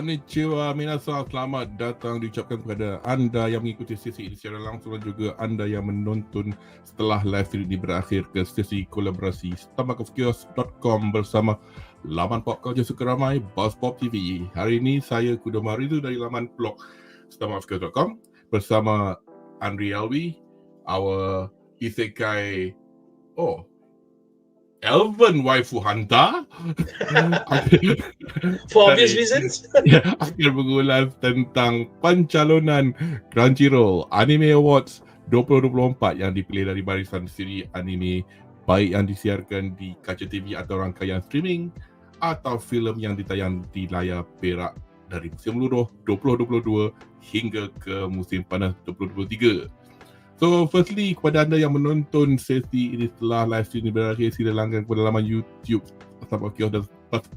Konnichiwa minasan, selamat datang diucapkan kepada anda yang mengikuti sesi ini secara langsung dan juga anda yang menonton setelah live stream ini berakhir ke sesi kolaborasi stomachofchaos.com bersama laman pop culture suka ramai Buzz Pop TV. Hari ini saya Kudo Maharizu dari laman blog stomachofchaos.com bersama Anri Alwi, our isekai Elven waifuhantā. For obvious reasons. Akan mengulas tentang pencalonan Crunchyroll Anime Awards 2024 yang dipilih dari barisan siri anime baik yang disiarkan di kaca TV atau rangkaian streaming atau filem yang ditayang di layar perak dari musim luruh 2022 hingga ke musim panas 2023. So firstly, kepada anda yang menonton sesi ini setelah live stream ini berakhir, sila langgan kepada laman YouTube Stomachofchaos dan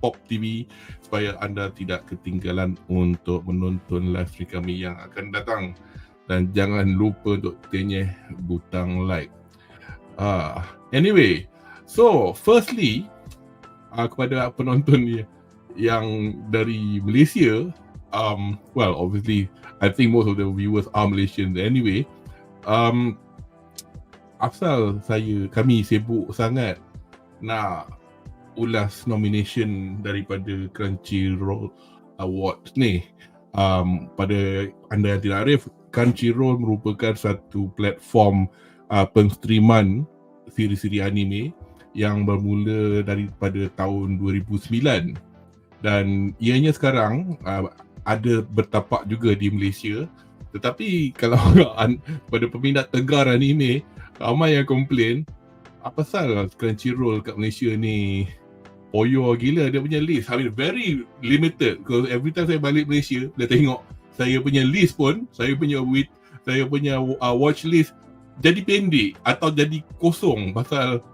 Pop TV supaya anda tidak ketinggalan untuk menonton live stream kami yang akan datang. Dan jangan lupa untuk tenyeh butang like. Anyway, so firstly, kepada penonton yang dari Malaysia, well obviously I think most of the viewers are Malaysians anyway. Asal kami sibuk sangat nak ulas nomination daripada Crunchyroll Awards ni. Pada anda yang tidak arif, Crunchyroll merupakan satu platform penstreaman siri-siri anime yang bermula daripada tahun 2009 dan ianya sekarang ada bertapak juga di Malaysia. Tetapi kalau pada peminat tegar anime, ramai yang komplain apa pasal Crunchyroll kat Malaysia ni poyo gila dia punya list. I mean very limited, because every time saya balik Malaysia dia tengok saya punya list pun, saya punya watch list jadi pendek atau jadi kosong pasal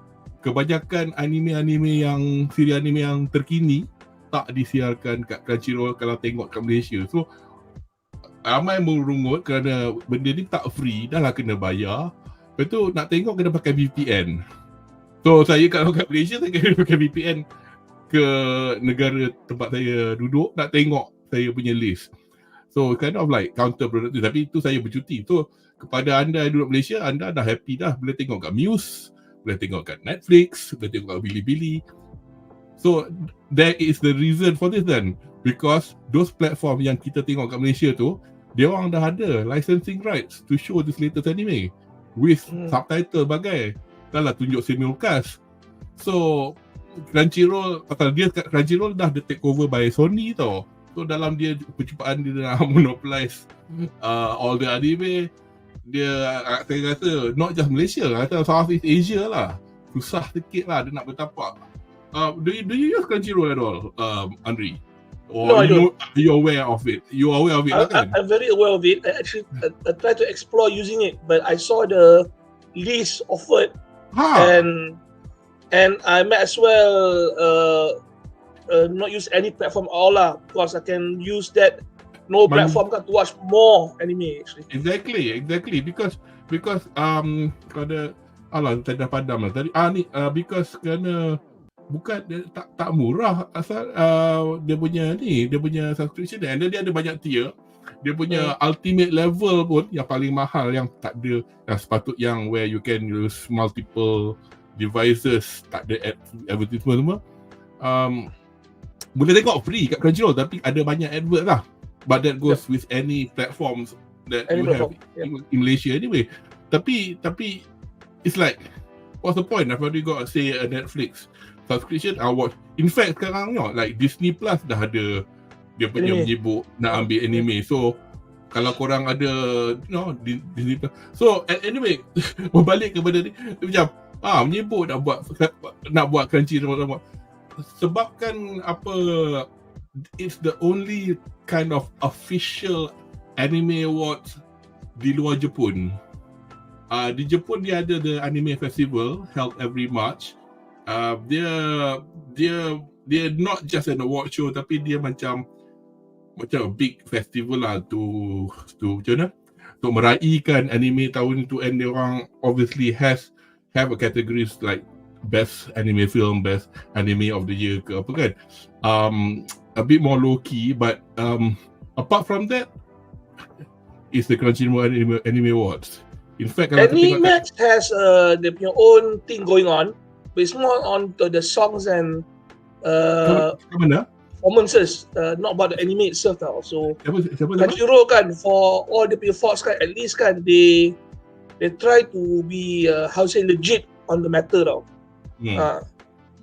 kebanyakan anime-anime yang siri anime yang terkini tak disiarkan kat Crunchyroll kalau tengok kat Malaysia. So ramai merungut kerana benda ni tak free, dah lah kena bayar. Lepas tu nak tengok kena pakai VPN. So saya kalau kat Malaysia saya kena pakai VPN ke negara tempat saya duduk nak tengok saya punya list. So kind of like counterproductive, tapi itu saya bercuti. So kepada anda yang duduk Malaysia, anda dah happy dah boleh tengok kat Muse, boleh tengok kat Netflix, boleh tengok kat Bilibili. So that is the reason for this then, because those platform yang kita tengok kat Malaysia tu, dia orang dah ada licensing rights to show this latest anime with subtitle bagai. Dah lah tunjuk simulcast. So Crunchyroll, pasal dia Crunchyroll dah take over by Sony tau. So dalam dia percubaan dia dah monopolize all the anime. Dia saya rasa not just Malaysia, rasa Southeast Asia lah. Susah sikit lah dia nak bertapak. Do you use Crunchyroll at all, Anri? Or no, I don't. You're aware of it? You are aware of it? I'm very aware of it. I actually try to explore using it, but I saw the list offered, and I might as well not use any platform at all lah, because I can use that platform to watch more anime actually. Exactly. Because pada saya dah padam lah tadi. Because kerana bukan dia tak murah asal dia punya subscription dan dia ada banyak tier. Dia punya ultimate level pun yang paling mahal yang tak ada, yang sepatut yang where you can use multiple devices, tak ada advertisement semua. Boleh tengok free kat Crunchyroll tapi ada banyak advert lah. But that goes with any platforms that you have in Malaysia anyway. Tapi it's like, what's the point? I've already got say a Netflix subscription, I watch. In fact sekarang like Disney Plus dah ada dia punya menyebut nak ambil anime. So kalau korang ada Disney Plus. So anyway, berbalik kepada ni, dia macam menyebut nak buat Crunchyroll. Sebabkan apa, it's the only kind of official anime awards di luar Jepun. Di Jepun dia ada the anime festival held every March. Dia not just an award show tapi dia macam a big festival lah to macam mana, untuk meraihkan anime tahun itu, and dia orang obviously have a categories like best anime film, best anime of the year ke apa kan. A bit more low key, but apart from that, it's the Crunchyroll Anime Awards. In fact, kalau Animax has their own thing going on, but it's more on to the songs and performances, not about the anime itself tau. So Crunchyroll kan, for all the faults kan, at least kan they try to be legit on the matter tau.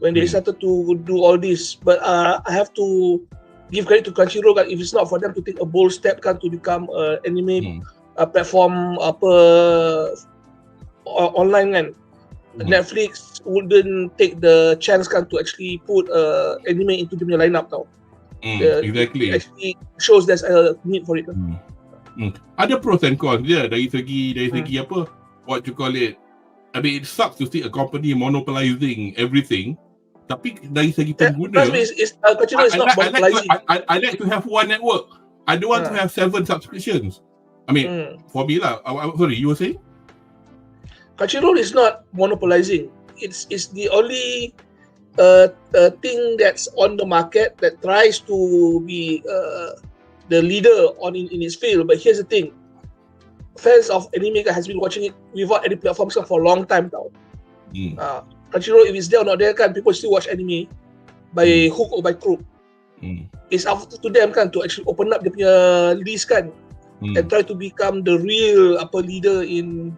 When they started to do all this, but I have to give credit to Crunchyroll kan, if it's not for them to take a bold step kan to become anime platform online kan, Netflix wouldn't take the chance kan to actually put anime into the lineup tau. Exactly. It actually shows there's a need for it. Ada pros and cons dia dari segi apa, what you call it. I mean, it sucks to see a company monopolizing everything. Tapi dari segi pengguna, Crunchyroll is not monopolizing. I like to have one network. I don't want to have 7 subscriptions. I mean, for me lah. Sorry, you were saying? Crunchyroll is not monopolizing. It's the only thing that's on the market that tries to be the leader in its field. But here's the thing: fans of anime has been watching it without any platforms for a long time now. Crunchyroll, if it's there or not there, kan, people still watch anime by hook or by crook. It's up to them kan to actually open up their list kan, and try to become the real leader in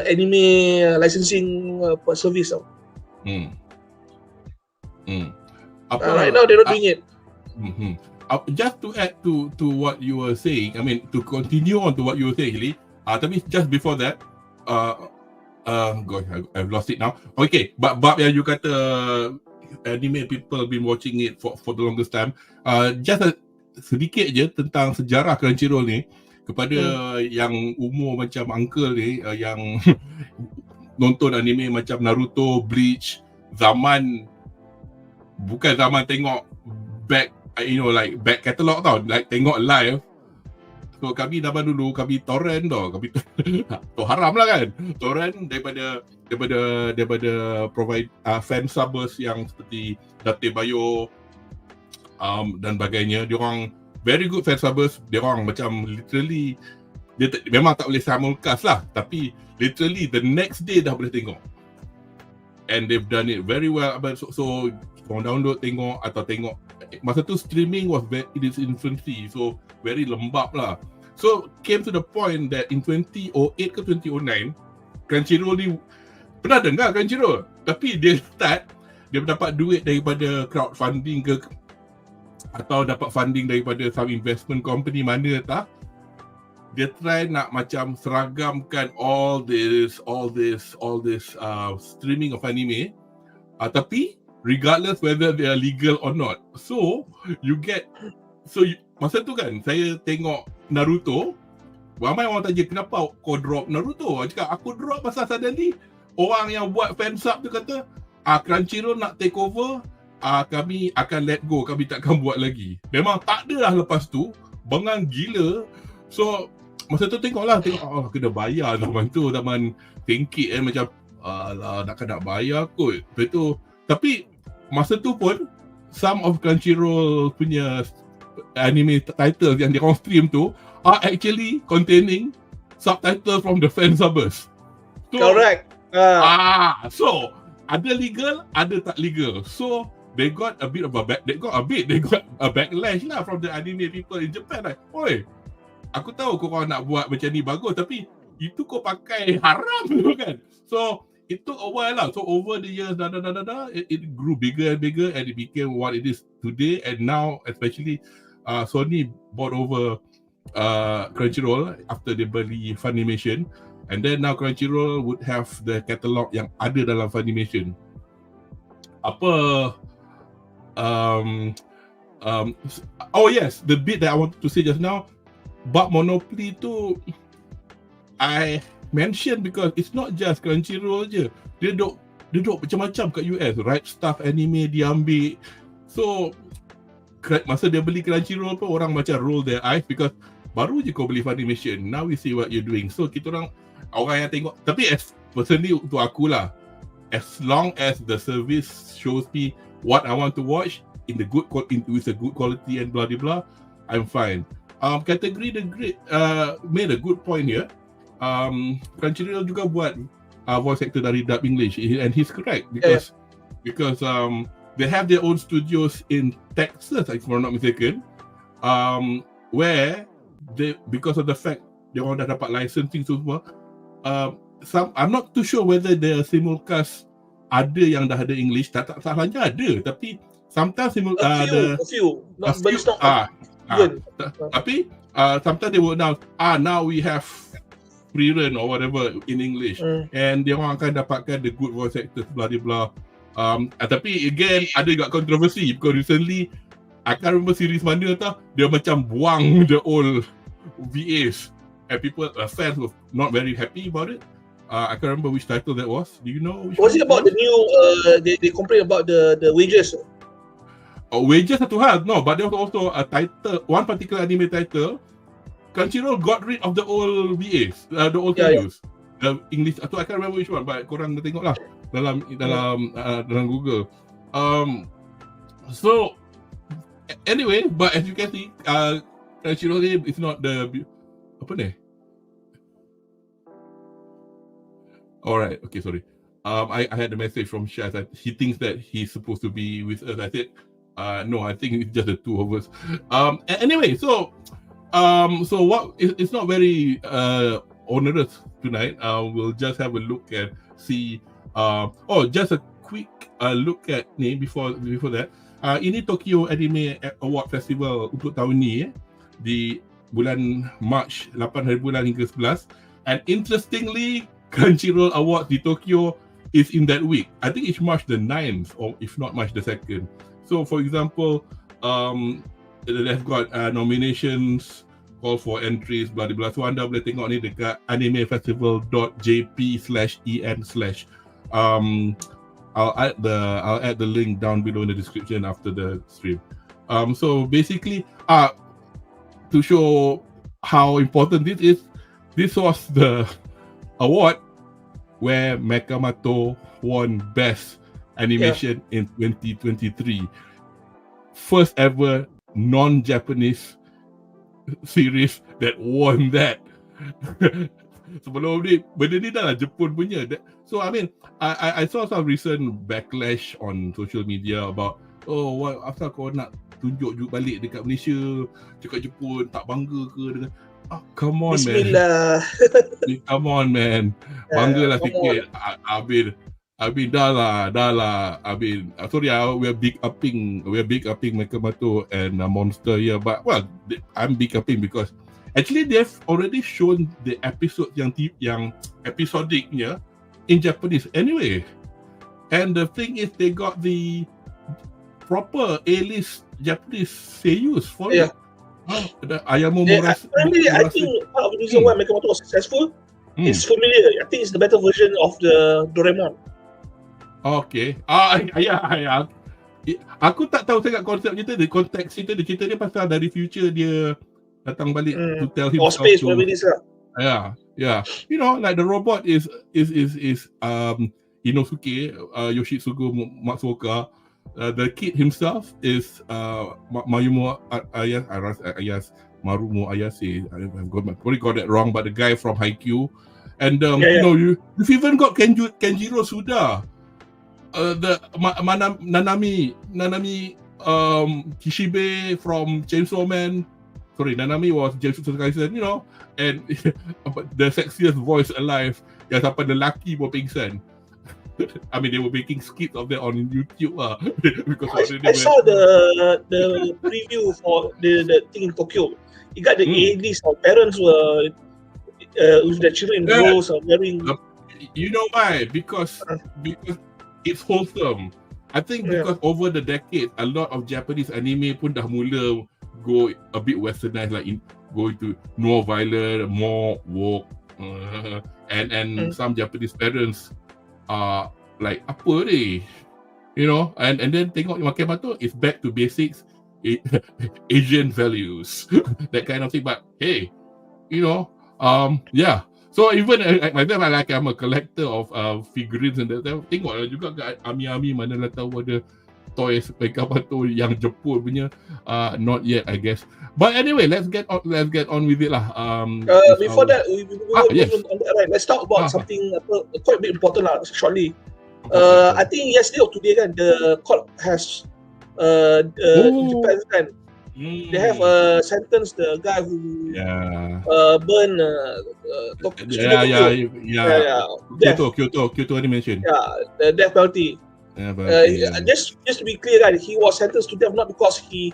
anime licensing service. Right now they're not doing it. Just to add to what you were saying, I mean to continue on to what you were saying, actually, tapi just before that, gosh, I've lost it now. Okay, but yang you kata anime people been watching it for the longest time. Just sedikit je tentang sejarah Crunchyroll ni kepada yang umur macam uncle ni, yang nonton anime macam Naruto, Bleach, bukan zaman tengok back catalog tau, like tengok live. So kami zaman dulu kami torrent tau, kami tu haram lah kan, torrent daripada provide fan subbers yang seperti Date Bayo dan bagainya. Diorang very good fan subbers, diorang macam literally memang tak boleh simulcast lah, tapi literally the next day dah boleh tengok, and they've done it very well. So korang download tengok atau tengok masa tu streaming was in its infancy, so very lembab lah. So came to the point that in 2008 ke 2009, Crunchyroll ni, pernah dengar Crunchyroll, tapi dia mendapat duit daripada crowdfunding ke atau dapat funding daripada some investment company mana tak, dia try nak macam seragamkan all this streaming of anime, tapi regardless whether they are legal or not. So masa tu kan saya tengok Naruto, ramai orang tanya kenapa kau drop Naruto. Aku cakap aku drop pasal suddenly orang yang buat fan sub tu kata Crunchyroll nak take over, kami akan let go, kami takkan buat lagi. Memang tak ada lah lepas tu, bengang gila. So masa tu tengok kena bayar zaman tu, zaman tengkit macam alah nak bayar kot. Betul. Tapi masa tu pun some of Crunchyroll punya anime titles yang diorang stream tu are actually containing subtitles from the fan subbers. So, correct. So ada legal, ada tak legal. So they got a backlash lah from the anime people in Japan. Like, oi, aku tahu korang nak buat macam ni bagus, tapi itu kau pakai haram kan. So it took a while lah. So over the years, it grew bigger and bigger, and it became what it is today. And now, especially, Sony bought over Crunchyroll after they beli Funimation, and then now Crunchyroll would have the catalog yang ada dalam Funimation. Oh yes, the bit that I wanted to say just now, bab Monopoly tu, I mention because it's not just Crunchyroll je. Dia duk macam-macam kat US. Right Stuff Anime diambil. So masa dia beli Crunchyroll pun orang macam roll their eyes because baru je kau beli Funimation, now we see what you're doing. So kita orang yang tengok, tapi as personally untuk akulah, as long as the service shows me what I want to watch with a good quality and blah blah blah, I'm fine. Category the Great made a good point here. Crunchyroll juga buat voice actor dari dub English, and he's correct because they have their own studios in Texas, if I'm not mistaken, where they, because of the fact they orang dah dapat licensing semua, I'm not too sure whether the simulcast ada yang dah ada English, tak salahnya ada, tapi sometimes a few, tapi sometimes they will announce now we have rerun or whatever in English, and dia orang akan dapatkan the good voice actors blah blah. Tapi again ada juga controversy because recently I can't remember series mana tau, dia macam buang the old VAs and fans were not very happy about it. I can't remember which title that was. Do you know? Was it about the new? They complain about the wages. Wages satu hal, no, but there was also a title, one particular anime title. Crunchyroll got rid of the old VAs, the old studios. The English, I can't remember which one, but korang tengok lah dalam Google. So anyway, but as you can see, Crunchyroll is not the apa ni? Alright, okay, sorry. I had a message from Shaz. He thinks that he's supposed to be with us. I said, no, I think it's just the two of us. Anyway, so what? It's not very onerous tonight. We'll just have a look and see. Just a quick look at ni before that. Ini Tokyo Anime Award Festival untuk tahun ni di bulan March, 8 hari bulan hingga 11. And interestingly, Crunchyroll Awards di Tokyo is in that week. I think it's March the 9th or if not March the 2nd. So for example, they've got nominations, call for entries, blah blah blah. So anda boleh tengok ni dekat animefestival.jp/en/. I'll add the link down below in the description after the stream. So basically, to show how important this is, this was the award where Mekamato won Best Animation in 2023. First ever non-Japanese series that won that. Sebelum ni, benda ni dah lah Jepun punya. So I mean, I saw some recent backlash on social media about, asal kau nak tunjuk balik dekat Malaysia, cakap Jepun, tak bangga ke dengan come on, Bismillah. Man. Come on, man. Banggalah sikit. Abin dah lah. Abin, sorry, we're big upping Mekamato and Monster here, but well, I'm big upping because actually they've already shown the episode yang episodicnya in Japanese anyway. And the thing is, they got the proper A-list Japanese seiyus for it. Ayamu Murase. I think part of the reason why Mekamato was successful is familiar. I think it's the better version of the Doraemon. Okay. Aku tak tahu sangat konsep cerita dia, konteks cerita dia pasal dari future dia datang balik to tell him space whatever it is lah. Yeah. You know, like the robot is Inosuke, Yoshitsugu Matsuoka. The kid himself is Mayumo Ayase, Marumo Ayase. I've probably got that wrong, but the guy from Haikyuu. And you know, you've even got Kenjiro Suda, the Nanami Kishibe from Chainsaw Man. Sorry, Nanami was Jujutsu Kaisen, you know, and the sexiest voice alive. Yang sampai lelaki pun pingsan. I mean, they were making skits of that on YouTube because I saw the preview for the thing in Tokyo. You got the A-list. Our parents were with their children in rows wearing. You know why? Because it's wholesome. I think because over the decades, a lot of Japanese anime pun dah mula go a bit westernized, like going to more violent, more woke, and some Japanese parents are like apa ni, you know, and then tengok Mekamato is back to basics, Asian values, that kind of thing. But hey, you know, So even myself, I'm a collector of figurines and that. Tengok lah juga kat Ami mana lah tahu ada toys apa tu yang Jepun punya. Not yet, I guess. But anyway, let's get on with it lah. Before that, we yes. on that, right? Let's talk about something quite a bit important lah. Shortly, I think yesterday or today kan, the court has in Japan kan, they have sentenced the guy who burned Kyoto animation. The death penalty. Just to be clear, right, he was sentenced to death not because he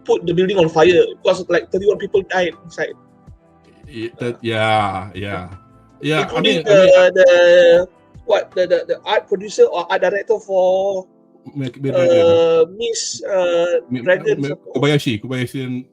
put the building on fire, because like 31 people died inside. Including the art producer or art director for Miss Dragon Kobayashi. Dragon.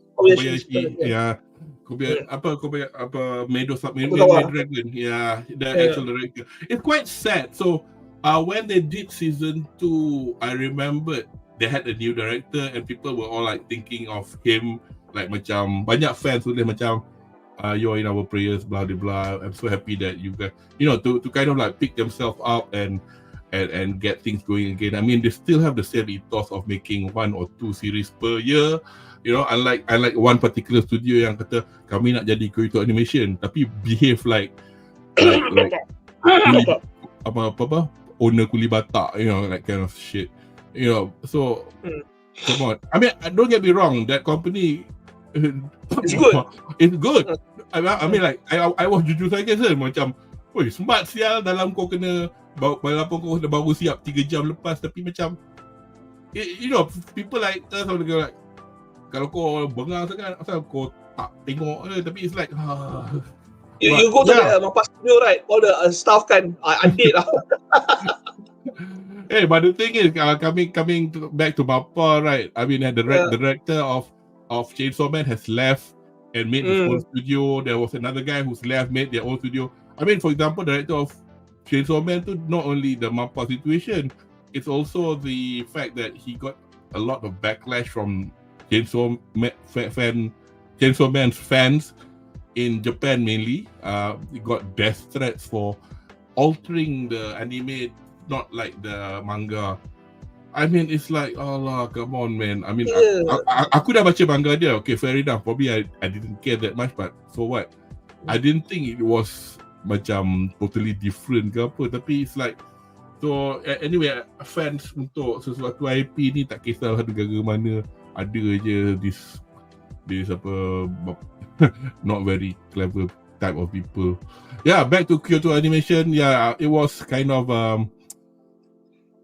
The actual director. It's quite sad. So when they did season 2, I remembered they had a new director and people were all like thinking of him, like macam banyak fans tulis macam you're in our prayers, blah blah blah. I'm so happy that you guys, to kind of like pick themselves up and get things going again. I mean, they still have the same ethos of making 1 or 2 series per year. Unlike one particular studio yang kata kami nak jadi Kyoto animation tapi behave like owner kuli batak, that kind of shit. So come on. I mean, don't get me wrong, that company it's good. It's good. I mean, like I watch Jujutsu Kaisen macam, smart sial dalam kau kena walaupun kau dah baru siap 3 jam lepas, tapi macam people like us like, kalau kau bengang sangat asal kau tak tengok je, tapi it's like you go to the Mappa studio, right, all the staff kan undead lah. Hey, but the thing is, coming back to Mappa, right, I mean, the director of Chainsaw Man has left and made his own studio. There was another guy who's left, made their own studio. I mean, for example, the director of Chainsaw Man too, not only the Mappa situation, it's also the fact that he got a lot of backlash from Chainsaw Man's fans in Japan mainly. He got death threats for altering the anime, not like the manga. I mean, it's like, Allah, come on, man. I mean, aku dah baca manga dia. Okay, fair enough. Probably I didn't care that much, but so what? I didn't think it was macam totally different ke apa. Tapi it's like, so anyway, fans untuk sesuatu IP ni tak kisah negara mana, ada je this apa not very clever type of people. Yeah, back to Kyoto animation. Yeah, it was kind of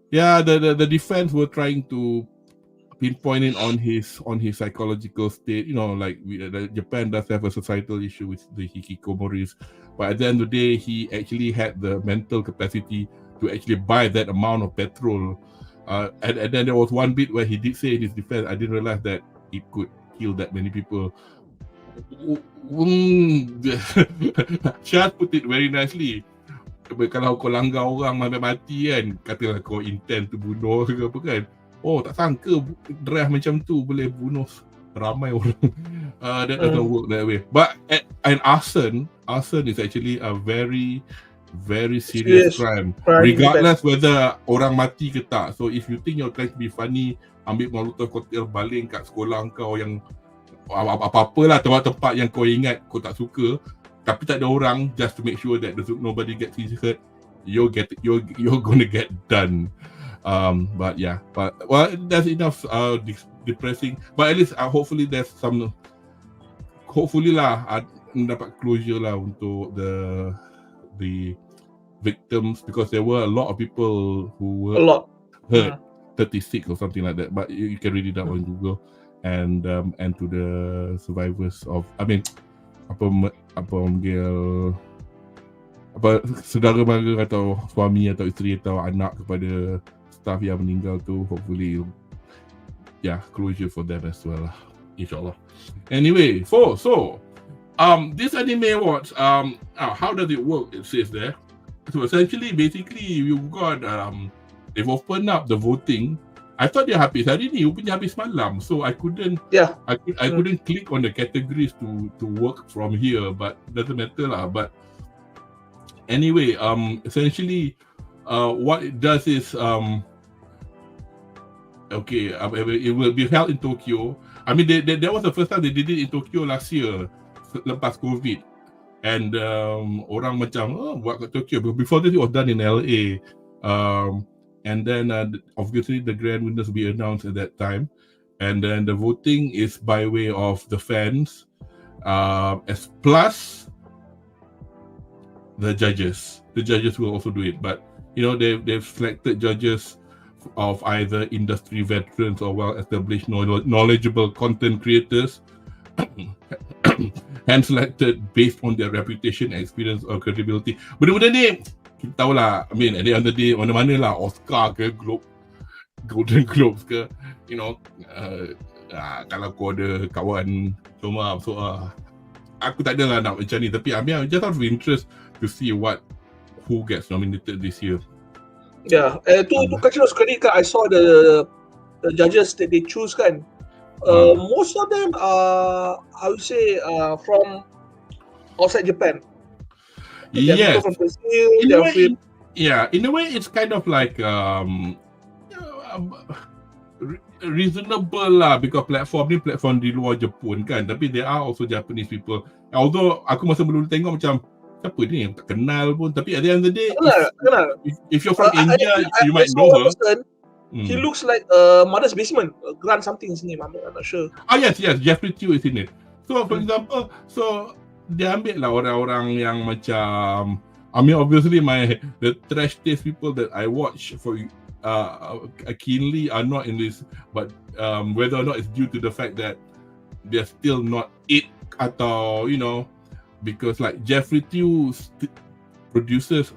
the defense were trying to pinpoint it on his psychological state. Like Japan does have a societal issue with the hikikomoris, but at the end of the day, he actually had the mental capacity to actually buy that amount of petrol. And then there was one bit where he did say in his defense, I didn't realize that it could kill that many people. Shah put it very nicely. Kalau kau langgar orang sampai mati kan, katalah kau intend to bunuh ke apa kan, tak sangka drive macam tu boleh bunuh ramai orang. That doesn't work that way. But an arson is actually a very, very serious crime, regardless whether orang mati ke tak. So if you think you're trying to be funny, ambil molotov cocktail baling kat sekolah kau yang apa-apalah, tempat-tempat yang kau ingat kau tak suka, tapi tak ada orang, just to make sure that nobody gets hurt, you're gonna get done. But that's enough depressing. But at least hopefully there's some, dapat closure lah untuk the victims, because there were a lot of people who were hurt, 36 or something like that. But you can read it up on Google. And to the survivors of, I mean, saudara mara atau suami atau isteri atau anak kepada staff yang meninggal tu, hopefully closure for them as well lah, insyaAllah. Anyway, so this Anime Awards, how does it work? It says there. So essentially, basically, you got they've opened up the voting I thought dia habis hari ni, rupanya habis malam. So I couldn't I couldn't click on the categories to work from here, but doesn't matter lah. But anyway, essentially what it does is it will be held in Tokyo. I mean, that was the first time they did it in Tokyo last year, lepas COVID. And orang macam buat kat Tokyo. Before this, it was done in LA. And then obviously the grand winners will be announced at that time. And then the voting is by way of the fans, as plus the judges. The judges will also do it, but they've selected judges of either industry veterans or well-established, knowledgeable content creators, hand selected based on their reputation, experience, or credibility. Benda-benda ni kita tahulah. I mean, at the end of the day, mana-mana lah, Oscar ke, Golden Globes ke, kalau kau ada kawan cuma aku tak adalah nak macam ni, tapi I mean, I just out of interest to see who gets nominated this year. Yeah, to Crunchyroll's credit, I saw the judges that they choose kan. Most of them are, I would say, from outside Japan. Yes. From Brazil, in a way, it's kind of like reasonable lah, because platform di luar Jepun kan, tapi there are also Japanese people. Although aku masa dulu tengok macam siapa ni yang tak kenal pun, tapi at the end of the day, if you're from India, you might know her. He looks like Mother's Basement, Grant something his name, I'm not sure. Yes, Jeffrey Tew is in it. So for example, dia ambil lah orang-orang yang macam, I mean obviously the trash taste people that I watch for keenly are not in this, but whether or not it's due to the fact that they're still not it, atau because like Jeffrey Tew produces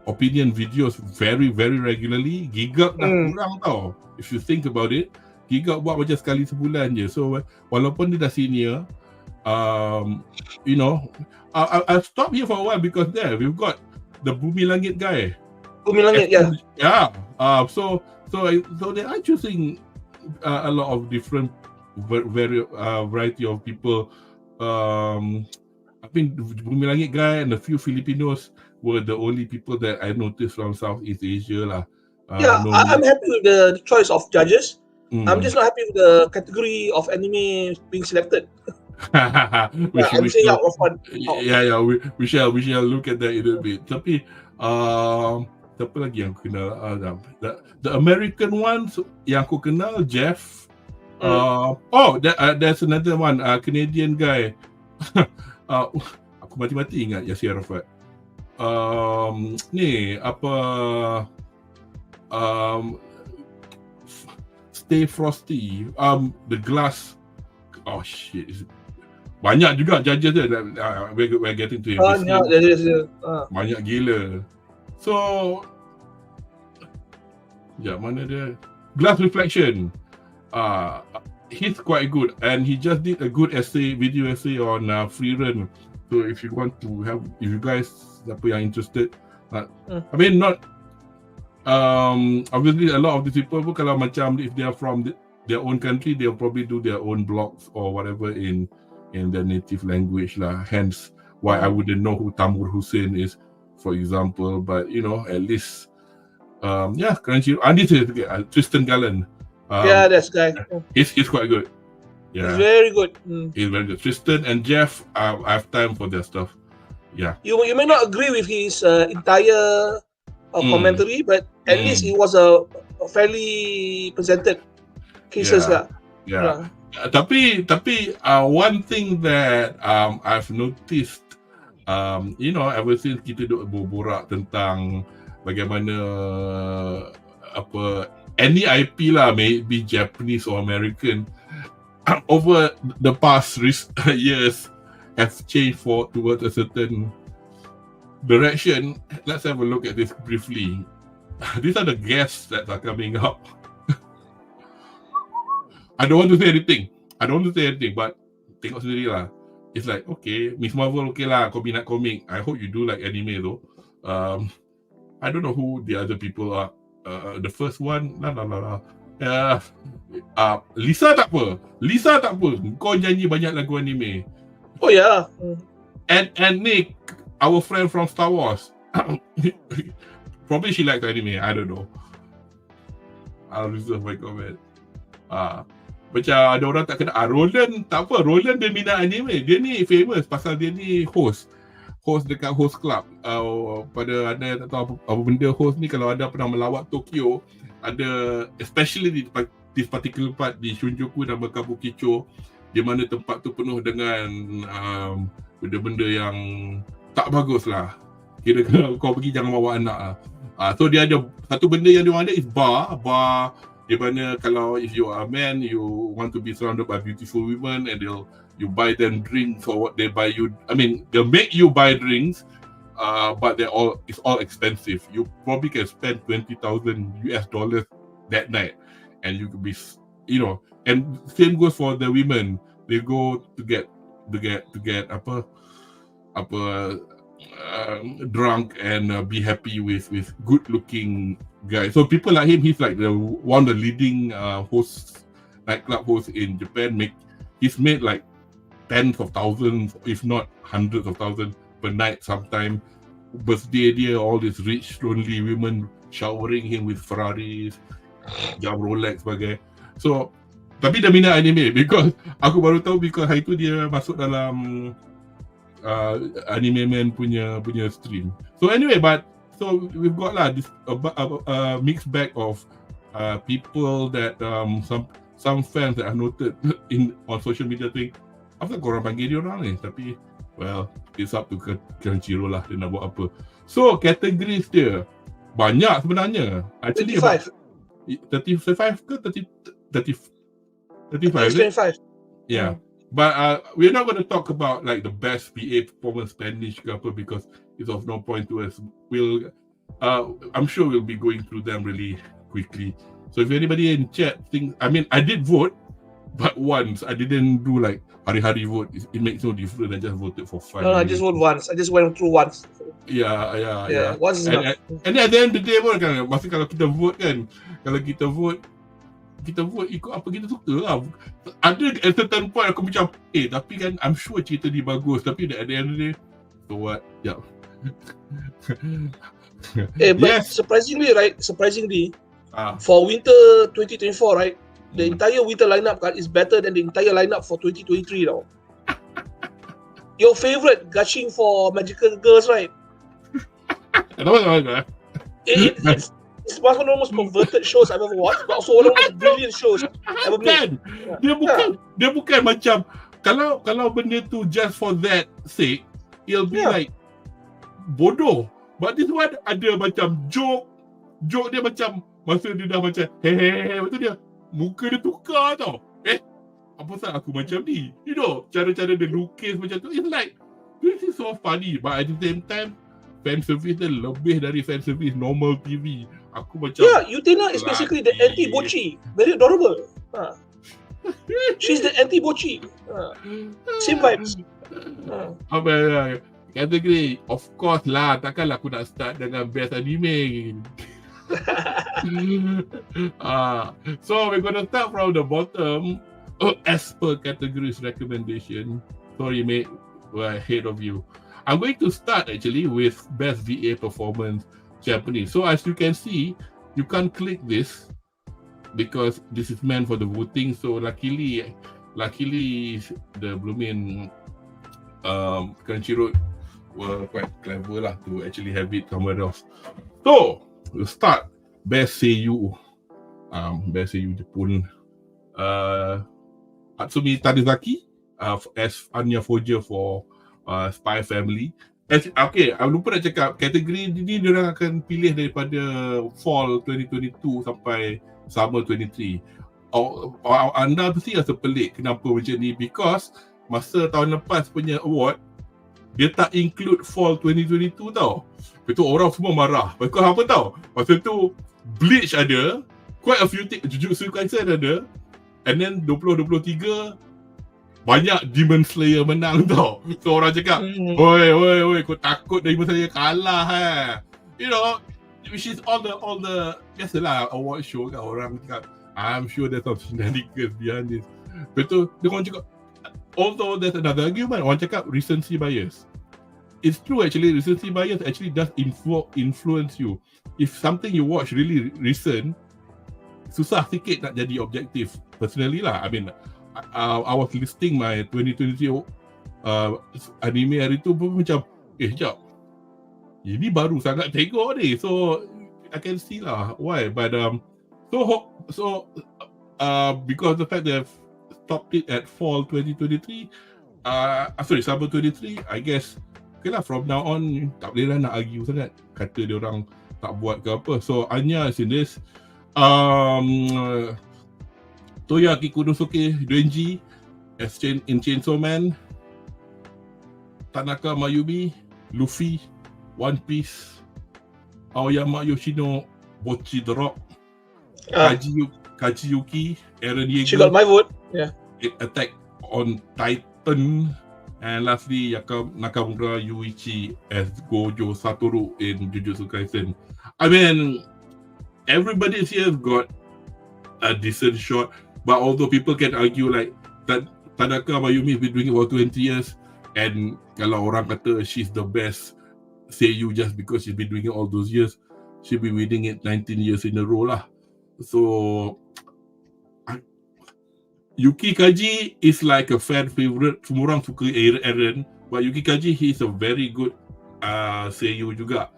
opinion videos very, very regularly. Gigak dah kurang tau. If you think about it, Gigak buat macam sekali sebulan je. So walaupun dia dah senior, I'll stop here for a while because we've got the Bumi Langit guy. Bumi Langit, yeah. So they are choosing a lot of different variety of people. I think Bumi Langit guy and a few Filipinos were the only people that I noticed from Southeast Asia lah. I'm happy with the choice of judges. I'm just not happy with the category of anime being selected. we shall look at that in a bit. Tapi siapa lagi yang aku kenal? The American ones yang aku kenal, Jeff. There's another one, Canadian guy. Aku mati-mati ingat Yasir Arafat. Stay Frosty. The Glass. Oh shit. Banyak juga judges dia. We're getting to him. Banyak gila. So, mana dia? Glass Reflection. He's quite good, and he just did a good video essay on free run. So if you guys siapa yang interested, I mean not obviously a lot of these people pun kalau macam if they are from their own country, they'll probably do their own blogs or whatever in their native language lah. Hence why I wouldn't know who Tamur Hussein is, for example. But at least Crunchyroll. And this is Tristan Gallen. That's guy. He's quite good. Yeah, he's very good. He's very good. Tristan and Jeff, I have time for their stuff. Yeah. You may not agree with his entire commentary, but at least it was a fairly presented cases lah. Yeah. Tapi one thing that I've noticed, ever since kita duk berborak tentang bagaimana any IP lah, may it be Japanese or American, over the past years have changed towards a certain direction. Let's have a look at this briefly. These are the guests that are coming up. I don't want to say anything, but tengok sendiri lah. It's like, okay, Miss Marvel, okay lah, kau minat komik. I hope you do like anime though. I don't know who the other people are. the first one, Lisa tak apa. Kau nyanyi banyak lagu anime. Oh yeah. And Nick, our friend from Star Wars, probably she likes anime. I don't know. I'll reserve my comment. Macam ada orang tak kenal. Roland tak apa. Roland dia minat anime. Dia ni famous pasal dia ni host dekat host club. Pada anda yang tak tahu apa benda host ni, kalau anda pernah melawat Tokyo, ada especially di this particular part di Shinjuku dan Kabukicho, di mana tempat tu penuh dengan benda-benda yang tak bagus lah. Kira kalau kau pergi jangan bawa anak lah. So dia ada satu benda yang dia ada is bar di mana kalau if you are a man, you want to be surrounded by beautiful women and you buy them drinks or what they buy you. I mean, they make you buy drinks, but it's all expensive. You probably can spend $20,000 that night, and you could be, and same goes for the women. They go to get drunk and be happy with good looking guys. So people like him, he's like one of the leading nightclub hosts in Japan. He's made like tens of thousands, if not hundreds of thousands per night sometime. Birthday dia, all these rich lonely women showering him with Ferraris, jam Rolex sebagai. So tapi dia minat anime because aku baru tahu because hari tu dia masuk dalam Anime Man punya stream. So anyway, so we've got lah this mixed bag of people that some fans that are noted on social media think, apa korang panggil dia orang ni? Tapi well, it's up to Crunchyroll lah dia nak buat apa. So categories dia banyak sebenarnya. Actually 35 ke 35? Yeah. But we're not going to talk about like the best VA performance Spanish ke apa because it's of no point to us. I'm sure we'll be going through them really quickly. So if anybody in chat thinks, I mean, I did vote, but once I didn't do like hari-hari vote. It makes no difference. I just voted for fun. No, I just voted once. I just went through once. Yeah. Once is enough. And at the end of the day pun kan, masa kalau kita vote kan, kita vote ikut apa kita suka lah. Ada at certain point aku macam tapi kan I'm sure cerita ni bagus, tapi at the end of the day, so what? Yeah. But surprisingly for winter 2024, right, the entire winter lineup is better than the entire lineup for 2023 now. Your favorite, gushing for magical girls, right? It's one of the most perverted shows I've ever watched, but also one of the most brilliant shows ever made. Dia bukan macam kalau benda tu just for that sake, it'll be like bodoh. But this one ada macam joke dia macam masa dia dah macam betul dia muka dia tukar tau. Apa pasal aku macam ni? You know, cara-cara dia lukis macam tu, it's like this is so funny, but at the same time fan service dia lebih dari fan service normal TV. Aku macam Utena is basically the anti-Bochi. Very adorable. She's the anti-Bochi. Same vibes. Category, of course lah, takkanlah aku nak start dengan best anime. So we're gonna start from the bottom as per categories recommendation. Sorry mate, we're ahead of you. I'm going to start actually with best VA performance Japanese. So as you can see, you can't click this because this is meant for the voting. So luckily the blooming Crunchyroll were quite clever lah to actually have it somewhere else. So we'll start best Seiyu Jepun. Atsumi Tadazaki as Anya Foja for Spy Family. Okay, aku lupa nak cakap, kategori ni diorang akan pilih daripada fall 2022 sampai summer 23. Anda mesti rasa pelik kenapa macam ni, because masa tahun lepas punya award dia tak include fall 2022 tau. Itu orang semua marah. Because apa tau? Masa tu Bleach ada, quite a few Jujutsu Kaisen ada, and then 2023 banyak Demon Slayer menang tau. So orang cakap, oi, kau takut Demon Slayer kalah . You know, which is all the biasalah award show kan, orang cakap I'm sure there's some shenanigans behind this. Betul, dia orang cakap although there's another argument, orang cakap recency bias. It's true actually, recency bias actually does influence you. If something you watch really recent, susah sikit nak jadi objektif. Personally lah, I mean, I was listing my 2023 anime hari tu pun macam, sekejap, ini baru sangat tengok ni. So, I can see lah why. But, because the fact that I've stopped it at fall 2023, summer 23, I guess, okay lah, from now on, tak boleh lah nak argue sangat. Kata dia orang tak buat ke apa. So, Anya is in this. Toyaki Kudosuke Denji as in Chainsaw Man, Tanaka Mayumi, Luffy, One Piece, Aoyama Yoshino, Bocchi the Rock, Kajiyuki, Eren Yeager. She got my vote. Yeah. Attack on Titan, and lastly Nakamura Yuichi as Gojo Satoru in Jujutsu Kaisen. I mean, everybody here got a decent shot, but although people can argue like that Tanaka Mayumi has been doing it for 20 years, and kalau orang kata she's the best seiyuu just because she's been doing it all those years, she'll be winning it 19 years in a row lah. So Yuki Kaji is like a fan favorite. Semua orang suka Eren, but Yuki Kaji, he's a very good seiyuu juga.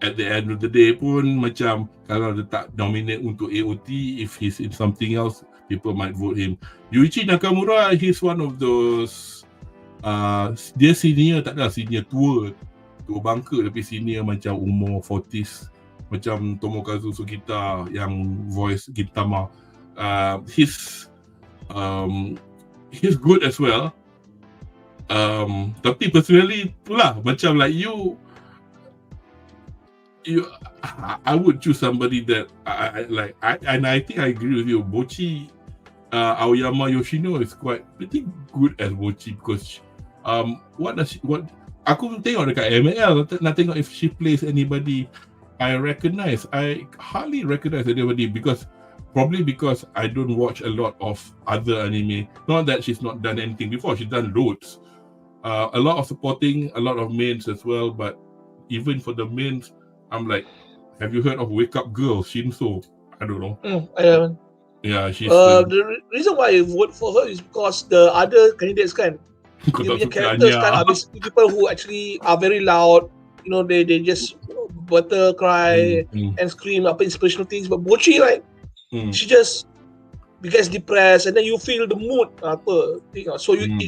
At the end of the day pun, macam kalau dia tak nominate untuk AOT, if he's in something else, people might vote him. Yuichi Nakamura, he's one of those dia senior, tak ada senior tua bangka, tapi senior macam umur 40s, macam Tomokazu Sugita yang voice Gintama. He's good as well. Tapi personally itulah, macam like you I would choose somebody that I like. I think I agree with you. Bocchi, Aoyama Yoshino is pretty good as Bocchi because what aku tengok dekat ML nak tengok if she plays anybody I hardly recognize anybody because I don't watch a lot of other anime. Not that she's not done anything before, she's done loads. A lot of supporting, a lot of mains as well, but even for the mains, I'm like, have you heard of Wake Up Girl, Shinso? I don't know. I haven't. Yeah, she's the reason why I vote for her is because the other candidates dia punya characters are basically people who actually are very loud. You know, they just cry and scream apa inspirational things. But Bocchi, like, she just gets depressed and then you feel the mood apa. So you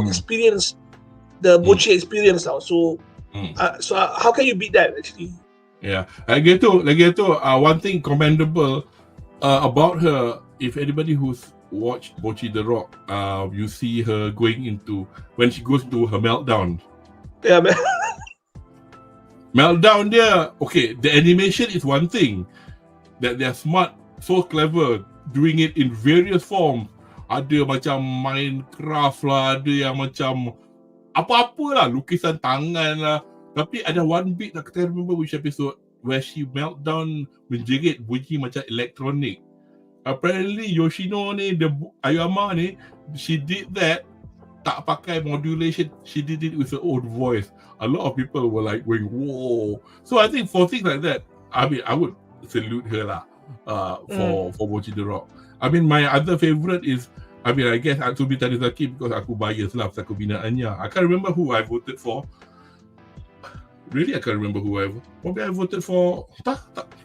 experience the Bocchi experience now. So how can you beat that actually? Yeah, lagi tu, one thing commendable about her, if anybody who's watched Bocchi the Rock, you see her when she goes into her meltdown. Yeah, man. Meltdown dia, okay, the animation is one thing, that they're smart, so clever, doing it in various forms. Ada macam Minecraft lah, ada yang macam apa-apa lah, lukisan tangan lah. Tapi ada one bit, I can't remember which episode, where she meltdown, menjerit bunyi macam elektronik. Apparently Yoshino ni, the Aoyama ni, she did that, tak pakai modulation, she did it with her own voice. A lot of people were like going, whoa. So I think for things like that, I mean, I would salute her lah, for Bocchi the Rock. I mean, my other favorite is, I mean, I guess Atsumi Tanizaki, because aku bias lah, aku binaannya. I can't remember who I voted for. Really, I can't remember who probably I voted for.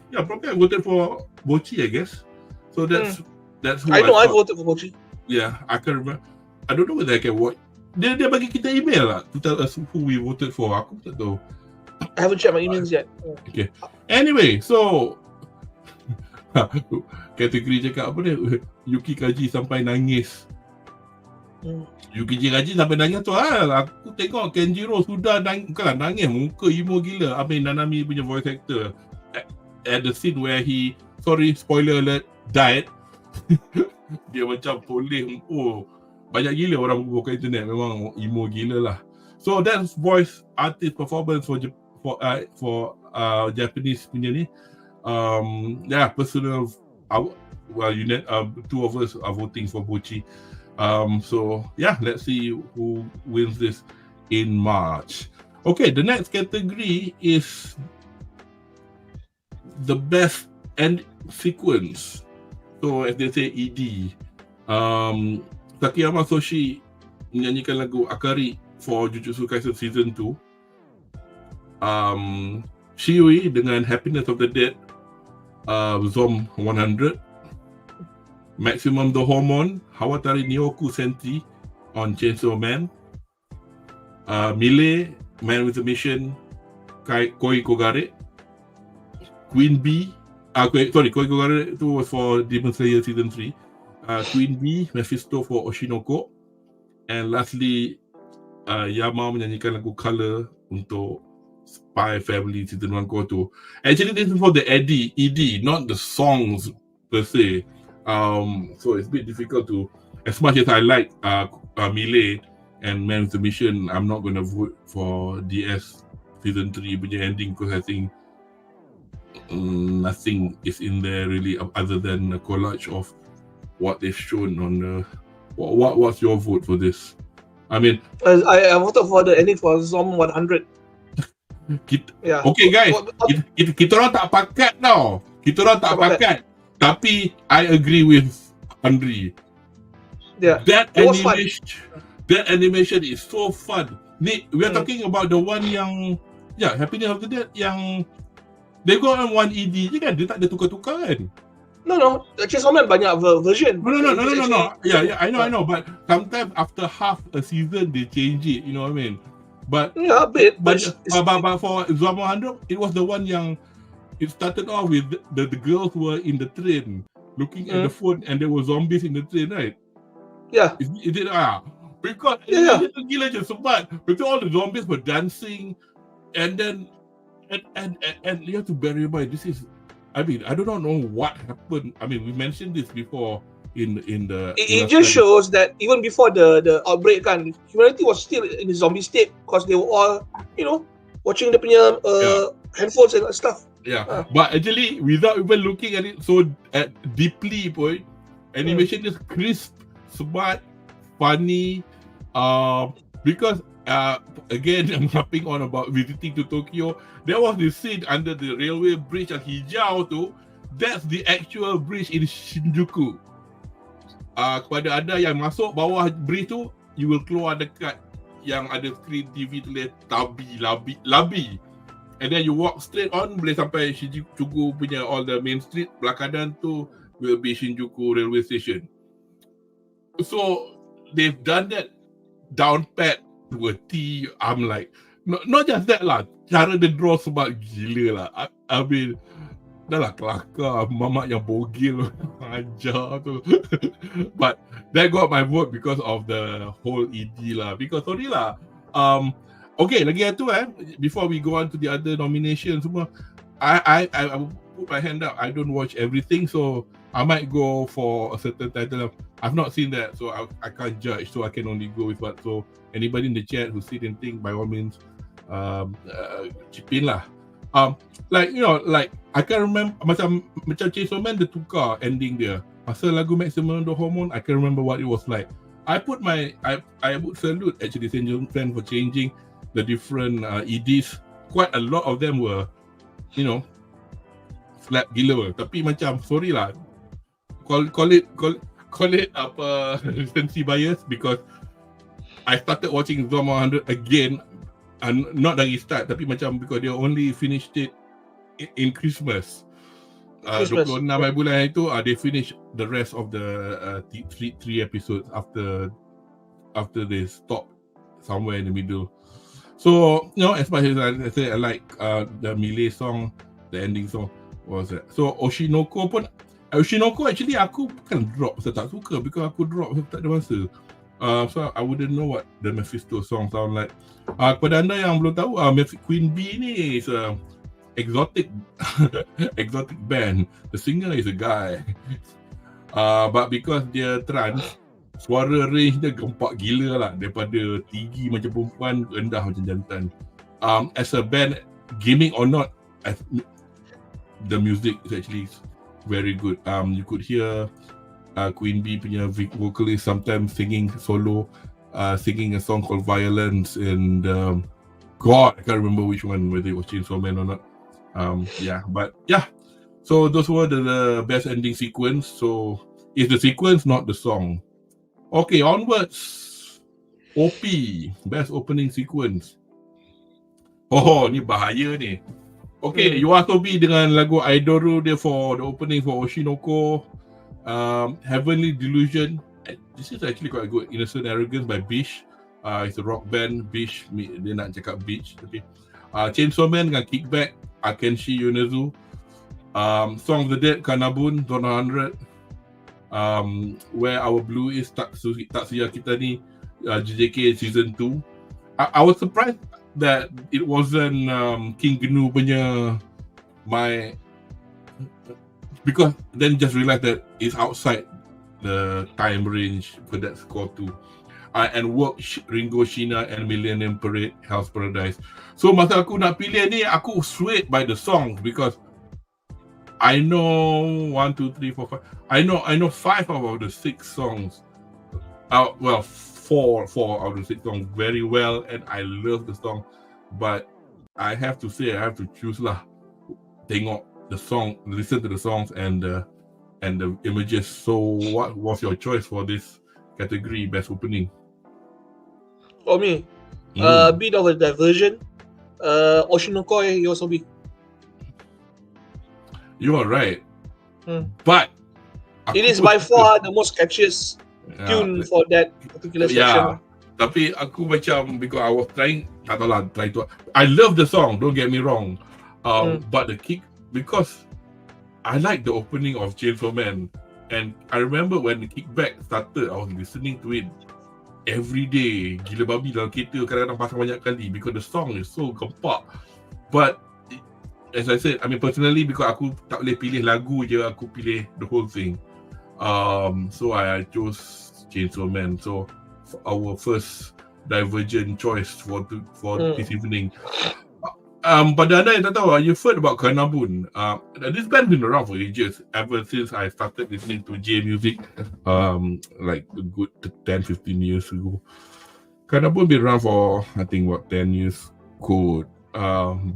Yeah, probably I voted for Bocchi, I guess. So that's who I know I voted for Bocchi. Yeah, I can't remember. I don't know whether I can watch. Dia bagi kita email lah to tell us who we voted for. Aku tak tahu. I haven't checked my emails yet. Okay. Anyway, so kategori cakap apa dia? Yuki Kaji sampai nangis. Yuki Kaji sampai nangis tu aku tengok Kenjiro sudah bukanlah nangis, muka emo gila. Amin Nanami punya voice actor at the scene where he, sorry spoiler alert, died. Dia macam poleh, banyak gila orang buka internet, memang emo gila lah. So that's voice artist performance Japanese punya ni. Personal. Two of us are voting for Bochi. So let's see who wins this in March. Okay, the next category is the best end sequence. So as they say, ED. Takayama Soshi menyanyikan lagu Akari for Jujutsu Kaisen Season 2. Shiui dengan Happiness of the Dead, Zom 100. Maximum the Hormone, Hawatari Nyoku Senti on Chainsaw Man. Mile, Man with a Mission, Koi Kogare. Queen B, Koi Kogare itu was for Demon Slayer Season 3. Queen B, Mephisto for Oshinoko. And lastly, Yama menyanyikan lagu Color untuk Spy Family Season 1 Core 2. Actually, this is for the ED, not the songs per se. So it's a bit difficult to, as much as I like Mile and Man with the Mission, I'm not going to vote for DS Season 3 punya ending because I think nothing is in there really other than a collage of what they've shown on the. What's your vote for this? I mean, I voted for the ending for Zom 100. Okay guys, kita orang tak pakat tau. Kita orang tak pakat. Tapi I agree with Anri. Yeah, that animation is so fun. We are talking about the one yang Happiness of the Dead yang they go on one ED je kan, dia tak ada tukar-tukar kan. No. Chainsaw Man banyak version. No. Yeah, I know. But sometimes after half a season, they change it. You know what I mean? But a bit. But for Zom 100, it was the one yang it started off with the girls were in the train looking at the phone, and there were zombies in the train, right? Yeah. Is it because itu gila je sebab because all the zombies were dancing, and then and you have to bear in mind this is. I mean, I do not know what happened. I mean, we mentioned this before in the. It just shows that even before the outbreak, humanity was still in the zombie state because they were all, watching the punya handphones and stuff. Yeah, but actually, without even looking at it so deeply, animation is crisp, smart, funny. Because again, I'm harping on about visiting to Tokyo. There was this scene under the railway bridge yang hijau tu. That's the actual bridge in Shinjuku. Kepada anda yang masuk bawah bridge tu, you will keluar dekat yang ada screen TV tulis Labi. And then you walk straight on, boleh sampai Shinjuku punya all the main street. Belah kanan tu will be Shinjuku railway station. So they've done that down pat to a T. I'm like, not just that lah, cara dia draw sebab gila lah. I mean, dah lah kelakar mamak yang bogil ajar tu. But that got my vote because of the whole ED lah. Because sorry lah, okay, lagi satu before we go on to the other nominations semua, I put my hand up. I don't watch everything, so I might go for a certain title. I've not seen that, so I can't judge. So I can only go with what. So anybody in the chat who see anything, by all means, chip in lah. Like I can remember macam Chainsaw Man dia tukar ending dia. Pasal lagu Maximum the Hormone, I can remember what it was like. I would salute actually Chainsaw Man for changing the different EDs. Quite a lot of them were, slap gila. Tapi macam sorry lah, call it apa recency bias because I started watching Zom 100 again, and not dari start tapi macam because they only finished it in Christmas. 26 bulan itu they finished the rest of the three episodes after they stop somewhere in the middle. So as much as I say I like the Mile song, the ending song was that. So Oshinoko actually aku bukan drop sebab tak suka, because aku drop sebab tak ada masa. So I wouldn't know what the Mephisto song sound like. Kepada anda yang belum tahu, Queen B ni is a exotic band. The singer is a guy. But because dia trans, suara range dia gempak gila lah. Daripada tinggi macam perempuan, rendah macam jantan. As a band, gaming or not, the music is actually very good. You could hear Queen Bee punya vocalist sometimes singing solo, singing a song called Violence, and God, I can't remember which one, whether it was Chainsaw Man or not. But yeah. So those were the best ending sequence. So it's the sequence, not the song. Okay, onwards. OP, best opening sequence. Oh, ni bahaya ni. Okay, Yoasobi dengan lagu Aidoru dia for the opening for Oshinoko. Heavenly Delusion. This is actually quite good. Innocent Arrogance by Bish. It's a rock band. Bish, dia nak cakap Beach. Tapi Chainsaw Man dengan Kickback. Akenshi Yonezu. Song of the Dead, Kanabun, Zona 100. Where Our Blue Is, Tatsuya Kitani, JJK Season 2. I was surprised that it wasn't King Gnu punya because then just realized that it's outside the time range for that score too. And work Ringo Shina and Millennium Parade, Hell's Paradise. So masa aku nak pilih ni, aku swayed by the songs because I know 1, 2, 3, 4, 5. I know 5 out of the 6 songs. Well, 4 out of the 6 songs very well, and I love the song. But I have to say, I have to choose lah. Tengok the song, listen to the songs and the images. So, what was your choice for this category, best opening? For me, a bit of a diversion. Oshinoko Yoasobi. You are right, but it is by far the most catchiest tune for that particular section. Tapi aku macam, because I was trying to. I love the song, don't get me wrong. But the kick, because I like the opening of Chainsaw Man, and I remember when the Kickback started, I was listening to it every day. Gila babi dalam kereta, kadang-kadang pasang banyak kali because the song is so gempak. But as I said, I mean personally, because aku tak boleh pilih lagu je, aku pilih the whole thing. So I chose Chainsaw Man. So our first divergent choice for this evening. Pada anda yang tak tahu, you've heard about Kanabun. This band been around for ages, ever since I started listening to J music, like a good 10-15 years ago. Kanabun been around for, I think, 10 years. Good.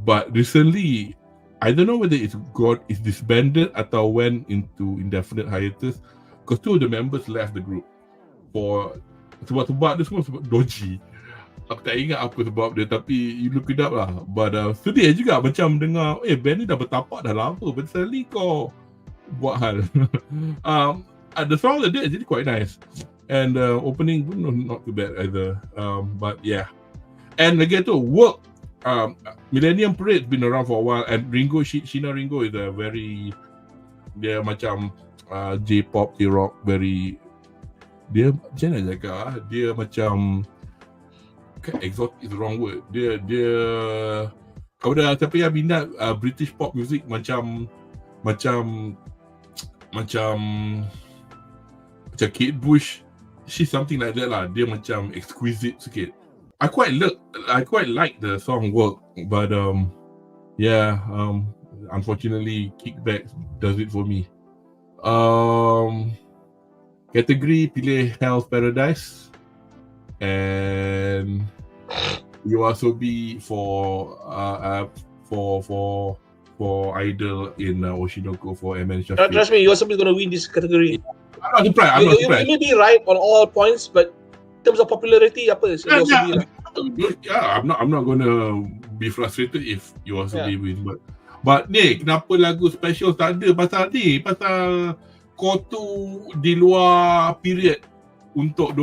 But recently, I don't know whether it's disbanded atau went into indefinite hiatus, because 2 of the members left the group for sebab dia semua sebab dodgy. Aku tak ingat apa sebab dia, tapi you look it up lah. But sedih juga macam dengar, band ni dah bertapak dah lama, but suddenly kau buat hal. The song that did actually quite nice, and opening pun not too bad either. But yeah, and again tu work. Millennium Parade been around for a while, and Shina Ringo is a very, dia macam J-pop, J-rock, very, dia macam mana cakap, dia macam exotic is the wrong word. Dia kalau dah siapa yang minat British pop music macam Kate Bush, she's something like that lah. Dia macam exquisite sikit. I quite like the song Work, but unfortunately Kickback does it for me. Category pilih Hell's Paradise, and Yoasobi for Idol in Oshinoko for MN Shafiq. Trust me, Yoasobi is going to win this category. I'm not surprised. You may be right on all points, but in terms of popularity, apa Yoasobi lah. Yeah, I'm not going to be frustrated if Yoasobi wins, but ni kenapa lagu special tak ada pasal kau tu di luar period untuk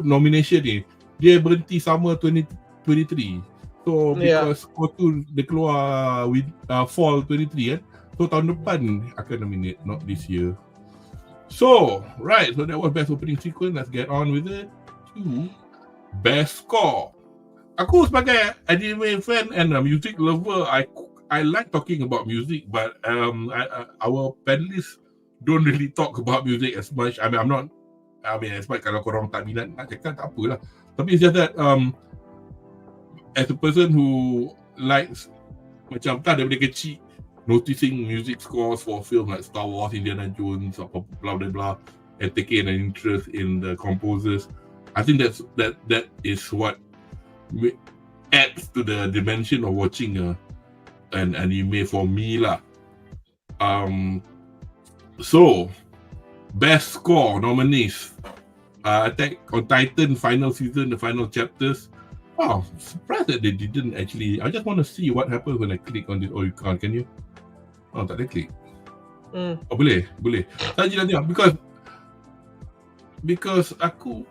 nomination ni. Dia berhenti sama 2023. So because kau tu dia keluar fall 23 kan. So tahun depan akan nominate, not this year. So right, so that was best opening sequence. Let's get on with it. To best score. Aku sebagai anime fan and a music lover, I like talking about music, but our panelists don't really talk about music as much. I mean, as much kalau korang tak minat nak cakap, tak apalah. Tapi it's just that as a person who likes macam tak daripada kecil noticing music scores for film like Star Wars, Indiana Jones, or blah blah blah, and taking an interest in the composers. I think that is what adds to the dimension of watching an anime for me lah. So best score nominees: Attack on Titan final season, the final chapters. Oh, surprised that they didn't actually. I just want to see what happens when I click on this. Oh, you can't, can you? Oh, tak ada klik. Oh, boleh. Saja nanti because aku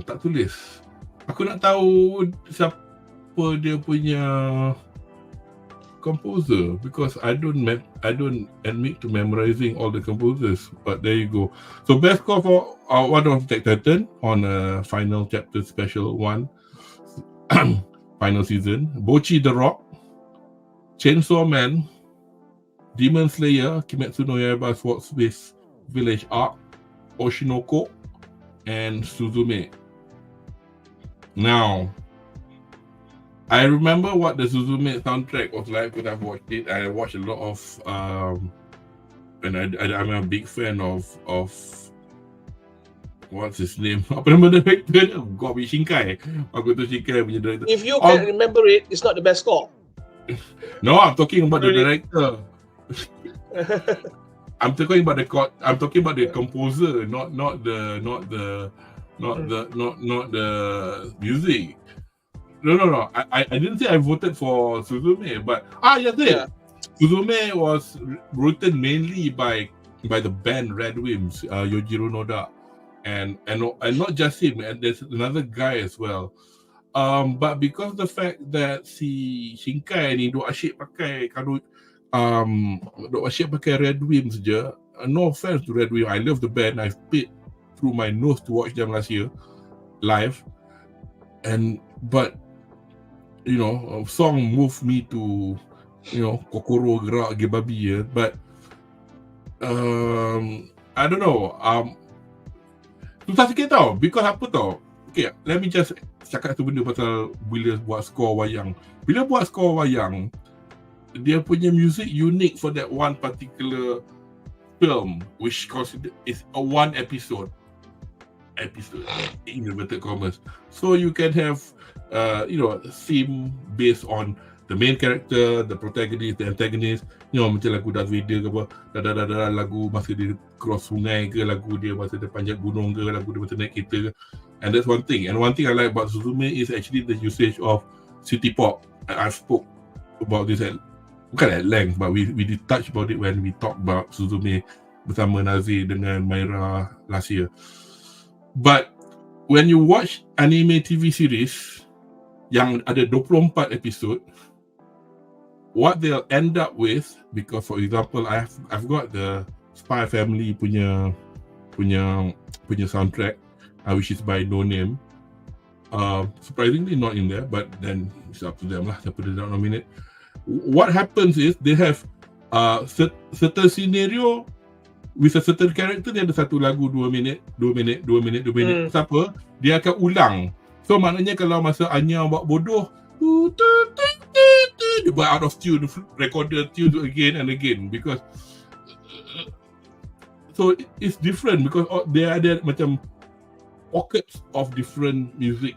tak tulis. Aku nak tahu siapa dia punya composer because I don't admit to memorizing all the composers. But there you go. So best score for one of Attack Titan on a final chapter special one. Final season, Bochi the Rock, Chainsaw Man, Demon Slayer, Kimetsu no Yaiba Swordsmith Village Arc, Oshinoko, and Suzume. Now, I remember what the Suzume soundtrack was like when I watched it. I watched a lot of, and I'm a big fan of what's his name? Apa nama director dia? Gobi Shinkai. Aku tu Shinkai punya director. If you can remember it, it's not the best score. No, I'm talking about the director. I'm talking about the composer, not the music. No. I didn't say I voted for Suzume, but yes, yeah. Suzume was written mainly by the band Red Wimps, Yojiro Noda. And not just him, and there's another guy as well. But because the fact that si Shinkai ni duk asyik pakai Red Wimps je. No offense to Red Wimps, I love the band. I paid through my nose to watch them last year live, but song moved me to kokoro gerak ge babi but I don't know. Susah sikit tau, because apa tau. Okay, let me just cakap satu benda pasal bila buat skor wayang. Bila buat skor wayang, dia punya music unique for that one particular film, which consider is a one episode in inverted commas. So you can have theme based on the main character, the protagonist, the antagonist. Macam lagu Darth Vader ke apa, lagu masa dia cross sungai ke, lagu dia masa dia panjat gunung ke, lagu dia masa naik kereta ke. And that's one thing. And one thing I like about Suzume is actually the usage of city pop. I spoke about this bukan at length, but we did touch about it when we talked about Suzume bersama Nazir dengan Maira last year. But when you watch anime TV series yang ada 24 episode, what they'll end up with, because for example I've got the Spy Family punya soundtrack, which is by No Name. Surprisingly not in there, but then it's up to them lah siapa dia nak nominate. What happens is they have certain scenario with a certain character. Dia ada satu lagu 2 minit. Siapa dia akan ulang. So maknanya kalau masa Anya buat bodoh, dia buat out of tune, recorder tune again and again, because so it's different because they ada macam pockets of different music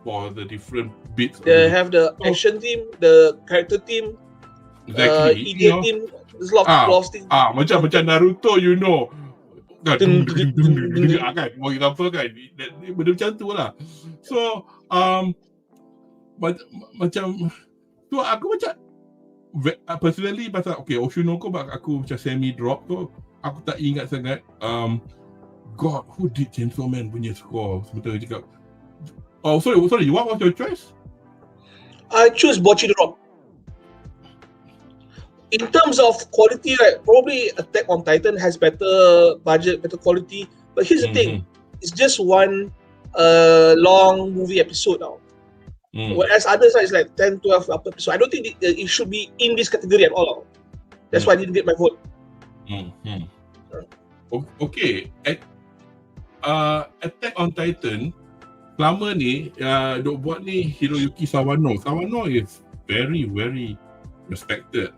for the different bits. They have the action team, the character team, EDA team. There's a lot of things. Macam Naruto, kan, kan, for example kan, benda macam tu lah. So macam tu aku macam personally pasal Oshinoko aku macam semi drop tu, aku tak ingat sangat. God, who did Chainsaw Man punya score? Sebentar cakap. Oh, sorry, what was your choice? I choose Bochi the Rock. In terms of quality, right, probably Attack on Titan has better budget, better quality. But here's the thing, it's just one long movie episode now. Whereas others is like 10, 12 episodes. I don't think it should be in this category at all. That's why I didn't get my vote. Okay. Attack on Titan, selama ni duk buat ni Hiroyuki Sawano. Sawano is very, very respected.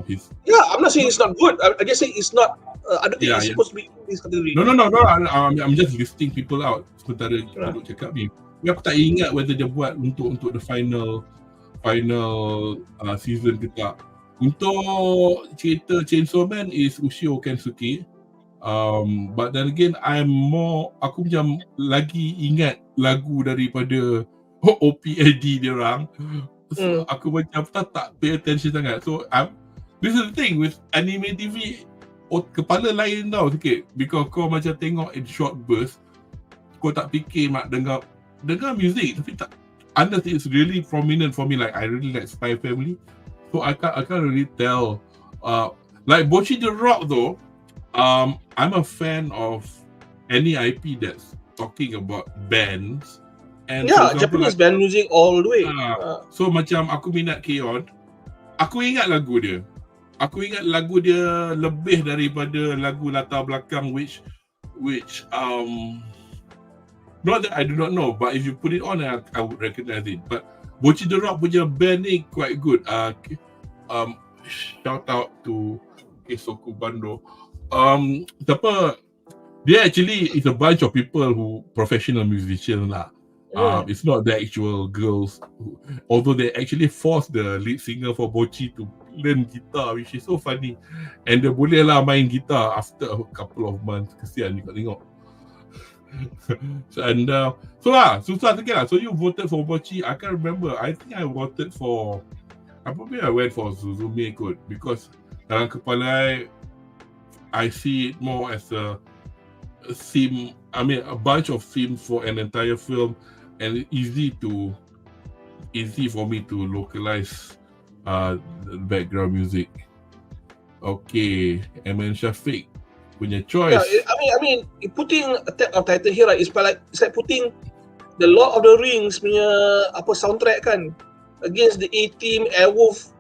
He's I'm not saying it's not good. I just say it's not. I don't think it's supposed to be in this category. No. I'm just listing people out. Sementara kita duk cakap ni. Aku tak ingat whether dia buat untuk the final season ke tak. Untuk cerita Chainsaw Man is Ushio Kensuke. But then again, aku macam lagi ingat lagu daripada OPAD dia orang. So aku macam tak pay attention sangat. So this is the thing with anime TV, kepala lain tau sikit. Because kau macam tengok in short burst, kau tak fikir nak dengar music, tapi tak, unless it's really prominent for me, like I really like Spy Family, so I can't really tell. Like Bocchi the Rock though, I'm a fan of any IP that's talking about bands. And Japanese band music all the way. So macam aku minat K-On, aku ingat lagu dia. Aku ingat lagu dia lebih daripada lagu latar belakang which not that I do not know, but if you put it on, I would recognize it. But Bocchi the Rock punya band ni quite good. Shout out to Kesoku Bando. Dia actually is a bunch of people who professional musicians lah. It's not the actual girls, although they actually forced the lead singer for Bocchi to learn guitar, which is so funny. And dia boleh lah main guitar after a couple of months. Kesian juga tengok. Susah sikit lah. So you voted for Bocchi. I can't remember. I think I voted for, probably I went for Suzume kot, because dalam kepala I see it more as a theme. I mean, a bunch of themes for an entire film, and easy for me to localize the background music. Okay, Eman Shafiq punya choice. I mean, putting Attack on Titan here, right, it's like putting the Lord of the Rings punya soundtrack kan against the A-Team, Airwolf,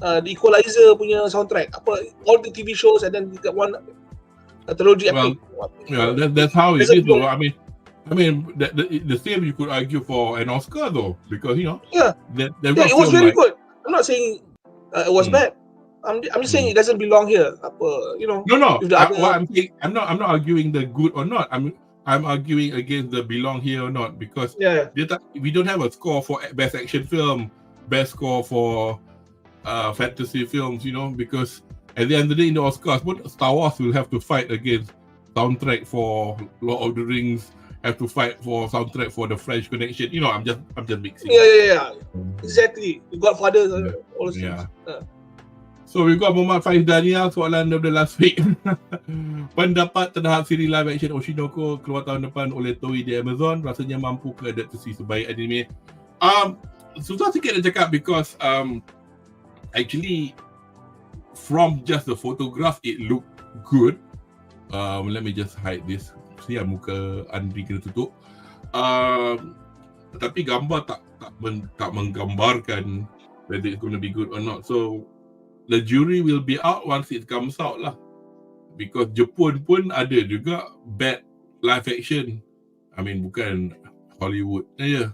the Equalizer punya soundtrack. All the TV shows, and then you get one trilogy epic. Yeah, that's how it is though. I mean, the same you could argue for an Oscar though, because it was very good. I'm not saying it was bad. I'm just saying it doesn't belong here. No. I'm not arguing the good or not. I'm arguing against the belong here or not, because we don't have a score for best action film, best score for fantasy films, because at the end of the day in the Oscars, Star Wars will have to fight against soundtrack for Lord of the Rings, have to fight for soundtrack for the French Connection. I'm just mixing. Yeah. Exactly. Godfather, all those things. So we got Muhammad Faiz Daniel, soalan of the last week. Pendapat terhadap siri live action Oshinoko keluar tahun depan oleh Toei di Amazon, rasanya mampu ke adaptasi sebaik anime? Susah sikit nak cakap, because actually from just the photograph it looked good. Let me just hide this. Siap muka Anri kena tutup. Tapi gambar tak menggambarkan whether it's going to be good or not. So the jury will be out once it comes out lah. Because Jepun pun ada juga bad live action. I mean, bukan Hollywood je.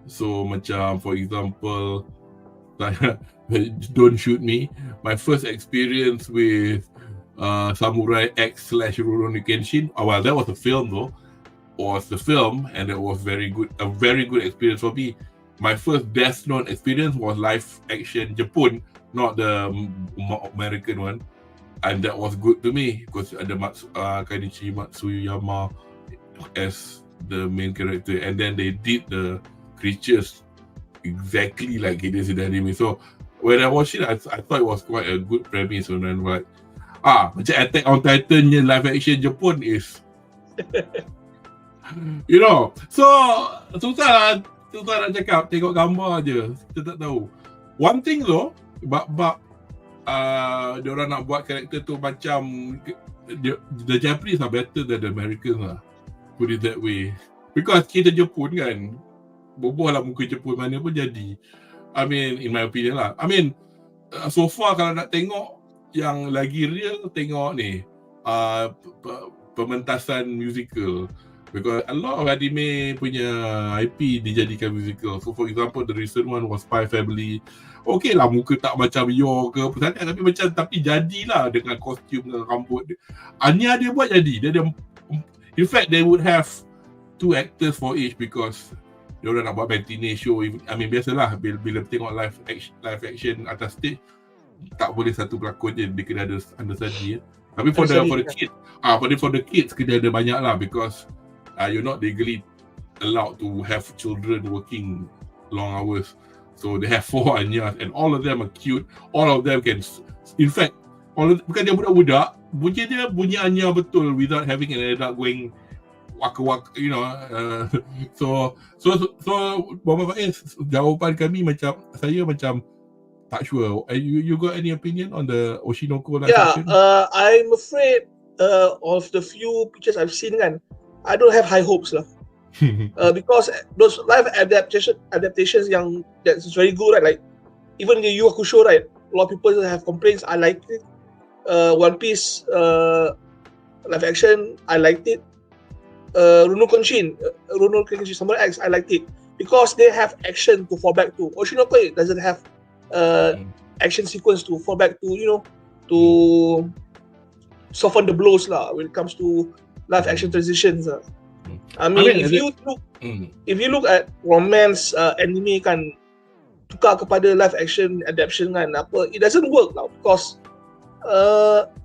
So macam for example, Don't Shoot Me, my first experience with Samurai X / Rurouni Kenshin, well, that was a film though, was the film, and it was a very good experience for me. My first Death Note experience was live action Jepun, not the American one, and that was good to me because ada Kenichi Matsuyama as the main character, and then they did the creatures exactly like it is in the anime. So when I watched it, I thought it was quite a good premise, and then like macam Attack on Titan live action Jepun is so susah nak cakap, tengok gambar je, kita tak tahu. One thing though, bab diorang nak buat karakter tu macam the Japanese are better than the Americans lah, put it that way, because kita Jepun kan, boboh lah muka Jepun mana pun jadi. I mean, in my opinion lah. I mean, so far kalau nak tengok yang lagi real, tengok ni pementasan musical. Because a lot of anime punya IP dijadikan musical. So for example, the recent one was Spy Family. Okay lah, muka tak macam Yo ke apa sangat, tapi jadilah dengan kostum dan rambut dia. Anya dia buat jadi. In fact, they would have 2 actors for each because dia orang nak buat matinee show. I mean, biasalah bila tengok live action atas stage, tak boleh satu pelakon je, dia kena ada understudy. Tapi for the kids, for the kids kena ada banyak lah because you're not legally allowed to have children working long hours. So they have 4 Anyas and all of them are cute. All of them can, in fact, bukan dia budak-budak, bunyi Anya betul without having an adult going waka-waka, you know. So Muhammad Faiz, jawapan kami saya macam tak sure. You got any opinion on the Oshinoko live action? I'm afraid of the few pictures I've seen kan, I don't have high hopes lah. Because those live adaptations yang that's very good, right? Like even the Yu Hakusho, right? A lot of people have complaints. I liked it. One Piece live action, I liked it. Rurouni Kenshin, Samurai X, I liked it because they have action to fall back to. Oshinoko doesn't have action sequence to fall back to, you know, to soften the blows lah when it comes to live action transitions. I mean, if you look at romance anime kan, tukar kepada live action adaptation kan, it doesn't work lah because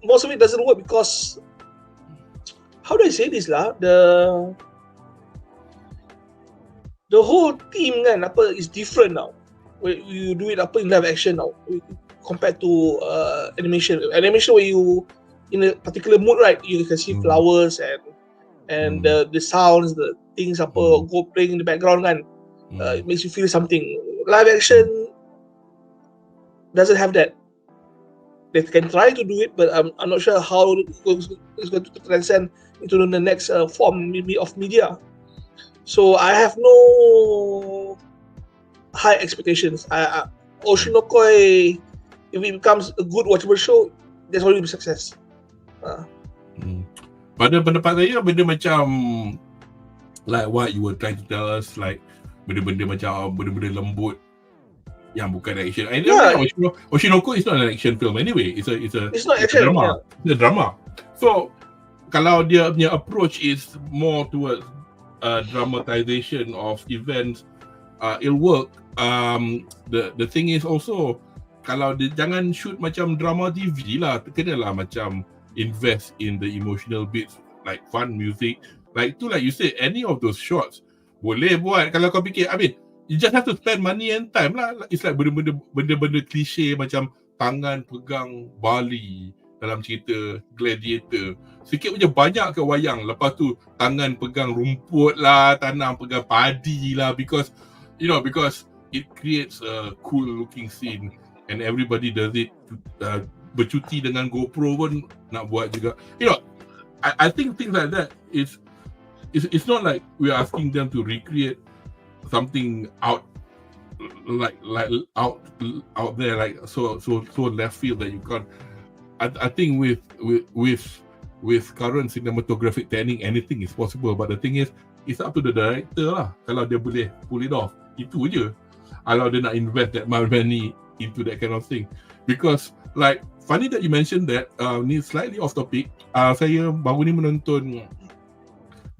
most of it doesn't work because, how do I say this lah, the whole theme kan is different now. You do it in live action now compared to animation where you in a particular mood, right? You can see flowers and the sounds, the things go playing in the background kan. It makes you feel something. Live action doesn't have that. They can try to do it, but I'm not sure how it's going to transcend into the next form of media. So I have no high expectations. Oshinoko, if it becomes a good watchable show, there's already be success. Pada pendapat saya, benda macam like what you were trying to tell us, like benda-benda macam benda-benda lembut yang bukan action. Oshinoko is not an action film anyway. It's not action, drama. Yeah. It's a drama. So kalau dia punya approach is more towards dramatization of events, it'll work. The thing is also, kalau dia jangan shoot macam drama TV lah, kenalah macam invest in the emotional bits, like fun music, like tu, like you said, any of those shots boleh buat. Kalau kau fikir, I mean, you just have to spend money and time lah. It's like benda-benda klise macam tangan pegang bali dalam cerita Gladiator. Sikit punya banyak ke wayang, lepas tu tangan pegang rumput lah, tangan pegang padi lah, because it creates a cool looking scene and everybody does it. Bercuti dengan GoPro pun nak buat juga. I think things like that it's not like we are asking them to recreate something out there, like so left field that you can't. I think with current cinematographic technique, anything is possible. But the thing is, it's up to the director lah. Kalau dia boleh pull it off, itu je. Kalau dia nak invest that money into that kind of thing. Because like, funny that you mentioned that, ni slightly off topic. Saya baru ni menonton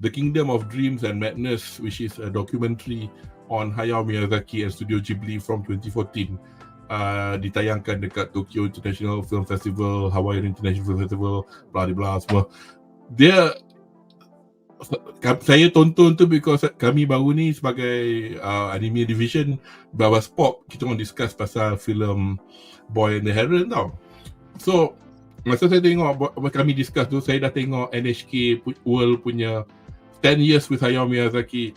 The Kingdom of Dreams and Madness, which is a documentary on Hayao Miyazaki and Studio Ghibli from 2014. Ditayangkan dekat Tokyo International Film Festival, Hawaiian International Film Festival, blah blah semua. Saya tonton tu because kami baru ni sebagai anime division Babas Pop, kita orang discuss pasal filem Boy and the Heron tau. So masa saya tengok, kami discuss tu, saya dah tengok NHK World punya 10 Years with Hayao Miyazaki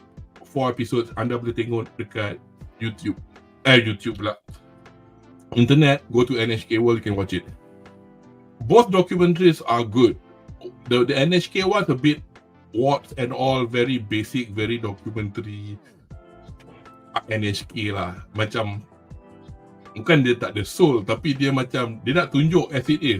4 episodes. Anda boleh tengok dekat YouTube pula, internet, go to NHK World, you can watch it. Both documentaries are good. The NHK one a bit warts and all, very basic, very documentary NHK lah. Macam bukan dia tak ada soul, tapi dia macam dia nak tunjuk as it is.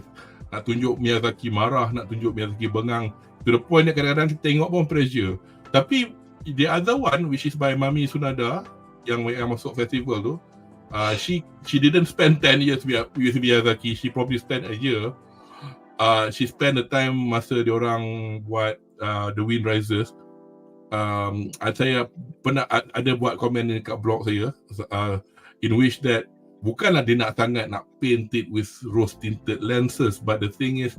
Nak tunjuk Miyazaki marah, nak tunjuk Miyazaki bengang. To the point that kadang-kadang kita tengok pun pressure. Tapi the other one, which is by Mami Sunada, yang masuk festival tu, she didn't spend 10 years with Miyazaki. She probably spent a year. She spent the time masa diorang buat The Wind Rises. Saya pernah ada buat komen dekat blog saya, in which that bukanlah dia nak sangat nak paint it with rose tinted lenses, but the thing is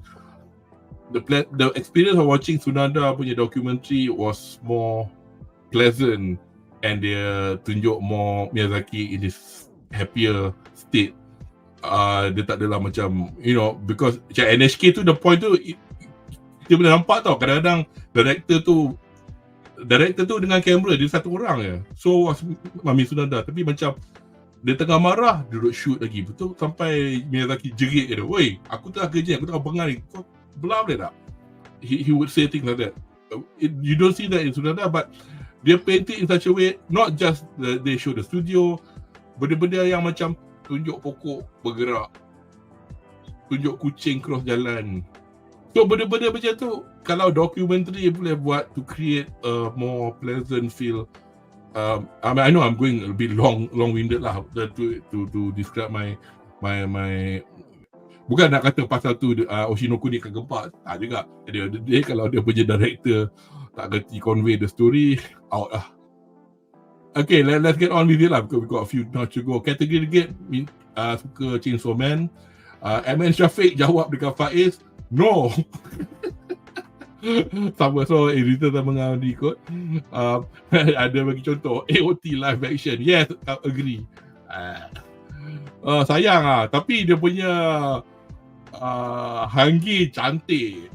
the experience of watching Sunada punya documentary was more pleasant, and dia tunjuk more Miyazaki in his happier state. Dia tak adalah macam, because macam NHK tu, the point tu kita boleh nampak tau, kadang-kadang director tu dengan kamera dia satu orang je. So was Mami Sunada, tapi macam dia tengah marah, dia duduk shoot lagi. Betul sampai Miyazaki jerit dia, "Woi, aku tengah kerja, aku tengah bengar ni. Kau belah boleh tak?" He would say things like that. You don't see that in Sunada, but dia paint it in such a way, not just they show the studio, benda-benda yang macam tunjuk pokok bergerak, tunjuk kucing cross jalan. So benda-benda macam tu, kalau documentary boleh buat to create a more pleasant feel. I know I'm going a bit long-winded lah to describe my bukan nak kata pasal tu Oshinoku ni kegempar, tak juga. Dia kalau dia punya director tak kerti convey the story, out lah. Okay, let's get on with it lah, because we got a few more to go. Category get suka Chainsaw Man. MN Syafiq jawab dekat Faiz, no. Sama, so editor sama dengan Anri kot. Ada bagi contoh AOT live action, yes, agree. Sayang lah, tapi dia punya Hangi cantik.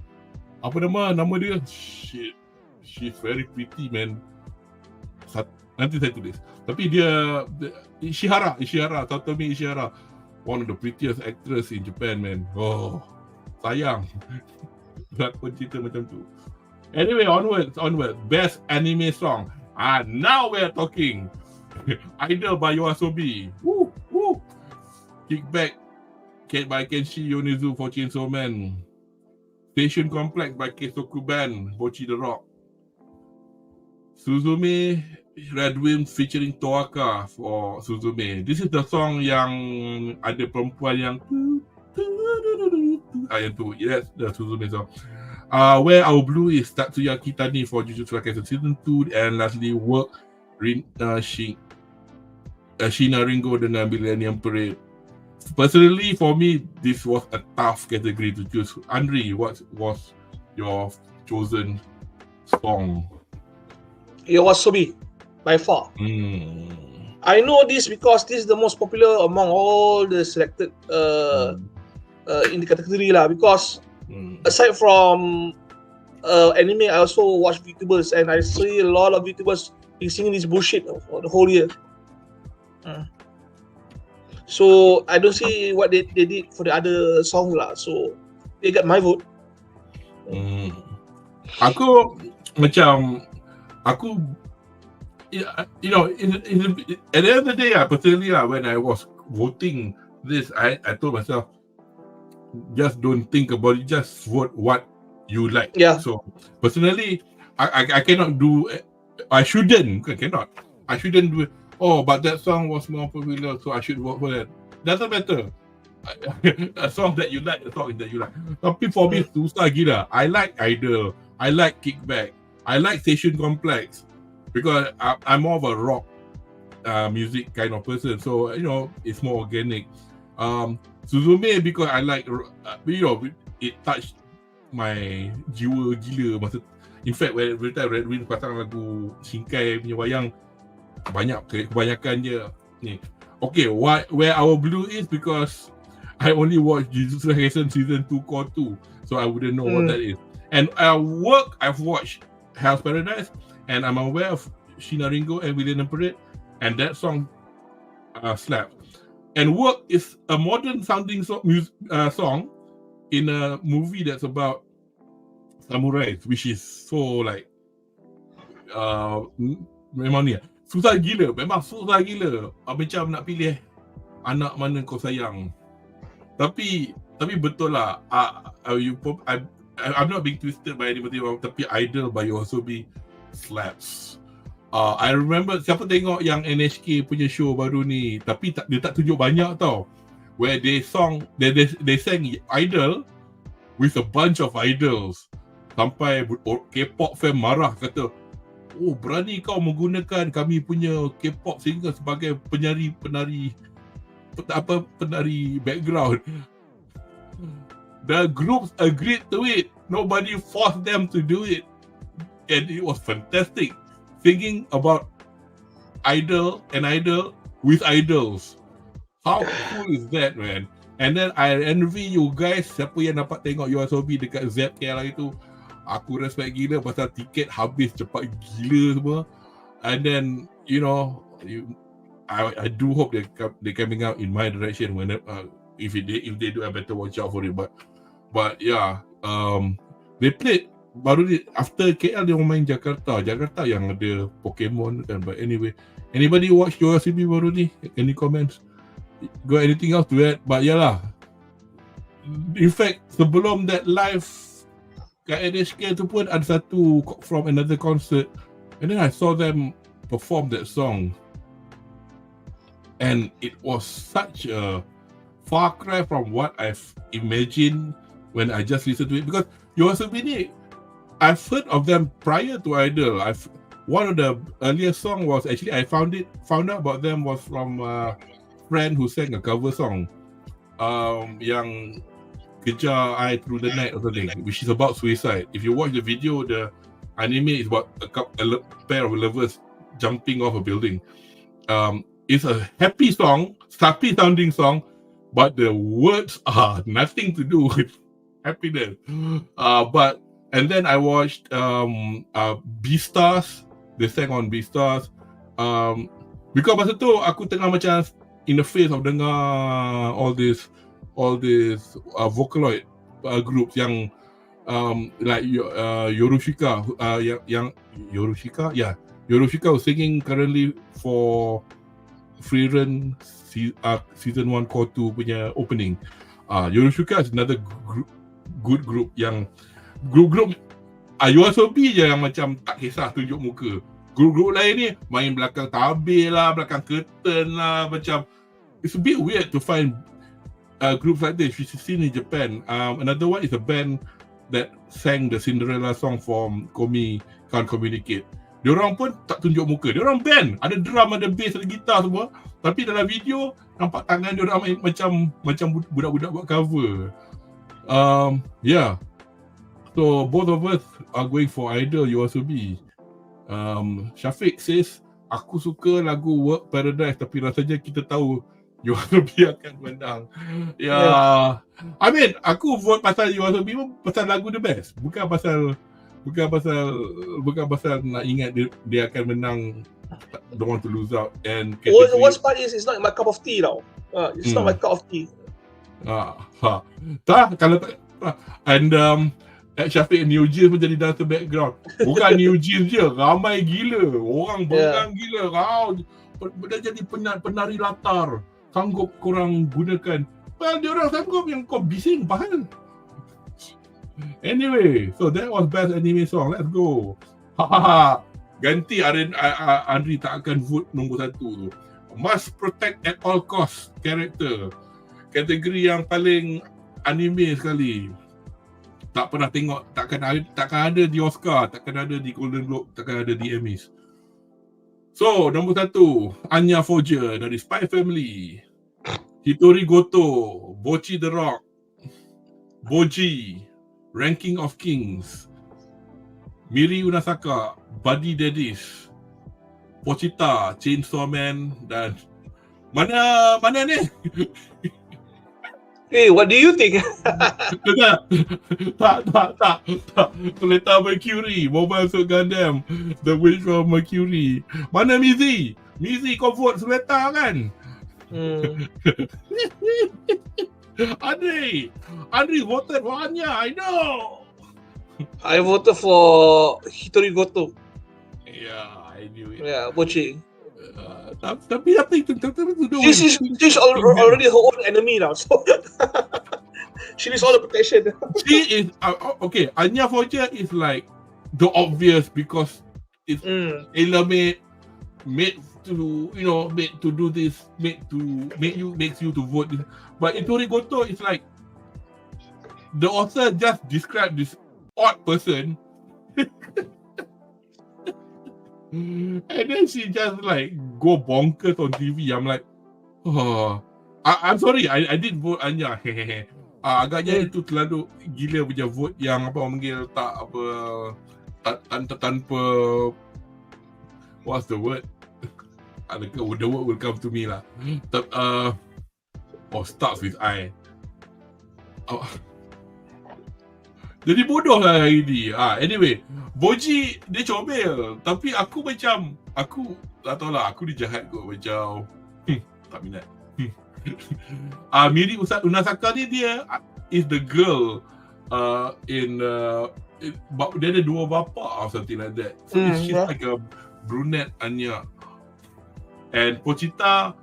Apa nama dia? Shit, she's very pretty, man. Nanti saya tulis. Tapi dia Ishihara, Satomi Ishihara, one of the prettiest actress in Japan, man. Oh, sayang. Lakon cerita macam tu. Anyway, onwards. Best anime song. Now we're talking. Idol by Yoasobi. Woo. Kickback by Kenshi Yonezu for Chainsaw Man. Station Complex by Keisoku Band, Bochi the Rock. Suzume Red Wind featuring Toaka for Suzume. This is the song yang ada perempuan yang yang tu. Yes, the Suzume song. Where Our Blue is Tatsuya Kitani for Jujutsu Kaisen Season 2. And lastly, Work Shina Ringo dengan Millennium Parade. Personally, for me, this was a tough category to choose. Anri, what was your chosen song? Yoasobi, by far. I know this because this is the most popular among all the selected in the category lah. Because aside from anime, I also watch VTubers, and I see a lot of VTubers singing this bullshit for the whole year. So I don't see what they did for the other songs lah. So they got my vote. Aku at the end of the day, personally when I was voting this, I told myself, just don't think about it, just vote what you like. Yeah. So personally, I cannot do. I shouldn't do it. Oh, but that song was more popular, so I should vote for that. Doesn't matter. A song that you like, a song that you like. Tapi for me, susah gila. I like Idol. I like Kickback. I like Station Complex because I'm more of a rock music kind of person. So it's more organic. Suzume because I like, it touched my jiwa gila masa. In fact, when every time Red Wind pasang lagu Shinkai punya wayang, kebanyakan dia ni. Okay, where Our Blue is because I only watched Jujutsu Kaisen Season 2 Core 2, so I wouldn't know what that is. And Work, I've watched Hell's Paradise, and I'm aware of Shina Ringo and Millennium Parade, and that song slapped. And Work is a modern sounding song in a movie that's about samurais, which is so like memang ni susah gila, macam nak pilih anak mana kau sayang. Tapi betul lah, I'm not being twisted by anybody, tapi Idol by Yoasobi slaps. I remember siapa tengok yang NHK punya show baru ni, tapi dia tak tunjuk banyak tau. Where they sang Idol with a bunch of idols. Sampai K-pop fan marah, kata, oh berani kau menggunakan kami punya K-pop singer sebagai penari background. The groups agreed to it. Nobody forced them to do it. And it was fantastic. Thinking about idol with idols. How cool is that, man? And then I envy you guys. Siapa yang dapat tengok YOASOBI dekat ZKL itu, aku respect gila pasal tiket habis cepat gila semua. And then, you know, I do hope they coming out in my direction when if they do, I better watch out for it. But yeah, they played baru ni after KL dia main Jakarta yang ada Pokemon kan. But anyway, anybody watch YOASOBI baru ni? Any comments? Got anything else to add? But yeah lah, in fact sebelum that live kat NHK tu pun ada satu from another concert, and then I saw them perform that song, and it was such a far cry from what I've imagined when I just listened to it. Because YOASOBI ni, I've heard of them prior to Idol. One of the earliest song was actually I found out about them was from a friend who sang a cover song, yang Kejar I Through the Night or something, which is about suicide. If you watch the video, the anime is about a pair of lovers jumping off a building. It's a happy sounding song, but the words are nothing to do with happiness. And then I watched Beastars. They sang on Beastars. Because masa tu aku tengah macam in the face of dengar all this Vocaloid groups yang like Yorushika, yang Yorushika was singing currently for Freerun season 1 core 2 punya opening. Yorushika is another good group yang grup YOASOBI je yang macam tak kisah tunjuk muka. Grup-grup lain ni main belakang tabir lah, belakang curtain lah, macam it's a bit weird to find groups like this which is seen in Japan. Another one is a band that sang the Cinderella song from Komi Can't Communicate. Diorang pun tak tunjuk muka. Diorang band, ada drum, ada bass, ada gitar semua, tapi dalam video nampak tangan diorang main macam budak-budak buat cover. Yeah. So both of us are going for Idol YOASOBI. Syafiq says, aku suka lagu Work Paradise tapi rasanya kita tahu YOASOBI akan menang. Yeah. I mean, aku vote pasal YOASOBI pun pasal lagu the best. Bukan pasal nak ingat dia akan menang. Don't want to lose out. And the worst part is it's not my cup of tea tau. It's not my cup of tea. Kalau tak. And Syafiq New Jeans pun jadi dancer background. Bukan New Jeans je, ramai gila. Orang berang gila. Dia jadi penari latar. Sanggup korang gunakan. Well, dia orang sanggup yang kau bising faham. Anyway, so that was best anime song. Let's go. Ganti Anri tak akan vote nombor 1 tu. Must protect at all cost character. Kategori yang paling anime sekali. Tak pernah tengok, takkan ada di Oscar, takkan ada di Golden Globe, takkan ada di Emmys. So, nombor 1, Anya Forger dari Spy Family. Hitori Goto, Bochi the Rock, Boji, Ranking of Kings, Miri Unasaka, Buddy Daddies, Pochita, Chainsaw Man, dan mana ni? Hey, what do you think? Tak. Kereta Mercury, Mobile Suit Gundam, The Witch from Mercury. Mana Mizi? Mizi kau vote Seleta kan? Anri voted for Anya, I know. I voted for Hitori Goto. Yeah, I knew it. Yeah, Bochi. Tapi She's already her own enemy now, so she needs all the protection. She is okay. Anya Forger is like the obvious because It's tailor-made, made to do this, makes you to vote this. But Itori Goto is like the author just described this odd person and then she just like go bonkers on TV. I'm like, oh, I'm sorry, I did vote Anya. Agaknya itu terlalu gila punya vote yang apa orang panggil tak apa tanpa what's the word? The word will come to me lah. Starts with I. Jadi bodoh lah hari ni. Anyway, Boji dia comel. Tapi aku tak tahu lah, aku dia jahat kot macam tak minat. Miri Unasaka ni dia is the girl dia ada dua bapa or something like that. So she's like a brunette Anya. And Pochita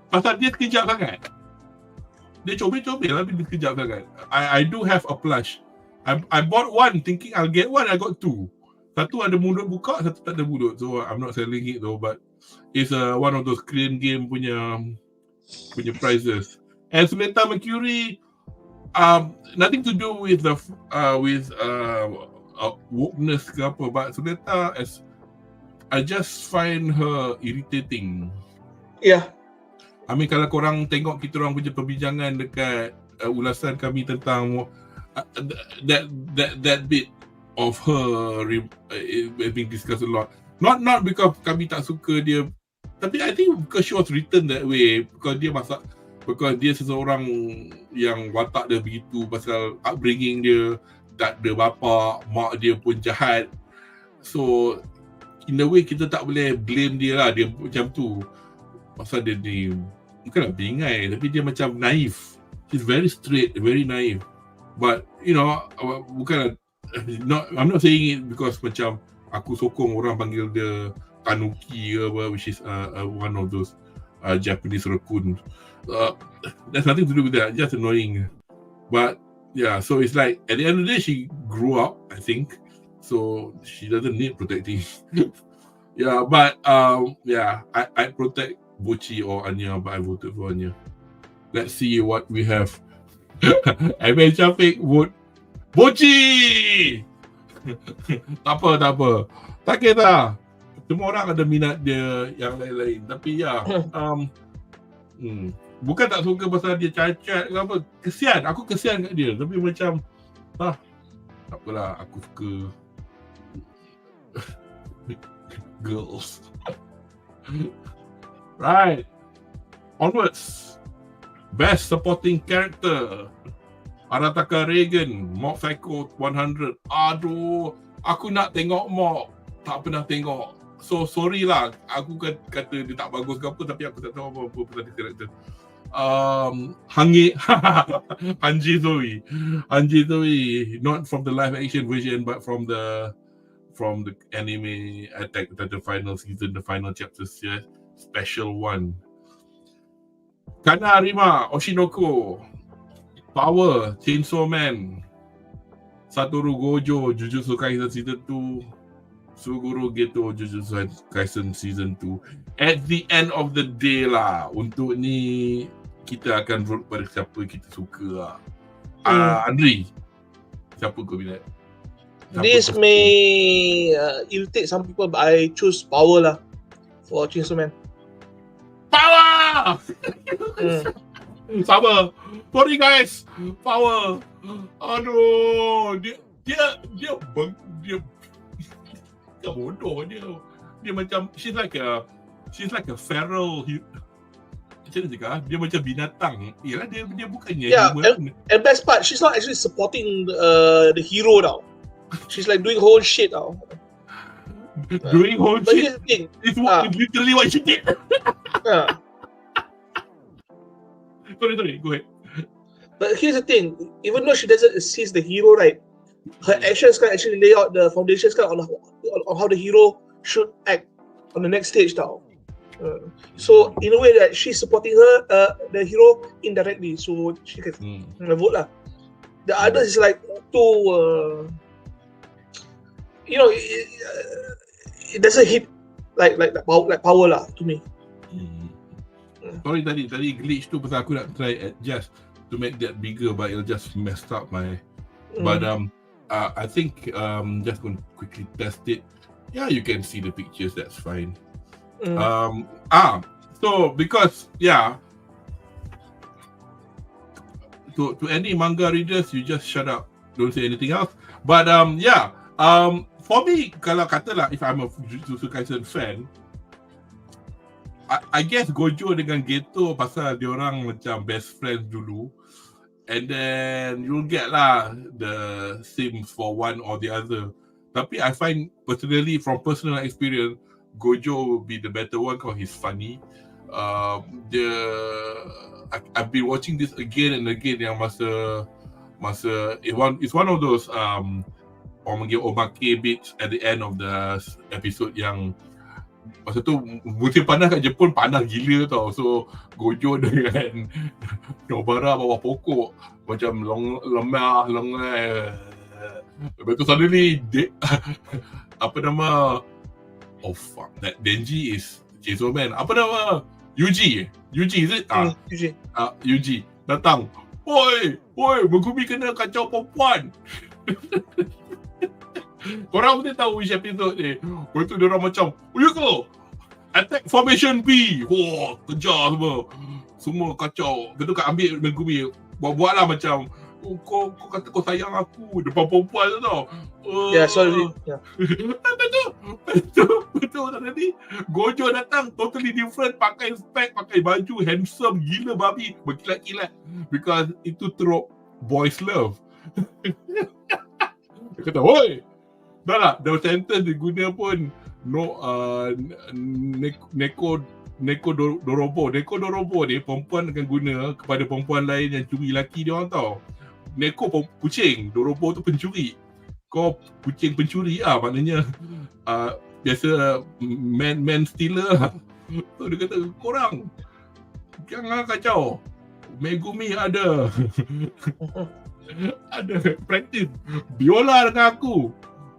pasal dia sekejap sangat. Dia comel-comel tapi dia sekejap sangat. I do have a plush. I bought one thinking I'll get one, I got two. Satu ada mulut buka, satu tak ada mulut. So I'm not selling it though, but it's one of those Korean game punya prizes. And Suleta Mercury, nothing to do with the wokeness ke apa, but Suleta I just find her irritating. Yeah. I mean kalau korang tengok kita orang punya perbincangan dekat ulasan kami tentang that bit of her being discussed a lot. Not because kami tak suka dia, tapi I think because she was written that way, because dia seseorang yang watak dia begitu, pasal upbringing dia tak ada bapa, mak dia pun jahat. So in a way kita tak boleh blame dia lah, dia macam tu. Pasal dia ni bukanlah bingai, tapi dia macam naif. She's very straight, very naive. But bukanlah I'm not saying it because macam aku sokong orang panggil dia tanuki ke apa, which is one of those Japanese raccoon. There's nothing to do with that, just annoying. But yeah, so it's like at the end of the day she grew up, I think, so she doesn't need protecting. Yeah, but I protect Bochi or Anya, but I voted for Anya. Let's see what we have. Ahmed Syafiq vote Bochi. Tak apa. Tak kira. Semua orang ada minat dia yang lain-lain. Tapi bukan tak suka pasal dia cacat ke apa. Kesian. Aku kesian kat dia. Tapi macam tak apalah, aku suka girls. Right. Onwards. Best Supporting Character. Arataka Reagan, Mob Psycho 100. Aduh, aku nak tengok Mob, tak pernah tengok. So sorry lah, aku kata dia tak bagus ke apa, tapi aku tak tahu apa-apa pasal dia karakter. Hanji Zoe, not from the live action version, but from the anime Attack the final season, the final chapters, yeah, special one. Kana Rima, Oshinoko, Power, Chainsaw Man, Satoru Gojo, Jujutsu Kaisen Season 2, Suguru Geto, Jujutsu Kaisen Season 2. At the end of the day lah, untuk ni kita akan vote pada siapa kita suka lah. Anri, siapa kau minat? This may irritate some people, but I choose Power lah for Chainsaw Man. Power! Sama. Sorry guys. Power. Aduh, dia bodoh dia. Dia macam she's like a feral. Macam mana cakap? Dia macam binatang. Yalah dia bukannya. Yeah, and best part, she's not actually supporting the hero now. She's like doing whole shit now. Doing whole but shit. It's literally what she did. Sorry, go ahead. But here's the thing, even though she doesn't assist the hero, right, her actions can actually lay out the foundations on how the hero should act on the next stage now. So in a way that she's supporting the hero indirectly, so she can vote lah. The others is like too, it doesn't hit like power lah to me. Sorry tadi glitch tu pasal aku nak try adjust to make that bigger, but it'll just messed up my. But I think just going to quickly test it. Yeah, you can see the pictures. That's fine. So because to any manga readers, you just shut up, don't say anything else. But for me, kalau katalah if I'm a Jujutsu Kaisen fan, I guess Gojo dengan Geto pasal diorang macam best friends dulu, and then you'll get lah the sims for one or the other. Tapi I find personally, from personal experience, Gojo will be the better one because he's funny. I've been watching this again and again yang masa it's one of those orang panggil omake bits at the end of the episode yang masa tu musim panas kat Jepun panas gila tau. So Gojo dengan Nobara bawah pokok macam lemah lengai. Lepas tu suddenly apa nama, oh fuck, that Denji is Chainsaw Man. Apa nama? Yuji is it? Yuji datang. Oi, Megumi kena kacau perempuan. Korang mesti tahu which episode ni. Lepas tu diorang macam, you go attack formation B. Wah, kejar semua kacau. Lepas tu kat ambil Megumi, buat-buatlah macam, kau kata kau sayang aku depan perempuan tu tau. Sorry. Betul tadi. Gojo datang totally different, pakai spek, pakai baju, handsome gila babi, berkilat-kilat. Because itu trope boys love. Dia kata, oi, dah lah, the sentence diguna pun Neko Dorobo ni perempuan akan guna kepada perempuan lain yang curi laki dia orang tau. Neko kucing, Dorobo tu pencuri. Kau kucing pencuri maknanya biasa man stealer. So dia kata, korang jangan kacau. Megumi ada practice biola dengan aku.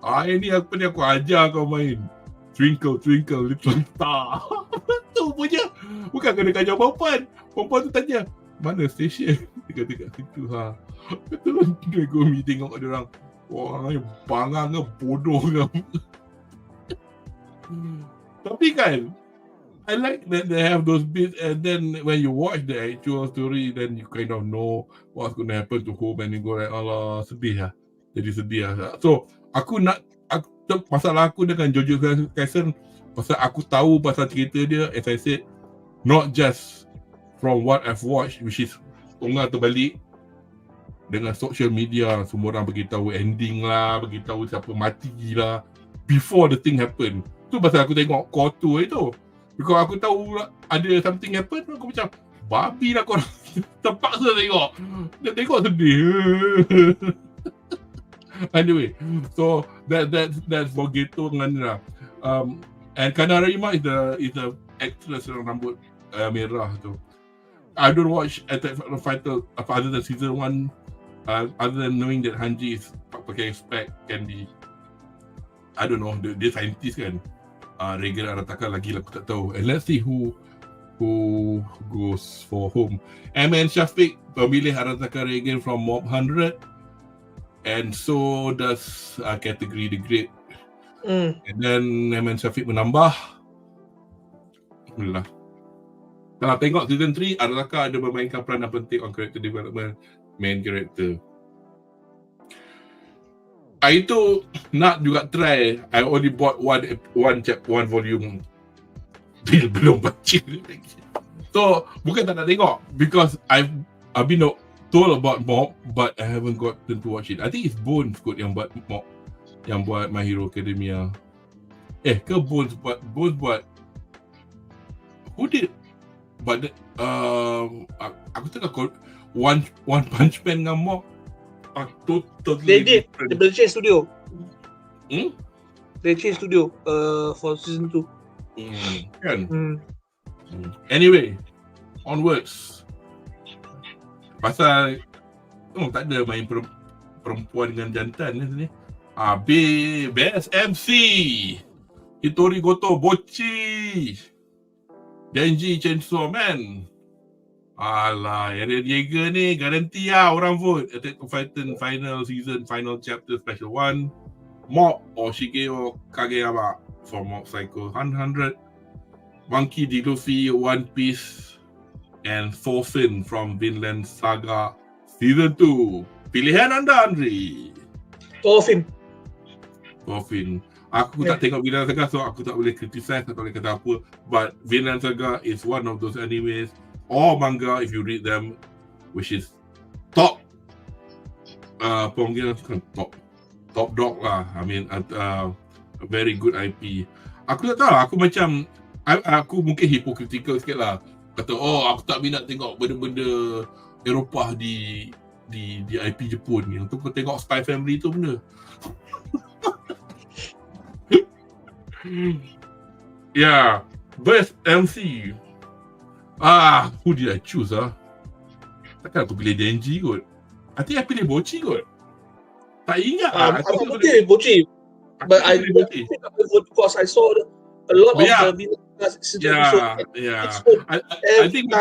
Ini aku ajar kau main Twinkle Twinkle Little Star. Tu punya. Bukan kena kacau perempuan. Perempuan tu tanya, mana station? Dia kata kat situ Betul. Megumi tengok dia orang, wah, bangang ke bodoh ke. Tapi kan, I like that they have those bits, and then when you watch the actual story, then you kind of know what's going to happen to home, and you go like, alah, sedih lah. Jadi sedih lah. So, masalah aku dengan Jujutsu Kaisen, pasal aku tahu pasal cerita dia, as I said, not just from what I've watched, which is Tonga terbalik, dengan social media, semua orang beritahu ending lah, beritahu siapa mati lah, before the thing happen. Tu pasal aku tengok Koto itu. Because aku tahu ada something happen, aku macam, babi lah korang. Terpaksa tengok. Dia tengok sedih. Anyway, so that's for Geto dengan lah. And Kanarima is the actress yang rambut merah tu. I don't watch Attack on Titan other than season 1. Other than knowing that Hanji is pakai spek, can be, I don't know, dia scientist kan. Regan Arataka lagi lah, aku tak tahu. And let's see who goes for home. MN Shafiq pemilih Arataka Regan from Mob 100, and so does category The Great. And then MN Shafiq menambah. Alhamdulillah. Kalau tengok season 3, Arataka ada memainkan peranan penting on character development, main character. Itu nak juga try. I only bought one volume. Belum baca. So bukan tak nak tengok, because I've been told about Mob, but I haven't gotten to watch it. I think it's Bones kot yang buat Mob, yang buat My Hero Academia. Ke Bones buat who did? But aku tengah One Punch Man dengan Mob totally they did different. They change studio. They change studio for season 2. Kan? Anyway, onwards. Pasal tak ada main perempuan dengan jantan ni sini. Best MC. Hitori Goto, Bochi. Denji Chainsaw Man. Alah, Eren Yeager ni garanti lah orang vote. Attack on Titan final season, final chapter, special 1. Mob or Shigeo Kageyama for Mob Psycho 100. Monkey D. Luffy, One Piece, and Thorfinn from Vinland Saga season 2. Pilihan anda, Anri? Thorfinn. Aku tak tengok Vinland Saga, so aku tak boleh criticize, tak boleh kata apa. But Vinland Saga is one of those animes or manga, if you read them, which is top top dog lah. I mean a very good IP. Aku tak tahu lah, aku macam aku mungkin hypocritical sikit lah. Kata aku tak minat tengok benda-benda Eropah di IP Jepun ni. Untuk kau tengok Spy Family tu benda. Yeah, best MC. Who did I choose? Takkan aku pilih Denji kot. I think I pilih Bochi kot. Tak ingat aku pilih Bochi. But I think I vote because I saw a lot of the episode. I think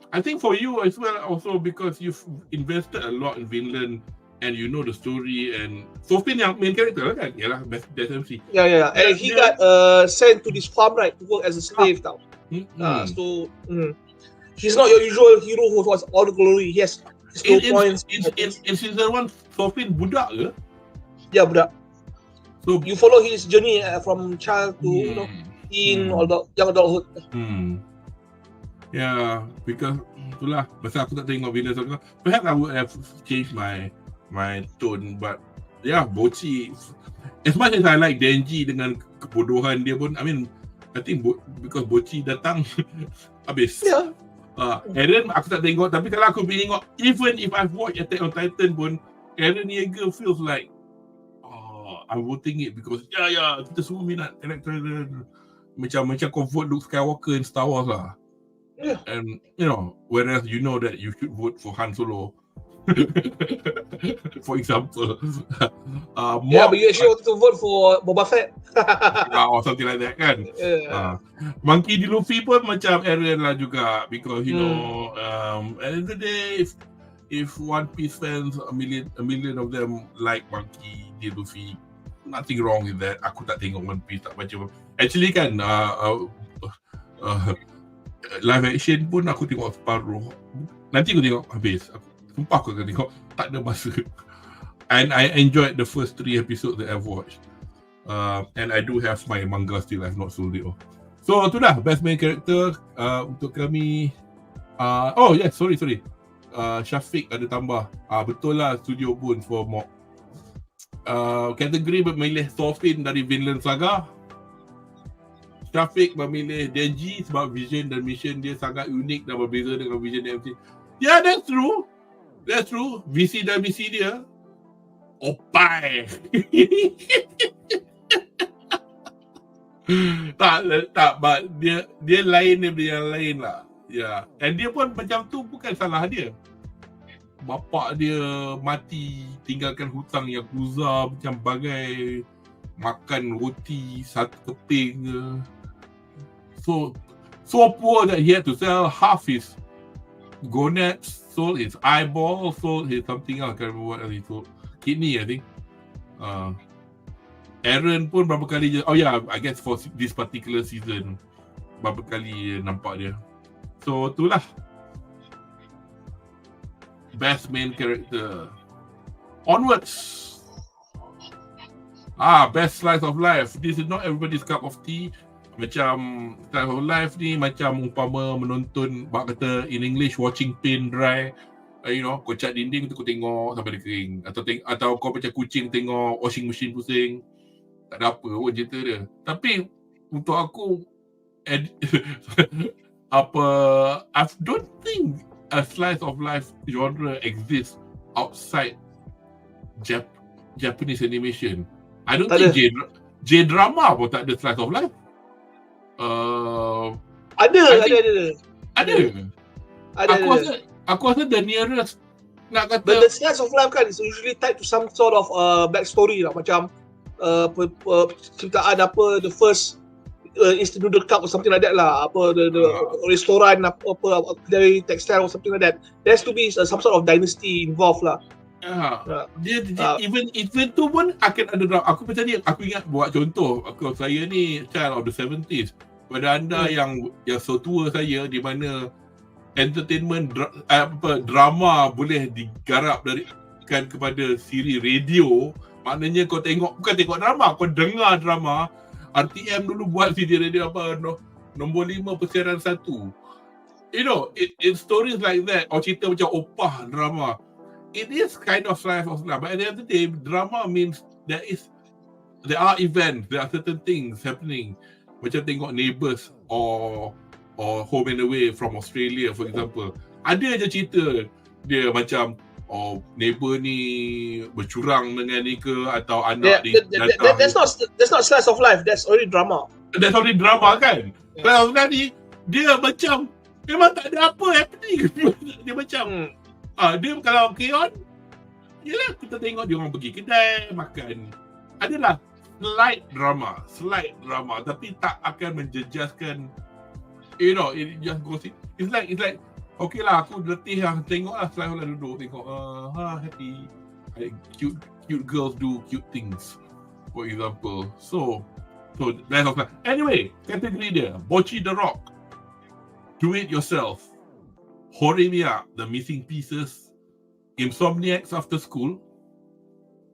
I think for you as well, also because you've invested a lot in Vinland and you know the story, and Thorfinn yang main character lah kan? Yalah, best MC. Yeah. And he got sent to this farm, right, to work as a slave now. So he's not your usual hero who has all the glory. Yes, his points. In season 1, Thorfinn budak ke? Yeah, budak. So you follow his journey from child to teen, young adulthood. Yeah, because itulah pasal aku tak tengok Vinland Saga. Perhaps I would have changed my tone, but yeah, Bochi. As much as I like Denji dengan kebodohan dia pun, I mean, I think because Bochi datang habis. Yeah. Eren aku tak tengok, tapi kalau aku tengok, even if I've watched Attack on Titan pun, Eren Yeager feels like I'm voting it because kita semua minat karakter macam comfort Luke Skywalker in Star Wars lah. Yeah. And whereas you know that you should vote for Han Solo. For example. But you actually wanted to vote for Boba Fett. Or something like that kan. Monkey D. Luffy pun macam Eren lah juga, because you know at the end of the day, if One Piece fans, a million of them like Monkey D. Luffy, nothing wrong with that. Aku tak tengok One Piece, tak baca. Actually kan live action pun aku tengok separuh. Nanti aku tengok habis. Sumpah aku akan tengok, tak ada masa. And I enjoyed the first 3 episodes that I've watched. And I do have my manga still, I've not sold it all. So tu dah best main character untuk kami. Sorry. Syafiq ada tambah. Betul lah, Studio Bones for Mob. Kategori memilih Thorfinn dari Vinland Saga. Syafiq memilih Denji sebab vision dan mission dia sangat unik dan berbeza dengan vision MC. Yeah, that's true. VC dan misi dia opai. tak, but dia lain daripada yang lain lah. Yeah. And dia pun macam tu bukan salah dia. Bapak dia mati tinggalkan hutang Yakuza macam bagai makan roti satu keping je. So poor that he had to sell half his gonads, sold his eyeball, sold his something else, I can't remember what else he sold. Kidney, I think. Eren pun berapa kali je, I guess for this particular season, berapa kali nampak dia. So, itulah best main character. Onwards. Best slice of life. This is not everybody's cup of tea. Macam slice of life ni macam umpama menonton, bak kata in English, watching paint dry. Kau cat dinding tu kau tengok sampai dia kering. Atau kau macam kucing tengok washing machine pusing. Tak ada apa pun cerita dia. Tapi untuk aku I don't think a slice of life genre exists outside Japanese animation. I don't think J-drama pun tak ada slice of life. Ada. Aku rasa the nearest nak kata. But the slice of life kan is usually tied to some sort of backstory lah, macam ciptaan the first instant noodle cup or something like that lah, the restoran dari textile or something like that. There has to be some sort of dynasty involved lah. Dia even tu pun akan ada. Aku macam ni, aku ingat buat contoh. Saya ni child of the 70s. Pada anda yang so tua saya, di mana entertainment drama boleh digarap kan kepada siri radio, maknanya kau bukan tengok drama, kau dengar drama. RTM dulu buat siri radio nombor 5 persiaran 1. You know, it stories like that, or cerita macam opah drama. It is kind of slice of life, but at the end of the day, drama means there are events, there are certain things happening. Macam tengok Neighbours or Home and Away from Australia, for example. Ada je cerita dia macam neighbour ni bercurang dengan ni ke, atau anak ni datang. That's not slice of life, that's already drama. That's already drama kan? Slice of life ni, dia macam memang tak ada apa happening. Dia macam dia kalau keon, yelah kita tengok dia orang pergi kedai makan. Adalah slight drama, tapi tak akan menjejaskan. You know, it just goes. It's like okay lah, aku letih lah, tengok lah, selalu duduk tengok happy, cute girls do cute things, for example. So that's okay. Anyway, category dia Bocchi the Rock, Do It Yourself, Horimiya, The Missing Pieces, Insomniacs After School,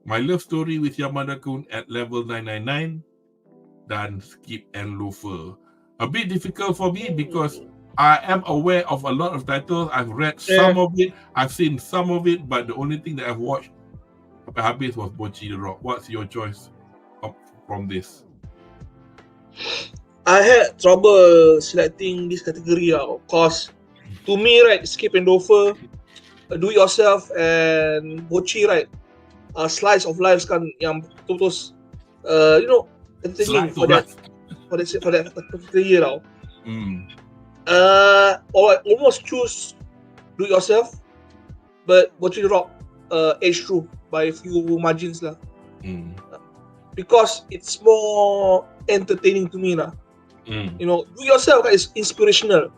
My Love Story with Yamada-kun at Level 999, dan Skip and Loafer. A bit difficult for me because I am aware of a lot of titles. I've read some of it, I've seen some of it, but the only thing that I've watched sampai habis was Bocchi the Rock. What's your choice from this? I had trouble selecting this category because to me, right, Skip and Loafer, Do It Yourself, and Bocchi, right, slice of lives kan yang terus you know, entertaining for that particular year tau. Or I almost choose Do It Yourself, but Bocchi the Rock edge through by a few margins lah. Because it's more entertaining to me lah. You know, Do It Yourself is inspirational.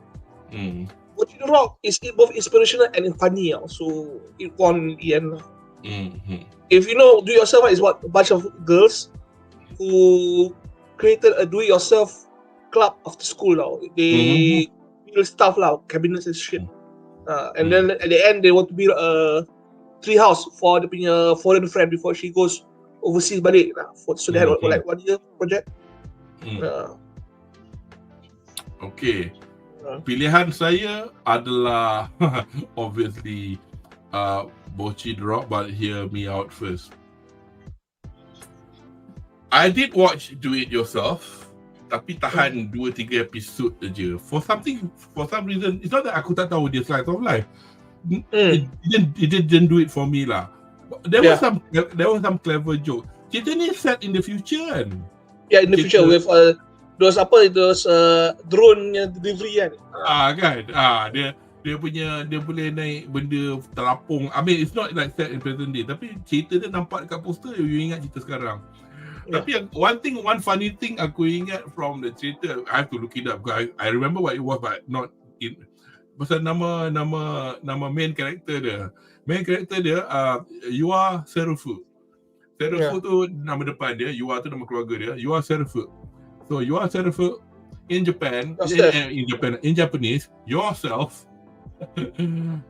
Bocchi the Rock is both inspirational and funny lah. So it won in the end lah. If you know, Do It Yourself is what a bunch of girls who created a do-it-yourself club after school now. They build stuff lah, cabinets and shit. And then at the end they want to build a tree house for the punya foreign friend before she goes overseas balik lah. So they had like 1 year project. Okay. Pilihan saya adalah obviously Bocchi the Rock, but hear me out first. I did watch Do It Yourself, tapi tahan 2-3 episod je. For some reason, it's not that aku tak tahu dia slice of life. It didn't do it for me lah. There was some clever joke. Cerita ni set in the future kan? Yeah, in the future with those drone yang delivery kan? Kan? Dia boleh naik benda terapung. I mean, it's not like set in present day, tapi cerita dia nampak dekat poster, you ingat cerita sekarang. Tapi one funny thing aku ingat from the cerita, I have to look it up because I remember what it was, but not in pasal nama main character dia. Main character dia Yua Serufu. Serufu tu nama depan dia, Yua tu nama keluarga dia. Yua Serufu. So Yua Serufu in Japan, in Japanese, yourself.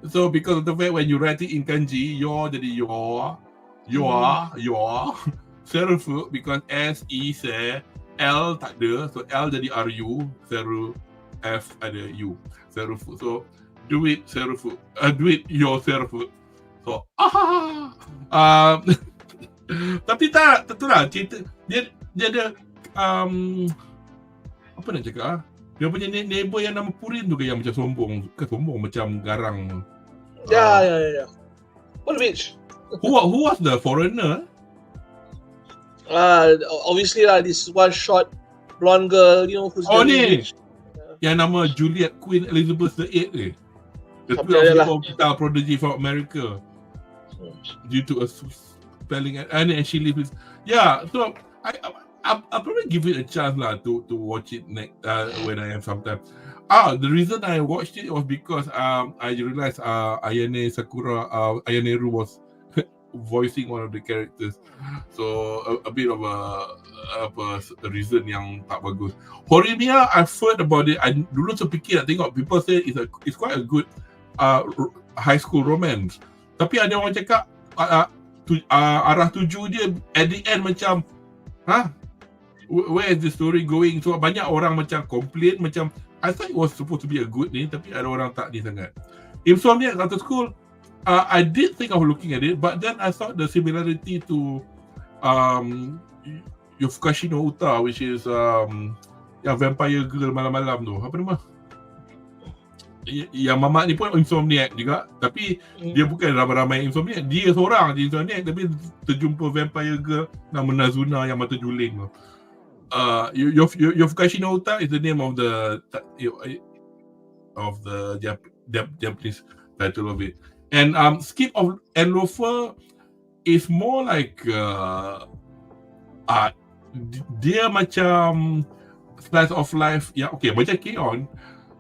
So because of the fact when you write it in kanji, your jadi your Serufu, because S-E se L tak ada, so L jadi R-U, Seru, F ada U, Serufu. So do it Serufu, do it your Serufu. So tapi tak, tentulah cerita dia ada apa nak cakap dia punya neighbor yang nama Purin tu ke yang macam sombong, macam garang. Yeah. What which? Who was the foreigner? Obviously lah, this one short blonde girl, you know, who's ni yang nama Juliet Queen Elizabeth VIII the 12-year-old guitar prodigy from America due to a spelling and she lives so I'll probably give it a chance to watch it next when I have some time. The reason I watched it was because I realized Ayane Ru was voicing one of the characters, so a bit of a reason yang tak bagus. Horimiya, I've heard about it. I dulu terfikir nak tengok, people say it's quite a good high school romance. Tapi ada orang cakap arah tuju dia at the end macam where is the story going? So banyak orang macam complain macam I thought it was supposed to be a good ni, tapi ada orang tak ni sangat. Insomniac After School, I did think of looking at it, but then I thought the similarity to Yofukashi no Uta, which is yang vampire girl malam-malam tu, apa nama? Yang mamak ni pun Insomniac juga, tapi dia bukan ramai-ramai Insomniac, dia seorang je Insomniac, tapi terjumpa vampire girl nama Nazuna yang mata juling tu. Yofukashi no Uta is the name of the Japanese title of it. And Skip and Loafer is more like dia macam slice of life yang macam K-On,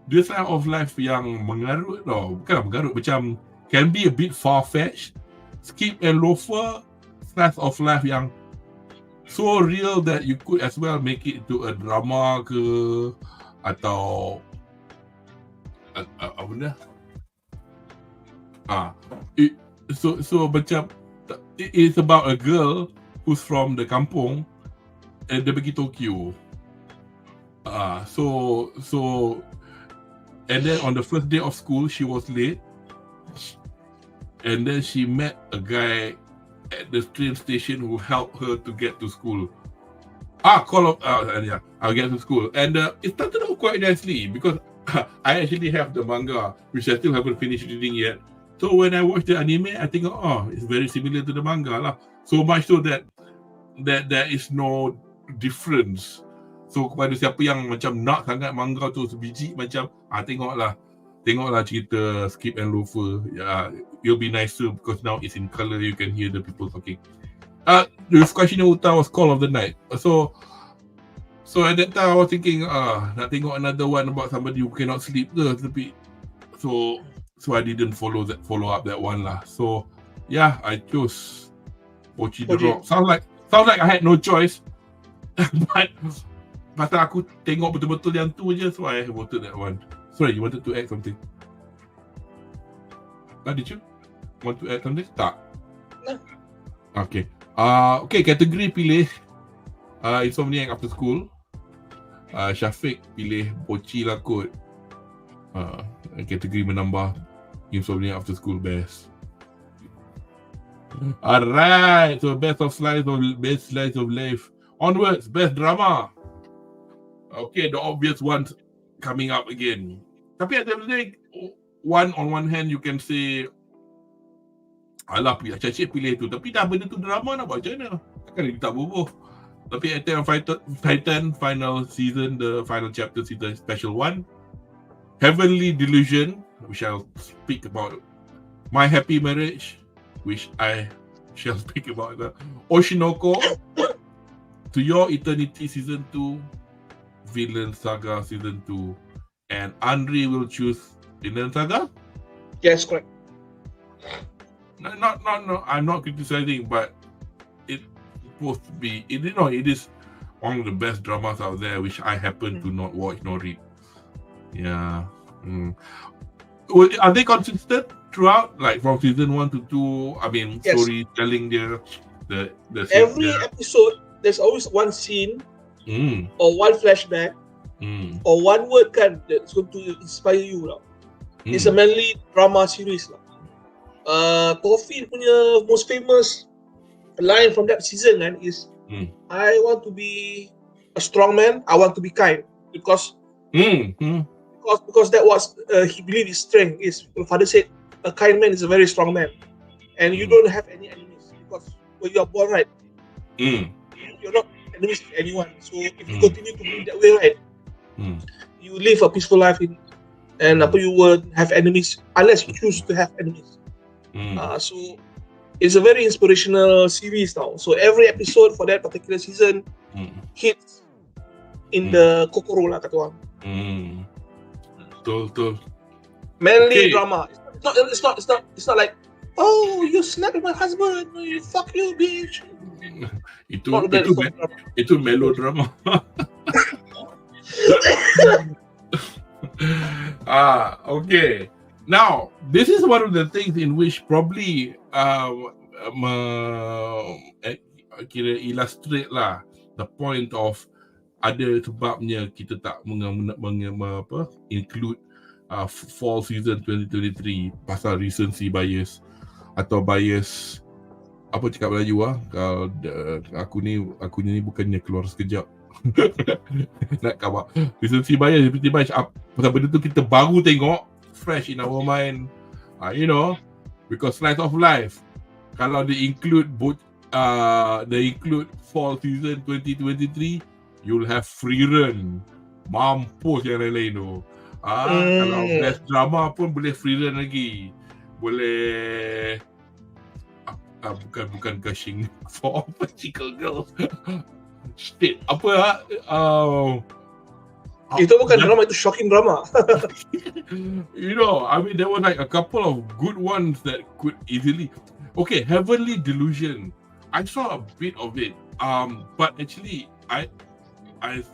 dia slice of life yang mengarut tau, bukanlah mengarut, macam can be a bit far-fetched. Skip and Loafer slice of life yang so real that you could as well make it to a drama ke atau apa benda? So macam it's about a girl who's from the kampung and dia pergi Tokyo. So and then on the first day of school she was late, and then she met a guy at the train station who helped her to get to school. I'll get to school. And it started out quite nicely because I actually have the manga, which I still haven't finished reading yet. So when I watch the anime, I think, it's very similar to the manga lah. So much so that there is no difference. So kepada siapa yang macam nak sangat manga tu sebiji, macam tengoklah cerita Skip and Loafer. It'll be nicer because now it's in color. You can hear the people talking. The Yofukashi no Uta was Call of the Night. So at that time I was thinking, nak tengok another one about somebody who cannot sleep ke, tapi so I didn't follow up that one lah. So yeah, I chose Pochi the Rock. Sounds like I had no choice, but pasal aku tengok betul-betul yang tu je, so I voted that one. Sorry, you wanted to add something? Did you want to add something? Tak. No. Okay. Kategori pilih Insomniac After School. Syafiq pilih Pochi lah kot. Kategori menambah Insomniac After School best. Alright, so best slice of life. Onwards, best drama. Okay, the obvious ones coming up again. Tapi at the end of the day, on one hand you can say, alah, Cacik pilih tu, tapi dah benda tu drama nak buat macam mana? Takkan dia tak boboh. Tapi Attack on Titan final season, the final chapter season special 1, Heavenly Delusion, which I'll speak about. My Happy Marriage, which I shall speak about. Oshinoko, To Your Eternity season 2, Villain Saga season 2, and Anri will choose Villain Saga? Yes, correct. No, I'm not criticizing, but it's supposed to be, it is one of the best dramas out there, which I happen to not watch nor read. Yeah. Are they consistent throughout, like from season 1 to 2? I mean, yes. Storytelling there, the every episode there's always one scene or one flashback or one word that's going to inspire you lah. It's a mainly drama series lah. Toffee punya most famous line from that season is I want to be a strong man, I want to be kind, because that was he believed his strength is. My father said a kind man is a very strong man, and you don't have any enemies because when you are born, right, you're not enemies with anyone. So if you continue to live that way, right, you live a peaceful life and you will have enemies unless you choose to have enemies. So it's a very inspirational series now. So every episode for that particular season hits in the kokoro lah kata orang. Betul. Manly drama. It's not like, oh, you slept with my husband, fuck you, bitch. Itu melodrama. Okay. Now, this is one of the things in which probably kira illustrate lah the point of ada sebabnya kita tak include fall season 2023 pasal recency bias atau bias apa cakap Melayu kalau aku ni bukannya keluar sekejap nak kawak recency bias pasal benda tu kita baru tengok fresh in our mind, because slice of life kalau they include fall season 2023, you'll have free run, mampus yang lain-lain tu. Kalau best drama pun boleh free run lagi, boleh bukan gushing for magical girls. Shit, apa itu bukan drama, itu shocking drama. I mean, there were like a couple of good ones that could easily. Okay, Heavenly Delusion. I saw a bit of it. But actually, I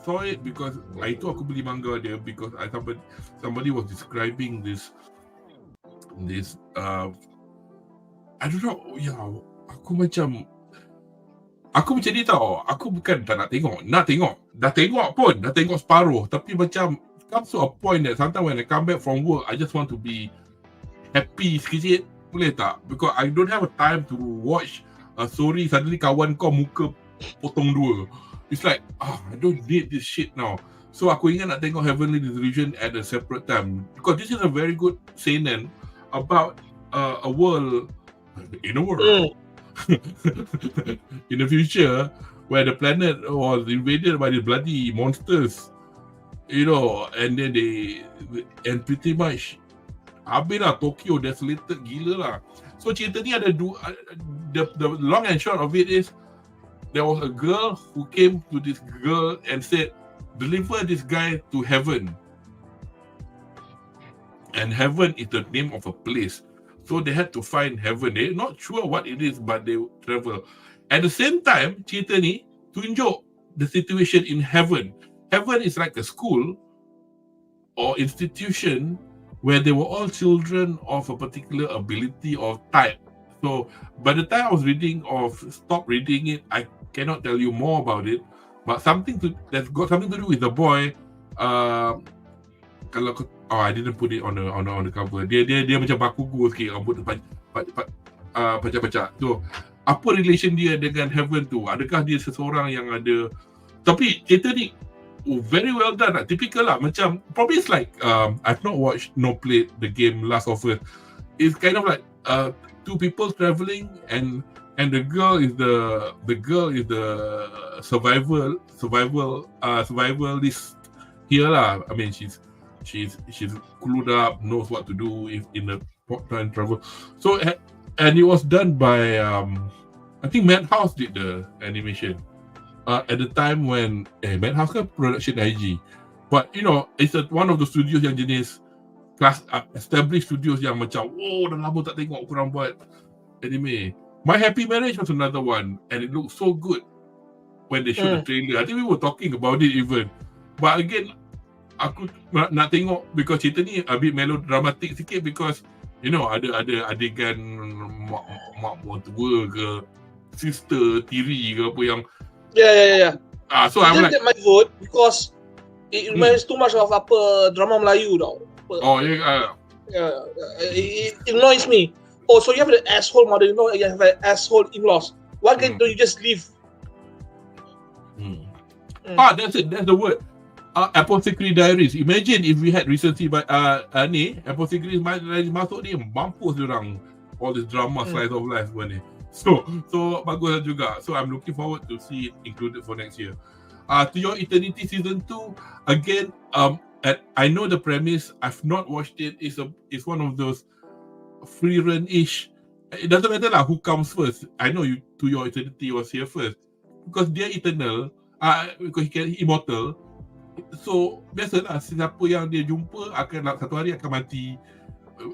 saw it because aku beli manga dia because somebody was describing this. I don't know. Aku macam ni tau. Aku bukan tak nak tengok. Nak tengok. Dah tengok separuh. Tapi macam comes to a point that sometimes when I come back from work, I just want to be happy sikit. Boleh tak? Because I don't have a time to watch a story. Suddenly kawan kau muka potong dua. It's like, I don't need this shit now. So aku ingat nak tengok Heavenly Delusion at a separate time. Because this is a very good seinen about a world. In a world. In the future, where the planet was invaded by the bloody monsters, and then and pretty much habis lah Tokyo desolated gila lah. So cerita ni ada the long and short of it is there was a girl who came to this girl and said, deliver this guy to heaven, and heaven is the name of a place. So they had to find heaven. They're not sure what it is, but they travel. At the same time, cerita ni tunjuk the situation in heaven. Heaven is like a school or institution where they were all children of a particular ability or type. So by the time I was stopped reading it, I cannot tell you more about it. But that's got something to do with the boy. I didn't put it on the cover. Dia macam bakugu sikit, rambut pacak-pacak. So, apa relation dia dengan heaven tu? Adakah dia seseorang yang ada? Tapi cerita ni very well done lah. Typical lah. Macam probably it's like I've not watched played the game Last of Us. It's kind of like two people traveling and the girl is the survivalist here lah. I mean she's clued up, knows what to do in the time travel. So, and it was done by I think Madhouse did the animation at the time when Madhouse kan production IG, but it's one of the studios yang jenis class established studios yang macam dah lama tak tengok korang buat anime. My Happy Marriage was another one, and it looked so good when they showed the trailer. I think we were talking about it even, but again aku nak tengok because cerita ni a bit melodramatic sikit because ada adegan mak mertua ke sister tiri ke apa yang so I'm like, my vote because it reminds too much of apa drama Melayu tau. It annoys me. Oh, so you have an asshole mother-in-law, you have an asshole in-laws. Why can't you just leave? That's it. That's the word. Apothecary Diaries. Imagine if we had recency by Apothecary Diaries masuk ni, mampus diorang all this drama slice of life ni. So bagus juga. So I'm looking forward to see it included for next year. To your Eternity season 2 again. I know the premise. I've not watched it. It's one of those free run-ish it doesn't matter lah who comes first. I know you To Your Eternity was here first because dia eternal, because he immortal. So biasalah siapa yang dia jumpa akan satu hari akan mati.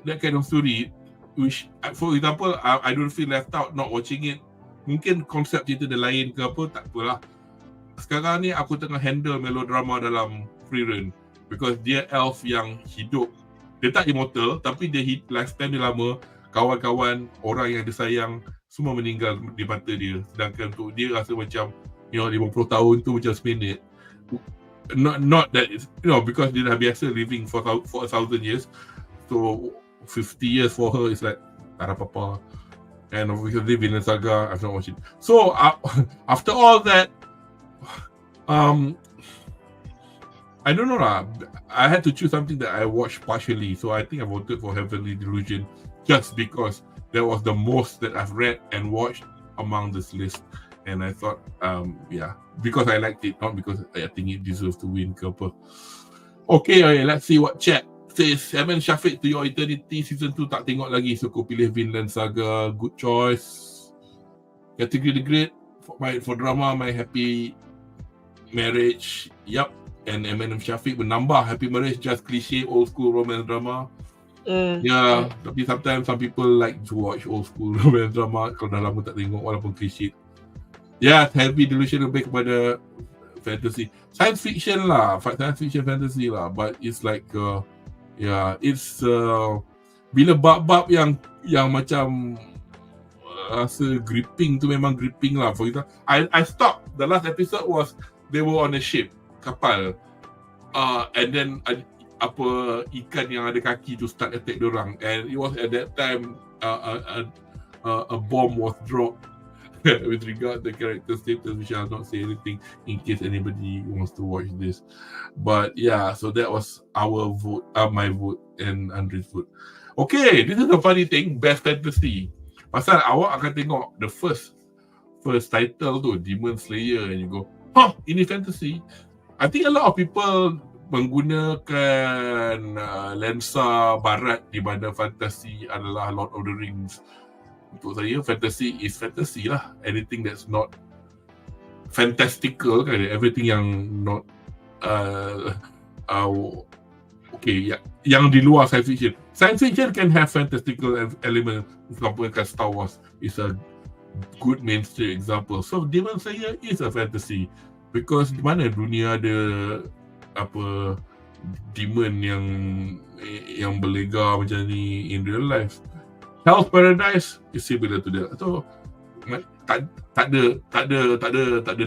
That kind of story, which for example I don't feel left out not watching it. Mungkin konsep cerita dia lain ke apa, tak apalah. Sekarang ni aku tengah handle melodrama dalam Frieren because dia elf yang hidup. Dia tak immortal tapi dia lifespan dia lama. Kawan-kawan, orang yang dia sayang semua meninggal di mata dia. Sedangkan untuk dia rasa macam 50 tahun tu macam seminit. Not that because dia dah biasa living for 1,000 years. So 50 years for her is like tak ada apa-apa. And obviously Vinland Saga I've not watched it. So after all that, I don't know lah. I had to choose something that I watched partially. So I think I voted for Heavenly Delusion just because that was the most that I've read and watched among this list. And I thought, because I liked it, not because I think it deserves to win ke apa. Okay, let's see what chat says. Evan Shafiq, To Your Eternity Season 2 tak tengok lagi, so aku pilih Vinland Saga. Good choice. Category the Great for drama, My Happy Marriage. Yup. And Eminem Shafiq menambah Happy Marriage, just cliche old school romance drama. Yeah, tapi sometimes some people like to watch old school romance drama kalau dah lama tak tengok walaupun cliche. Yeah, Heavy Delusion lebih kepada fantasy, science fiction lah, science fiction fantasy lah. But it's like, it's bila bab-bab yang macam rasa gripping tu memang gripping lah. For example, I stopped. The last episode was they were on a ship, kapal, and then ikan yang ada kaki tu start attack diorang, and it was at that time a bomb was dropped with regard to the character status, which I'll not say anything in case anybody wants to watch this. But yeah, so that was our vote, my vote and Andre's vote. Okay, this is a funny thing, best fantasy. Pasal awak akan tengok the first title tu, Demon Slayer, and you go, ini fantasy. I think a lot of people menggunakan lensa barat di mana fantasi adalah Lord of the Rings. Untuk saya, fantasy is fantasy lah. Anything that's not fantastical kan, everything yang not yang di luar science fiction. Science fiction can have fantastical element. Example kan Star Wars is a good mainstream example. So Demon Slayer is a fantasy because di mana dunia ada demon yang berlega macam ni in real life. Hell's Paradise is similar to that. So tak ada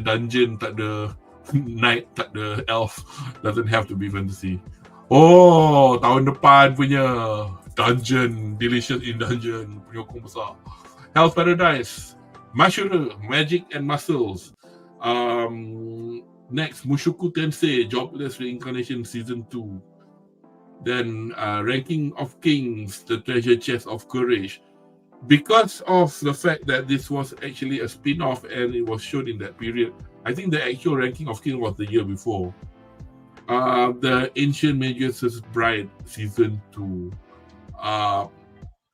dungeon, tak ada knight, tak ada elf. Doesn't have to be fantasy. Oh, tahun depan punya dungeon, Delicious in Dungeon, penyokong besar. Hell's Paradise, Mashura, Magic and Muscles. Next, Mushoku Tensei, Jobless Reincarnation Season 2. Then Ranking of Kings, The Treasure Chest of Courage. Because of the fact that this was actually a spin-off and it was shown in that period, I think the actual Ranking of Kings was the year before. The Ancient Magus' Bride Season 2. I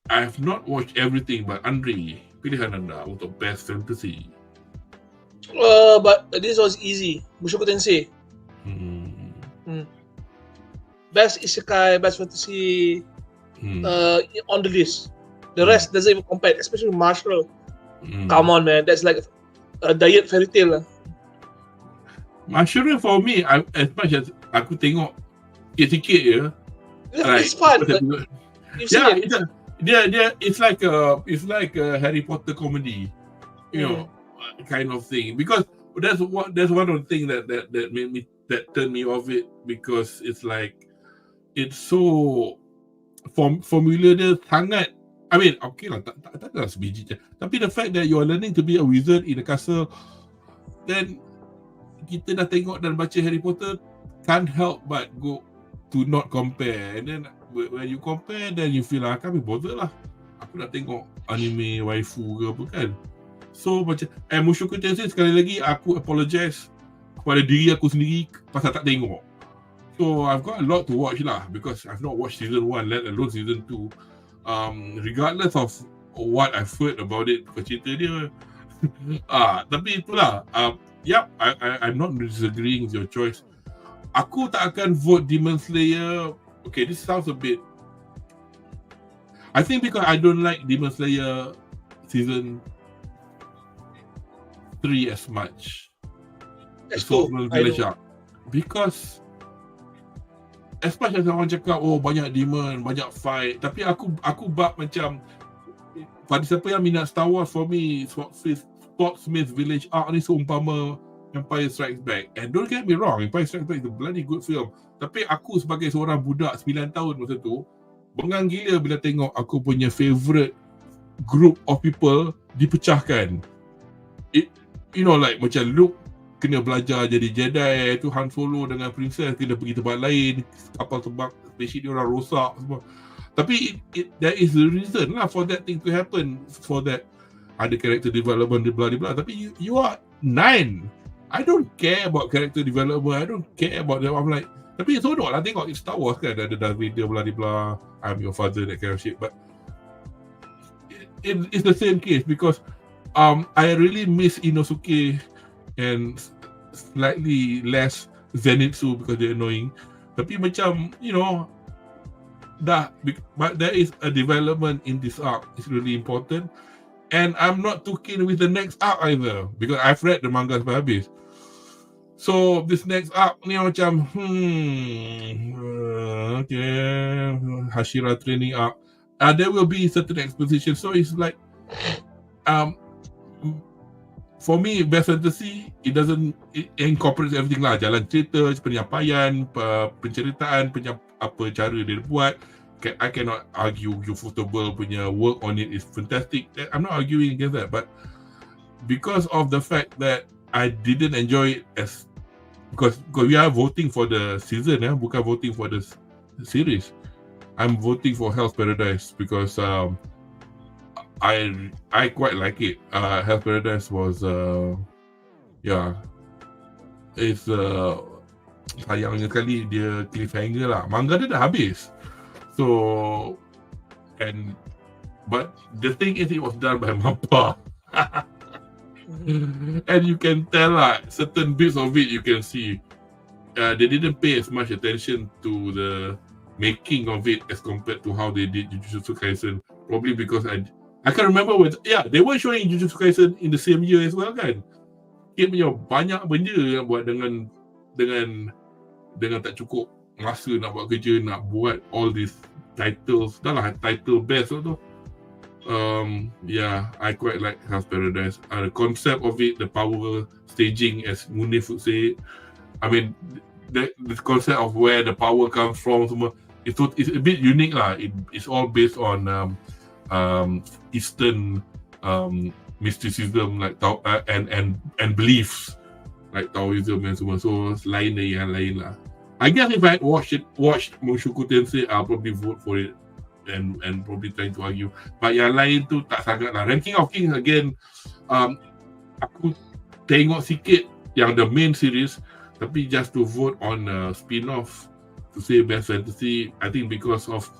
have not watched everything, but Anri, pilihan anda untuk Best Fantasy. But this was easy. Mushoku Tensei. Best isekai, best fantasy on the list. The rest doesn't even compare, especially Marshall. Come on, man, that's like a diet fairy tale lah. Marshall for me, as much as aku tengok sikit-sikit je. It's fun. It's like a Harry Potter comedy, you know, kind of thing. Because that's one of the things that made me, that turned me off it, because it's like it's so formula dia sangat. I mean, okay lah, tak ada sebiji je. Tapi the fact that you are learning to be a wizard in a castle, then kita dah tengok dan baca Harry Potter, can't help but go to not compare. And then when you compare, then you feel like, can't be bothered lah. Aku nak tengok anime waifu ke apa kan. So macam, Mushoku Tensei sekali lagi, aku apologize kepada diri aku sendiri pasal tak tengok. So I've got a lot to watch lah, because I've not watched season 1, let alone season 2. Regardless of what I've heard about it, cerita dia. Tapi itulah, I'm not disagreeing with your choice. Aku tak akan vote Demon Slayer. Okay, this sounds a bit, I think because I don't like Demon Slayer season 3 as much. That's cool. Because as much as orang cakap, oh banyak demon, banyak fight, tapi aku bab macam, pada siapa yang minat Star Wars, for me Swordsmith Village arc ni seumpama Empire Strikes Back. And don't get me wrong, Empire Strikes Back is a bloody good film, tapi aku sebagai seorang budak 9 tahun masa tu, bengang gila bila tengok aku punya favourite group of people dipecahkan. Like macam Luke kena belajar jadi Jedi, tu Han Solo dengan Princess kena pergi tempat lain, kapal terbang, spaceship dia orang rosak semua. Tapi there is a reason lah for that thing to happen, for that ada character development, blah blah blah. Tapi you are 9. I don't care about character development, I don't care about that. I'm like, tapi seronok lah tengok Star Wars kan, ada Darth Vader, blah blah blah, I'm your father, that kind of shit. But it's the same case because I really miss Inosuke and slightly less Zenitsu because they're annoying. Tapi macam, but there is a development in this arc. It's really important. And I'm not too keen with the next arc either because I've read the manga sampai habis. So this next arc ni macam okay, Hashira training arc. There will be certain exposition. So it's like for me, best fantasy, it incorporates everything lah. Jalan cerita, penyampaian, penceritaan, apa cara dia buat. I cannot argue Ufotable punya work on it is fantastic. I'm not arguing against that. But because of the fact that I didn't enjoy it because we are voting for the season, bukan voting for the series. I'm voting for Hell's Paradise because I quite like it. Hell's Paradise was it's sayangnya sekali dia cliffhanger lah. Manga dia dah habis. So but the thing is, it was done by Mappa. And you can tell certain bits of it you can see they didn't pay as much attention to the making of it as compared to how they did Jujutsu Kaisen. Probably because I can't remember they were showing Jujutsu Kaisen in the same year as well kan. Dia punya banyak benda yang buat dengan tak cukup masa nak buat kerja, nak buat all these titles. Dah lah title best tu. I quite like Hell's Paradise. The concept of it, the power staging, as Munif would say. I mean, the concept of where the power comes from, semua, it's a bit unique lah. It's all based on Eastern mysticism, like and beliefs like Taoism and semua. So lain dari yang lain lah. I guess if I had watched Mushoku Tensei, I'll probably vote for it and probably trying to argue. But yang lain tu tak sangat lah. Ranking of Kings again, aku tengok sikit yang the main series, tapi just to vote on spin-off to say best fantasy, I think because of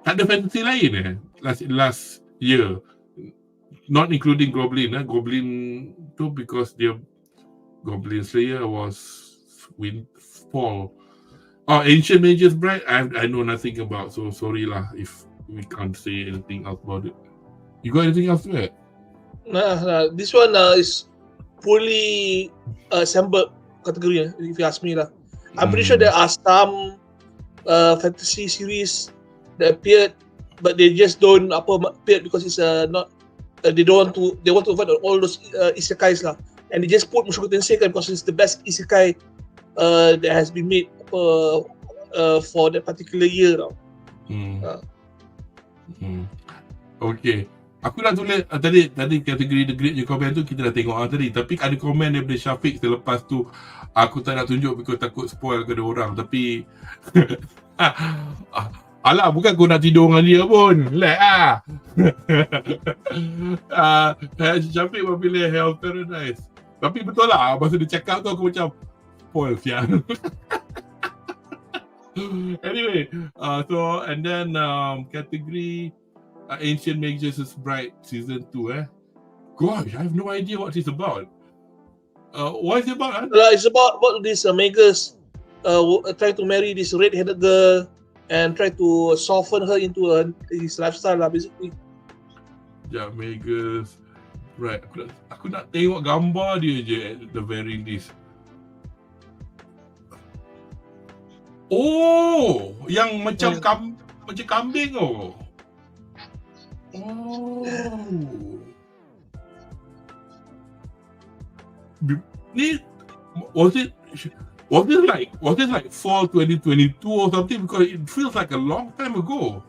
tak ada fantasy lain last year, not including Goblin. Goblin tu because dia Goblin Slayer was Fall. Ancient Mage's Bride, I know nothing about, so sorry lah if we can't say anything else about it. You got anything else to add? Nah, this one is fully assembled category, if you ask me lah. I'm pretty sure there are some fantasy series that appeared, but they just don't appear because it's not. They want to avoid all those isekais lah, and they just put Mushoku Tensei because it's the best isekai that has been made for that particular year tau. Okay. Aku dah tulis tadi kategori The Great je komen tu kita dah tengok tadi, tapi ada komen daripada Syafiq selepas tu. Aku tak nak tunjuk because takut spoil ke orang, tapi alah, bukan aku nak tidur dengan dia pun. Syafiq pilih Hell's Paradise. Tapi betul lah, masa dia cakap tu aku macam spoil siang. Anyway, so and then category Ancient Magus' Bride Season 2, Gosh, I have no idea what it's about. What is it about? It's about this Magus trying to marry this red-headed girl and try to soften her into his lifestyle lah, basically. Yeah, Magus. Right. Aku nak tengok gambar dia je at the very least. Oh, yang macam macam kambing oh. Ni was it like fall 2022 or something, because it feels like a long time ago.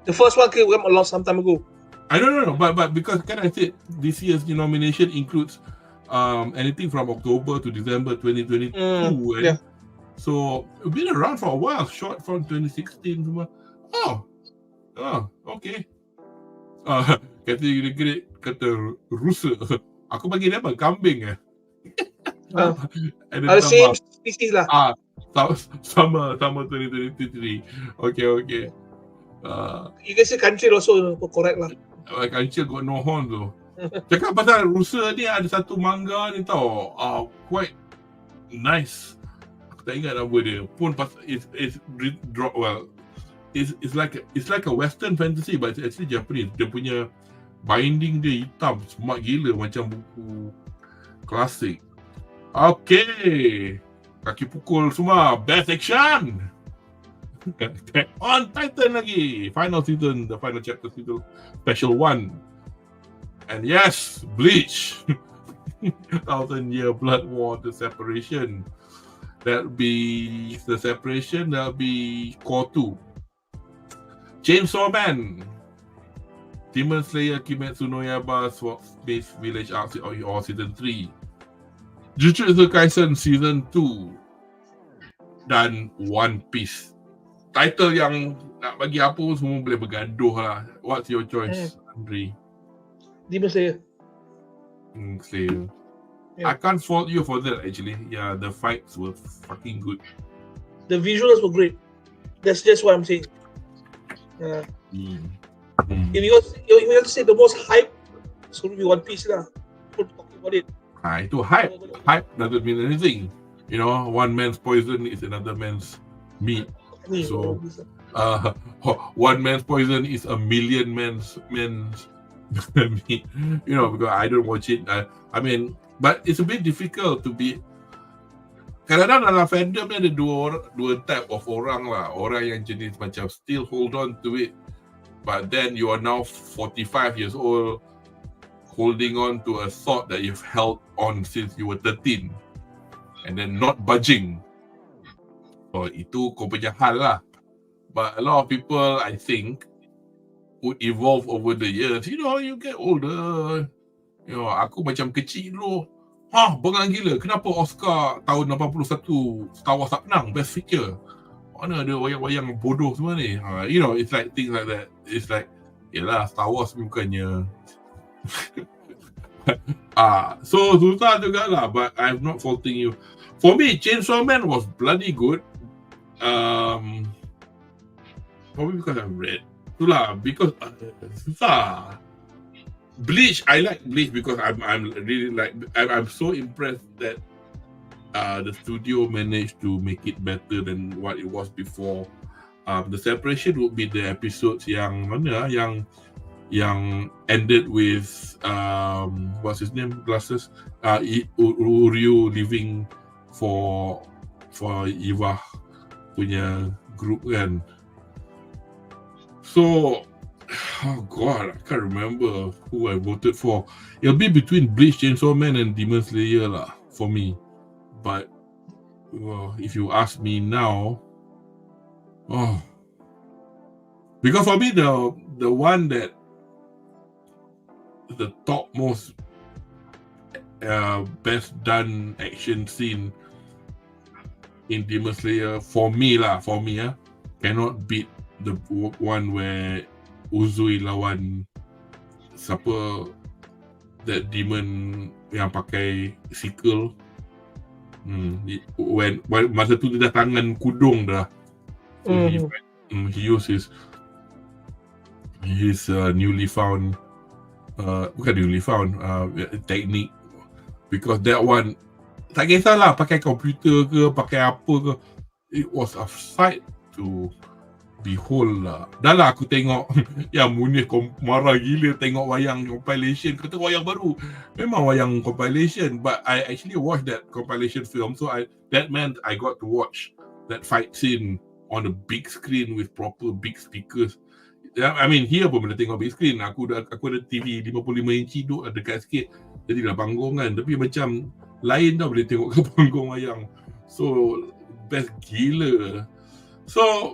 The first one came a long time ago. I don't know, but because I said this year's nomination includes anything from October to December 2022. Yeah. So it's been around for a while, short from 2016. Oh, okay. Kata Unigrade, kata rusa. Aku bagi dia apa? Kambing Same species lah. Sama 2023. Okay. You can say country also correct lah. Country got no horn tu. Cakap pasal rusa ni, ada satu manga ni tau. Quite nice. Aku tak ingat nama dia. Pun it's like a Western fantasy, but it's actually Japanese. Dia punya binding dia hitam, smart gila macam buku klasik. Okay, kaki pukul semua. Best action. On Titan lagi. Final season, the final chapter season, special 1. And yes, Bleach. 1,000-year blood war, the separation. That'll be the separation. That'll be core 2. Chainsaw Man, Demon Slayer, Kimetsu no Yaiba, Space Village Arc or Season 3, Jujutsu Kaisen Season 2, dan One Piece. Title yang nak bagi apa pun semua boleh bergaduh lah. What's your choice, Anri? Demon Slayer. Slayer. Yeah. I can't fault you for that actually. Yeah, the fights were fucking good. The visuals were great. That's just what I'm saying. If you want to say the most hype, it's going to be One Piece lah. People talking about it. Itu hype. Hype doesn't mean anything. You know, one man's poison is another man's meat. So, one man's poison is a million men's meat. You know, because I don't watch it. I mean, but it's a bit difficult to be. Kadang-kadang dalam fandom ni ada dua type of orang lah. Orang yang jenis macam still hold on to it, but then you are now 45 years old, holding on to a thought that you've held on since you were 13, and then not budging. So itu kau punya hal lah. But a lot of people, I think, would evolve over the years. You know, you get older. You know, aku macam kecil dulu. Bengang gila. Kenapa Oscar tahun 81 Star Wars tak menang Best Picture? Mana ada wayang-wayang bodoh semua ni? You know, it's like things like that. It's like, yelah, Star Wars bukannya. So susah juga lah. But I'm not faulting you. For me, Chainsaw Man was bloody good. Probably because I've read. Itulah, because susah. Bleach, I like Bleach because I'm really like I'm so impressed that the studio managed to make it better than what it was before. The separation would be the episodes yang mana yang ended with what's his name, glasses, Uryu leaving for Iwah punya group kan. So oh God, I can't remember who I voted for. It'll be between Bleach, Chainsaw Man and Demon Slayer lah for me. But if you ask me now, because for me the one that the top most best done action scene in Demon Slayer for me cannot beat the one where Uzui lawan siapa, that demon yang pakai sickle. When masa tu dia dah tangan kudung dah. So he used his his newly found technique, because that one tak kisahlah pakai komputer ke pakai apa ke, it was a sight to behold lah. Dah lah aku tengok yang Munir marah gila tengok wayang compilation, kata wayang baru, memang wayang compilation, but I actually watched that compilation film, so that meant I got to watch that fight scene on a big screen with proper big speakers. I mean, here pun boleh tengok big screen. Aku ada TV 55 inci duduk dekat sikit, jadilah panggung kan. Tapi macam lain dah boleh tengok ke panggung wayang. So best gila. So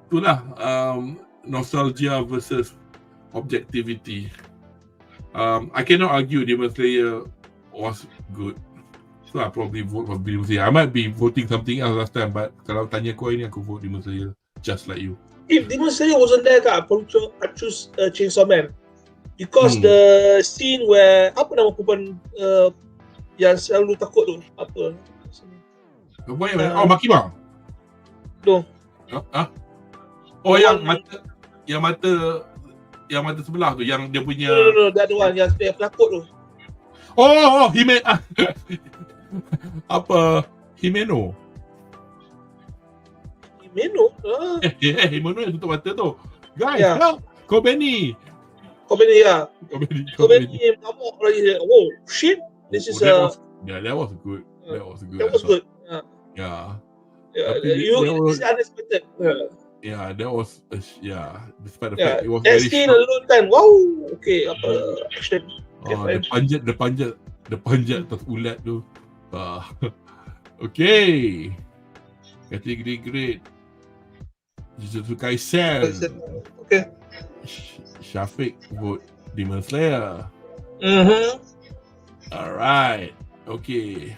itulah nostalgia versus objectivity. I cannot argue Demon Slayer was good, so I probably vote for Demon Slayer. I might be voting something else last time, but kalau tanya kau ini, aku vote Demon Slayer, just like you. If Demon Slayer wasn't there, I'd choose Chainsaw Man, because the scene where apa nama perempuan yang selalu takut tu, apa? Makima. No. Oh, yang mata sebelah tu, yang dia punya. No, that one yang penakut tu. Oh, Himeno. Himeno yang tutup mata tu. Guys, Kobeni ya. Kobeni mamuk lagi. Oh shit, this is that was good. That was good. Yeah. It's unexpected. Yeah, that was despite the fact it was very short. Alone kan. Wow. Okay, apa action. The panjat terulat tu. Okay. Kategori great. Jujutsu Kaisen. Okay. Syafiq vote Demon Slayer. Alright. Okay.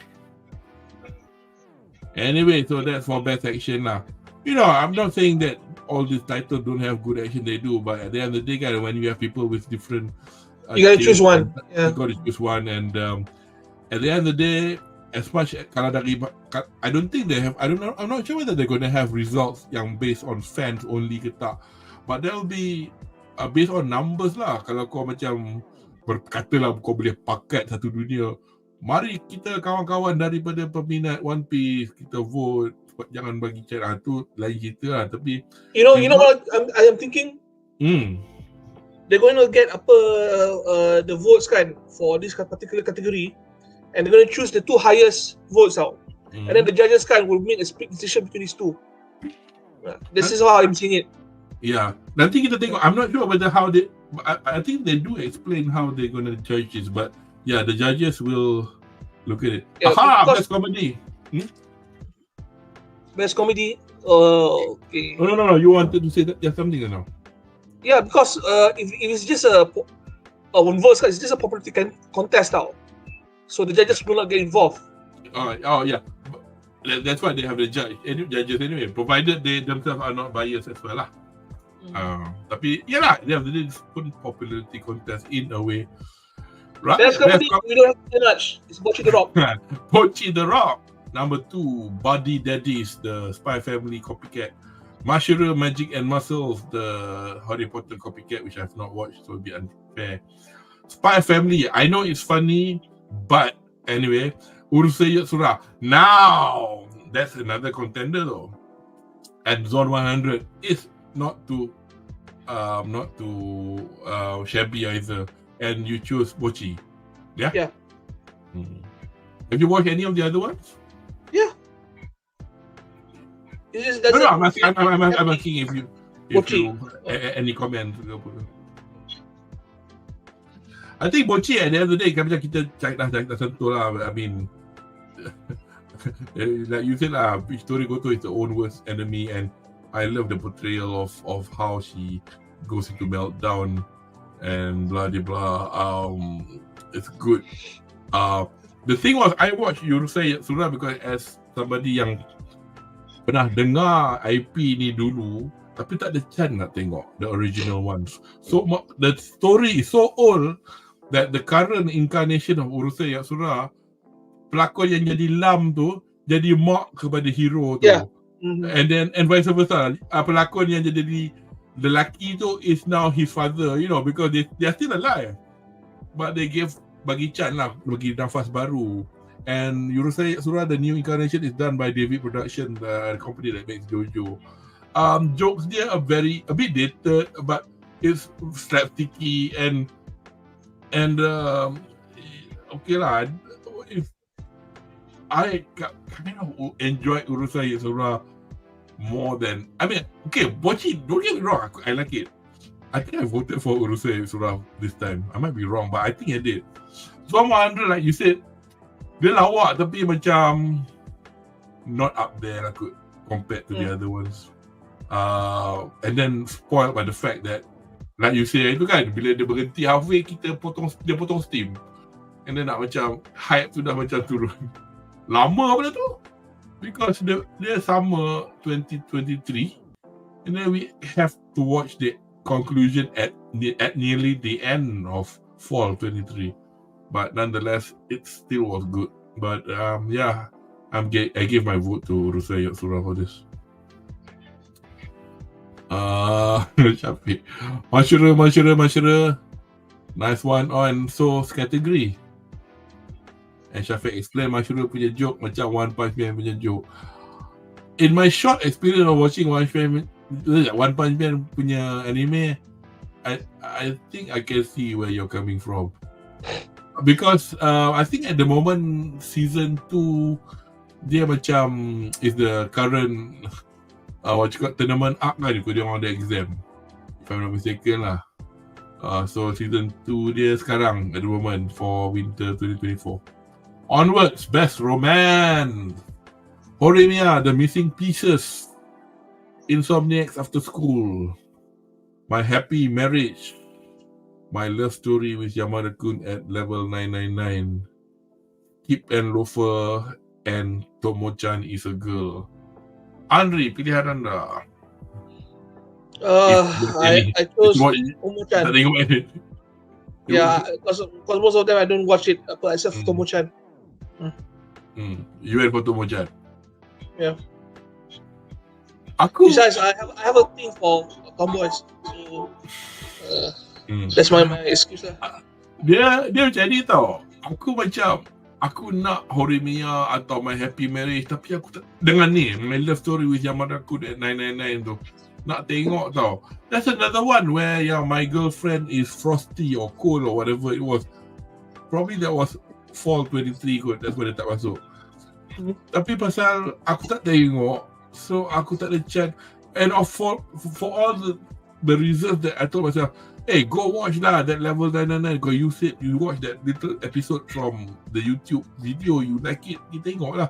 Anyway, so that's for best action lah. You know, I'm not saying that all these titles don't have good action, they do, but at the end of the day, when you have people with different you gotta choose one. You gotta choose one, and at the end of the day, as much kalau dari, I don't think they have. I'm not sure whether they're going to have results yang based on fans only ke tak, but there will be based on numbers lah. Kalau kau macam berkatalah kau boleh pakat satu dunia, mari kita kawan-kawan daripada peminat One Piece, kita vote, jangan bagi cara tu lain cerita lah. Tapi you know what I am thinking, they're going to get the votes kan for this particular category, and they're going to choose the two highest votes out, and then the judges will make a split decision between these two. This is how I'm seeing it. Yeah, nanti kita tengok. I'm not sure whether how they. I think they do explain how they're going to judge this, but yeah, the judges will look at it. Best comedy. Best comedy. Okay. No. You wanted to say that? Yeah, something or no? Yeah, because if it's just one vote, it's just a popularity contest now. So the judges will not get involved. Oh yeah, that's why they have the judges anyway, provided they themselves are not biased as well lah. Tapi yalah, they have this popularity contest in a way. Right. Best comedy, we don't have too much. It's Bocchi the Rock. Bocchi the Rock. Number 2, Buddy Daddies, the Spy Family copycat. Mashiro Magic and Muscles, the Harry Potter copycat, which I've not watched, so it'll be unfair. Spy Family, I know it's funny, but anyway, Urusei Yatsura. Now, that's another contender though. And Zone 100 is not too shabby either. And you choose Bocchi. Yeah? Yeah. Have you watched any of the other ones? Yeah. I'm asking if you any comments. I think Bocchi at the end of the day, macam kita dah sentuh lah. I mean, like you said lah, Hitori Goto is the own worst enemy, and I love the portrayal of how she goes into meltdown and blah blah. It's good. The thing was, I watched Urusei Yatsura because as somebody yang pernah dengar IP ni dulu, tapi tak ada chance nak tengok the original ones. So the story is so old that the current incarnation of Urusei Yatsura, pelakon yang jadi Lam tu jadi mak kepada hero tu. Yeah. And vice versa. Pelakon yang jadi the lelaki tu is now his father, you know, because they are still alive. But they bagi chance lah, bagi nafas baru. And Urusei Yatsura, the new incarnation, is done by David Production, the company that makes JoJo. Jokes there are a bit dated, but it's slapsticky and okay lah. If I kind of enjoy Urusei Yatsura more than, I mean, okay, watch it. Don't get me wrong, I like it. I think I voted for Urusei Yatsura this time. I might be wrong, but I think I did. So 100, like you said, dia lawak tapi macam not up there lah kot compared to the other ones. And then spoiled by the fact that, like you say itu kan, bila dia berhenti halfway, dia potong steam. And then nak macam hype tu dah macam turun. Lama benda tu. Because dia sama 2023. And then we have to watch the conclusion at nearly the end of fall 23. But nonetheless, it still was good. But yeah, I gave my vote to Urusei Yatsura for this. Syafiq, Masyura, nice one on Soul's category. And Syafiq explain Masyura punya joke macam One Punch Man punya joke. In my short experience of watching One Punch Man punya anime, I think I can see where you're coming from. Because I think at the moment season 2 dia macam is the current tournament arc kan, dia orang ada exam, if I'm not mistaken lah. So season 2 dia sekarang at the moment for winter 2024. Onwards, best romance, Horimiya, The Missing Pieces, Insomniacs After School, My Happy Marriage, My Love Story with Yamada-kun at level 999, Keep and Loafer, and Tomo-chan Is a Girl. Anri, pilihan anda. I chose Tomo-chan. Yeah, because most of them I don't watch it, except for Tomo-chan. You went for Tomo-chan? Yeah. Besides, I have a thing for tomboys. So, that's my excuse lah. Dia macam ni tau. Aku nak Horimiya atau My Happy Marriage, tapi aku tak dengan ni My Love Story with Yamada-kun at 999 tu nak tengok tau. That's another one where my girlfriend is frosty or cold or whatever it was. Probably that was fall 23 kot. That's why dia tak masuk. Tapi pasal aku tak tengok, so aku tak ada chance. And for all the reasons that I told myself, hey, go watch lah that level 999, because you said you watch that little episode from the YouTube video, you like it, you tengok lah.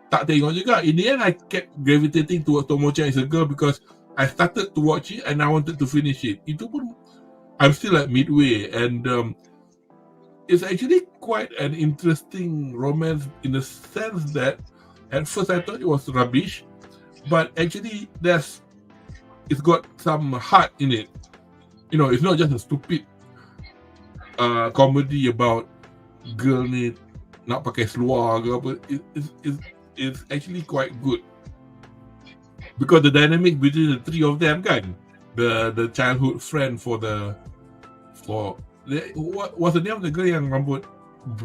Tak tengok juga. In the end, I kept gravitating towards Tomo-chan Is a Girl because I started to watch it and I wanted to finish it. Itu pun, I'm still at midway, and it's actually quite an interesting romance in the sense that at first I thought it was rubbish, but actually it's got some heart in it. You know, it's not just a stupid comedy about girl ni nak pakai seluar ke apa. It's actually quite good because the dynamic between the three of them kan, the childhood friend what was the name of the girl yang rambut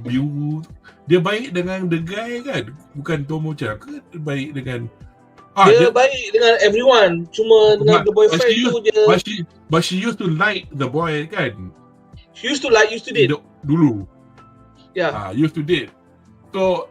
biru, dia baik dengan the guy kan, bukan Tomo-chan ke, dia baik dengan dia baik dengan everyone, cuma dengan the boyfriend tu je. But she used to like the boy kan. She used to date dulu. Yeah. Used to date. So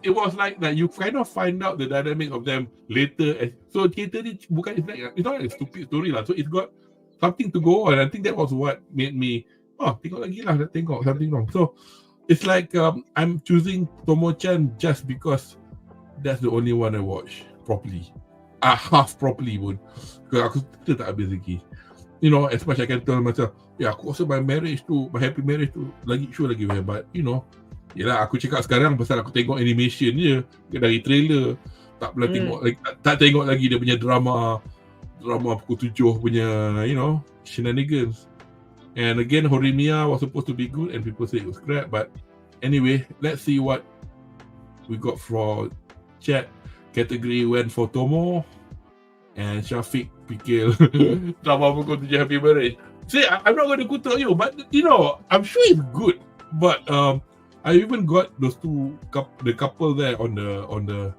it was like that. You kind of find out the dynamic of them later. So cerita ni bukan, it's not like a stupid story lah. So it's got something to go on. I think that was what made me tengok lagi lah, tengok something wrong. So it's like I'm choosing Tomo-chan just because that's the only one I watch properly. Half properly pun. Because aku tak habis lagi. You know, as much I can tell myself, aku rasa My Happy Marriage tu lagi but you know, yelah, aku cakap sekarang pasal aku tengok animation je dari trailer. Tak pernah tengok lagi, tak tengok lagi dia punya drama pukul 7 punya, you know, shenanigans. And again, Horimiya was supposed to be good and people say it was crap, but anyway, let's see what we got for chat. Category went for Tomo, and Shafiq Pikil. Drama pukul 7 Happy Marriage. See, I'm not going to kutuk you, but you know, I'm sure it's good. But I even got those two the couple there on the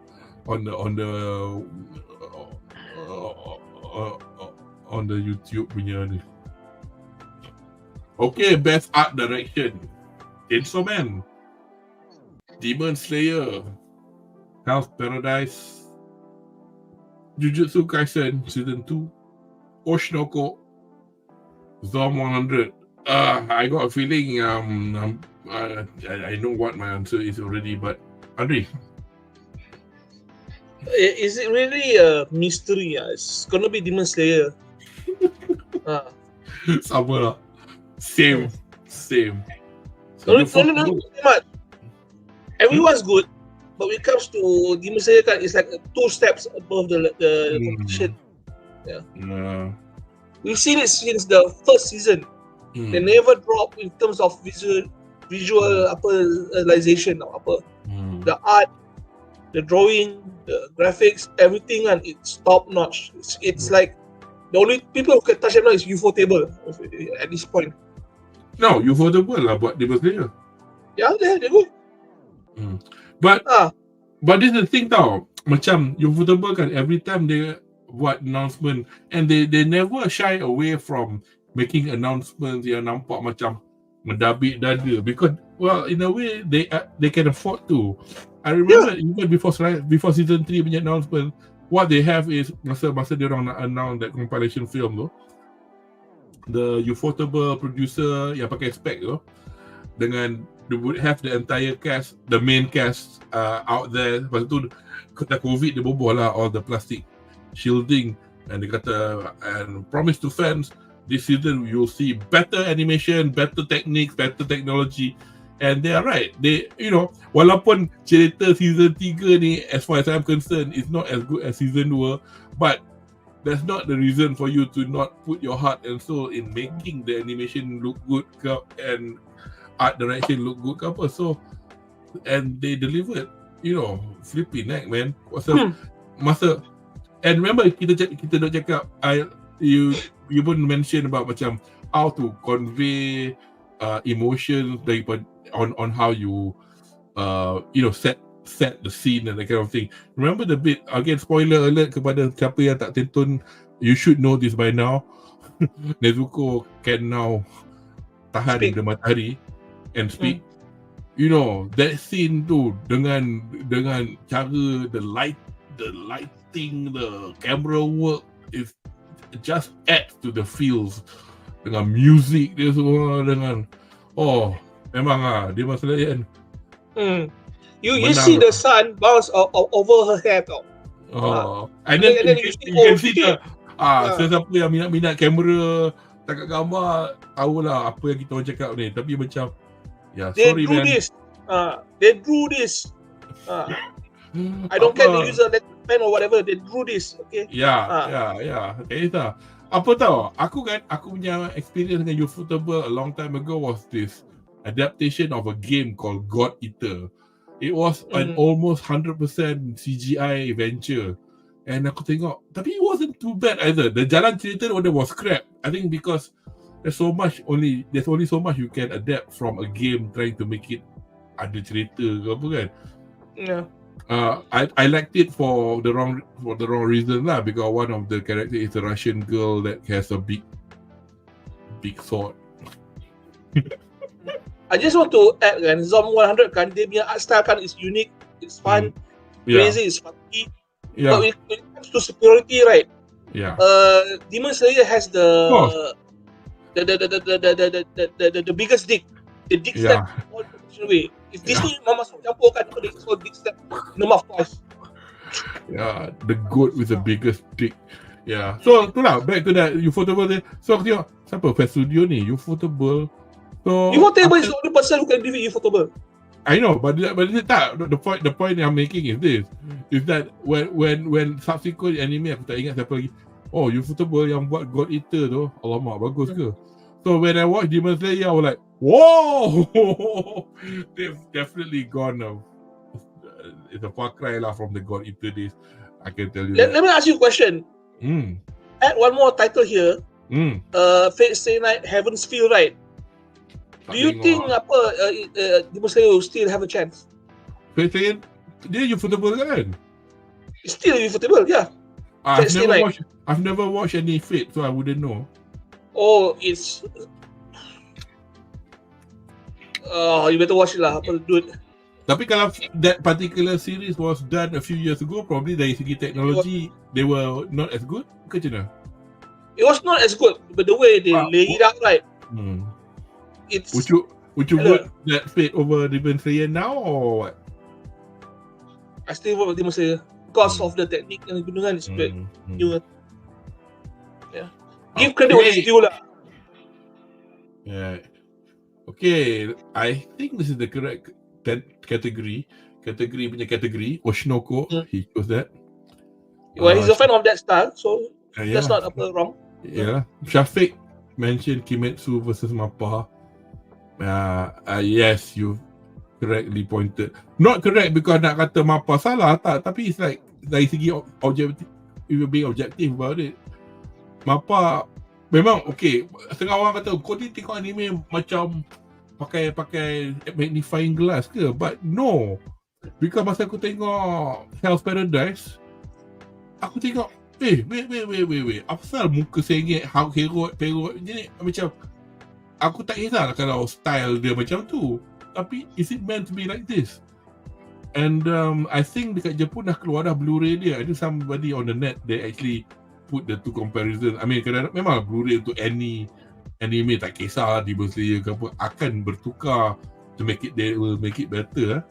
YouTube punya ni. Okay, best art direction. Chainsaw Man, Demon Slayer, Hell's Paradise, Jujutsu Kaisen Season 2, Oshinoko, Zom 100. I got a feeling I know what my answer is already, but Anri. Is it really a mystery? It's gonna be Demon Slayer. Sama lah. Same. No, everyone's good, but when it comes to Demon Slayer, it's like 2 steps above the competition. Yeah. We've seen it since the first season. They never drop in terms of visual realization the art, the drawing, the graphics, everything, and it's top notch. It's like the only people who can touch it now is Ufotable at this point. No, Ufotable lah buat Demon Slayer. Yeah, they're good. But this is the thing tau. Macam Ufotable kan, every time they buat announcement, and they never shy away from making announcements yang nampak macam mendabik dada, because well, in a way they can afford to. I remember even before season 3 punya announcement, what they have is masa dia orang nak announce that compilation film tu, the Ufotable producer yang pakai spec tu, dengan they would have the entire cast, the main cast out there. Lepas tu kena COVID, dia bobol lah all the plastic shielding, and dia kata and promise to fans this season you'll see better animation, better techniques, better technology. And they are right. They, you know, walaupun cerita season 3 ni, as far as I'm concerned, is not as good as season 2, but that's not the reason for you to not put your heart and soul in making the animation look good and art direction look good ke apa. So, and they delivered, you know, flipping neck, man. And remember kita dah cakap, you pun mention about macam how to convey emotions daripada on how you you know set the scene and that kind of thing. Remember the bit, again spoiler alert kepada siapa yang tak tonton, you should know this by now. Nezuko can now tahan the matahari and speak. You know that scene tu dengan cara the lighting, the camera work is just adds to the feels, dengan music dia semua, dengan memang dia masalah kan. You see the sun bounce over her head tau. And then you can see sesiapa yang minat kamera, tangkap gambar, tahulah apa yang kita orang cakap ni. Tapi macam sorry man. They drew this. I don't care the user pen or whatever, they drew this. Okay. Okay tak. Apa tahu, aku punya experience dengan Ufotable a long time ago was this adaptation of a game called God Eater. It was an almost 100% CGI venture, and aku tengok, tapi it wasn't too bad either. The jalan cerita was crap. I think because there's only so much you can adapt from a game trying to make it ada cerita ke apa kan. Yeah. I liked it for the wrong reason lah, because one of the characters is a Russian girl that has a big sword. I just want to add kan, Zom 100 kan, dia punya art style kan is unique, it's fun, crazy, it's funky. But when it comes to superiority, right? Demon Slayer has the biggest dick. The dick step all the way. If Disney masuk campurkan tu, they call dick step number of course. The goat with the biggest dick. So itulah, back to that Ufotable there. So aku tengok siapa Fast Studio ni, Ufotable. So Ufotable is the only person who can defeat Ufotable. I know, but tak. The point I'm making is this: is that when subsequent anime, aku tak ingat siapa lagi. Ufotable yang buat God Eater tu, alamak bagus ke? So when I watch Demon Slayer, I was like, whoa! They've definitely gone. It's a far cry lah from the God Eater days. I can tell you. Let me ask you a question. Add one more title here. Fate Stay Night, Heaven's Feel Right. Do you think Demon Slayer will still have a chance? Fate Stay dia ufotable kan? Still ufotable, yeah. I've never watched any Fate, so I wouldn't know. Oh, it's you better watch it lah, dude. Tapi kalau that particular series was done a few years ago, probably dari segi technology they were not as good. Ke macam mana? It was not as good, but the way they lay it out right. It's. Would you vote that Fate over Demon Slayer now or what? I still vote Demon Slayer because of the technique yang digunakan is new. Yeah. Give credit what it's due lah. Yeah. Okay, I think this is the correct category. Category Oshinoko. He chose that. Well, he's a fan of that style, so that's not wrong. Yeah. Shafiq mentioned Kimetsu versus Mappa. Yes, you correctly pointed. Not correct because nak kata Mappa salah tak, tapi it's like dari segi objektif, if you're being objective about it, Mappa memang okay. Setengah orang kata kau ni tengok anime macam pakai magnifying glass ke? But no, because masa aku tengok Hell's Paradise, aku tengok wait, apasal muka sengit, perut ni macam, aku tak kisah kalau style dia macam tu, tapi is it meant to be like this? And I think dekat Jepun dah keluar dah Blu-ray dia. I think somebody on the net they actually put the two comparison. I mean kadang-kadang memang Blu-ray untuk any anime tak kisah Demon Slayer ke apa akan bertukar to make it, they will make it better.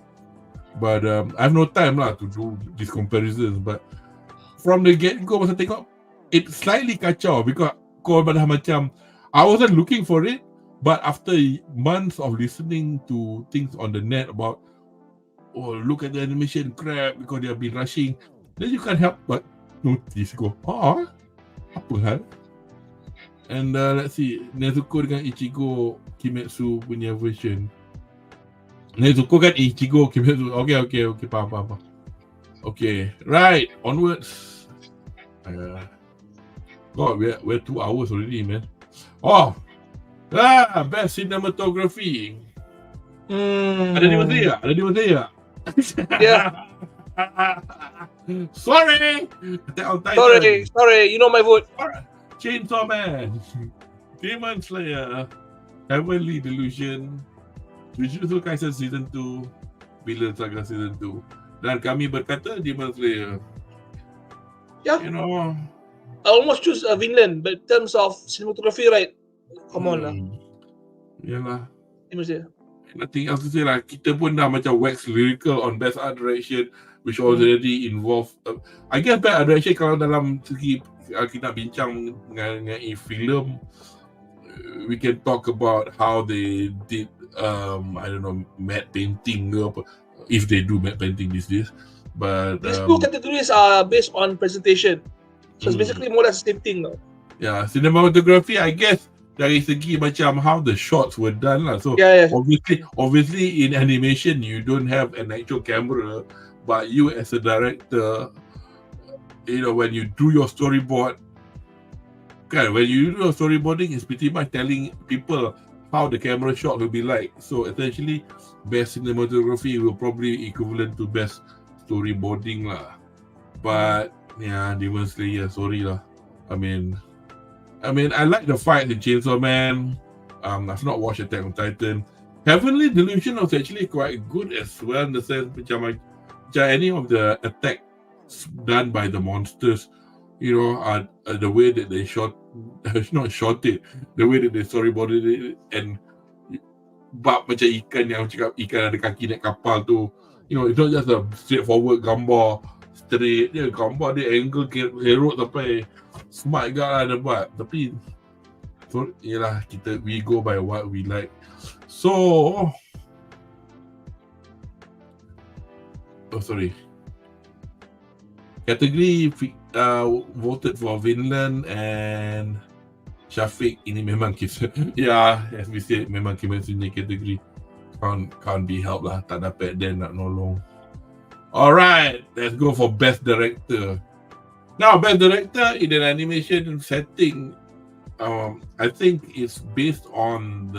But I have no time lah to do these comparisons. But from the get-go masa tengok, it slightly kacau because kau dah macam, I wasn't looking for it, but after months of listening to things on the net about, oh look at the animation crap because they have been rushing, then you can't help but notice, go, apa hal? And let's see, Nezuko dengan Ichigo Kimetsu punya version. Nezuko kan Ichigo Kimetsu. Okay, faham. Okay, right, onwards. God, we're 2 hours already, man. Best cinematography. Ada Demon Slayer? Yeah. Sorry, you know my vote. Chainsaw Man, Demon Slayer, Heavenly Delusion, Jujutsu Kaisen Season 2, Vinland Saga Season 2. Dan kami berkata Demon Slayer. Yeah. You know, I almost choose Vinland, but in terms of cinematography, right? Come on lah. Yalah. Demon Slayer. Nothing else to say lah. Kita pun dah macam wax lyrical on Best Art Direction, which already involved. I guess Best Art Direction kalau dalam segi kita bincang dengan filem, we can talk about how they did I don't know, matte painting ke apa, if they do matte painting these days. But these two categories are based on presentation, so it's basically more or less the same thing now. Yeah, cinematography, I guess dari segi macam how the shots were done lah. So obviously in animation you don't have an actual camera, but you as a director, you know, when you do your storyboard, when you do your storyboarding, it's pretty much telling people how the camera shot will be like. So essentially, best cinematography will probably equivalent to best storyboarding lah. But yeah, Demon Slayer, sorry lah. I mean, I like the fight in Chainsaw Man. I've not watched Attack on Titan. Heavenly Delusion was actually quite good as well, in the sense macam any of the attack done by the monsters, you know, the way that they the way that they storyboarded it, and bab macam ikan yang cakap ikan ada kaki naik kapal tu, you know, it's not just a straightforward gambar straight je, gambar dia angle herok sampai smart juga lah dia buat. Tapi yelah, we go by what we like. So category voted for Vinland and Shafiq, ini memang kita as we said, memang Kimetsu ni category can't be helped lah, tak dapat Dan nak nolong. Alright, let's go for best director. Now, best director in an animation setting, I think it's based on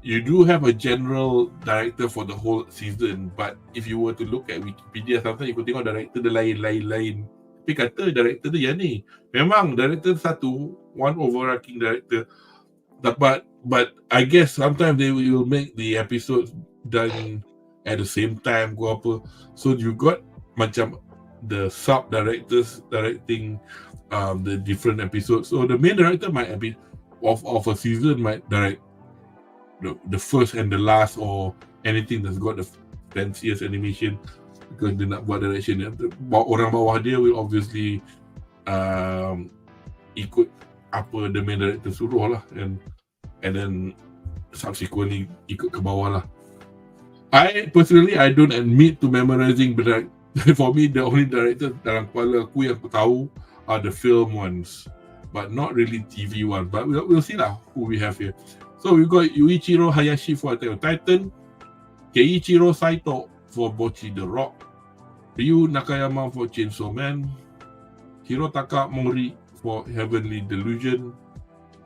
you do have a general director for the whole season, but if you were to look at Wikipedia, sometimes you could tengok director dia lain. Tapi kata director dia yang ni. Memang director satu, one overarching director. But I guess sometimes they will make the episodes done at the same time ke apa. So you got macam the sub-directors directing the different episodes. So the main director might be of a season might direct the first and the last or anything that's got the fanciest animation because dia nak buat direction. Orang bawah dia will obviously ikut apa the main director suruh lah, and then subsequently ikut ke bawah lah. I personally don't admit to memorizing, but for me the only director dalam kepala aku yang aku tahu are the film ones, but not really TV ones. But we'll see lah who we have here. So we've got Yuichiro Hayashi for Attack on Titan, Keiichiro Saito for Bocchi the Rock, Ryu Nakayama for Chainsaw Man, Hirotaka Mori for Heavenly Delusion,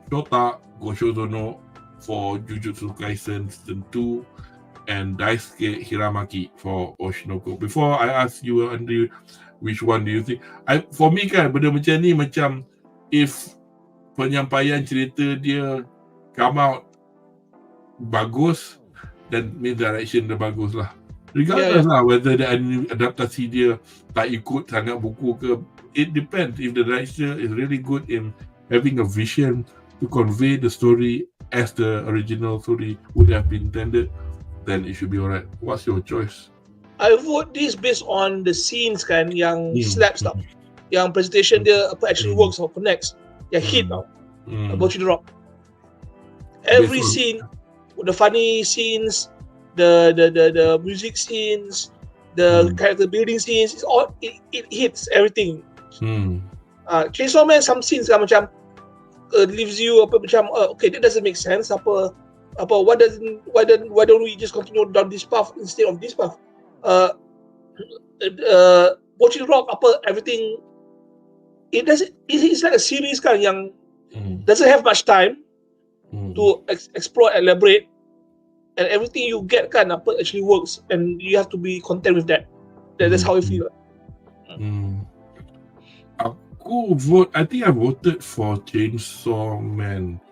Shota Goshozono for Jujutsu Kaisen Season 2, and Daisuke Hiramaki for Oshinoko. Before I ask you, Andrew, which one do you think? For me kan, benda macam ni macam if penyampaian cerita dia come out bagus, dan direction dia bagus lah. Regardless lah whether the adaptasi dia tak ikut sangat buku ke, it depends. If the director is really good in having a vision to convey the story as the original story would have been intended, then it should be alright. What's your choice? I vote this based on the scenes kan yang slaps tau, yang presentation dia apa actually works for next, yang hit tau, Bocchi the Rock. Every scene, the funny scenes, the music scenes, the character building scenes, it's all it hits everything. Chainsaw Man, some scenes kan macam leaves you apa macam okay, that doesn't make sense. Why don't we just continue down this path instead of this path? Bocchi the Rock apa everything, it's like a series kan yang doesn't have much time to explore, elaborate, and everything you get kan apa actually works, and you have to be content with that. That's how I feel. I think I voted for Chainsaw Man.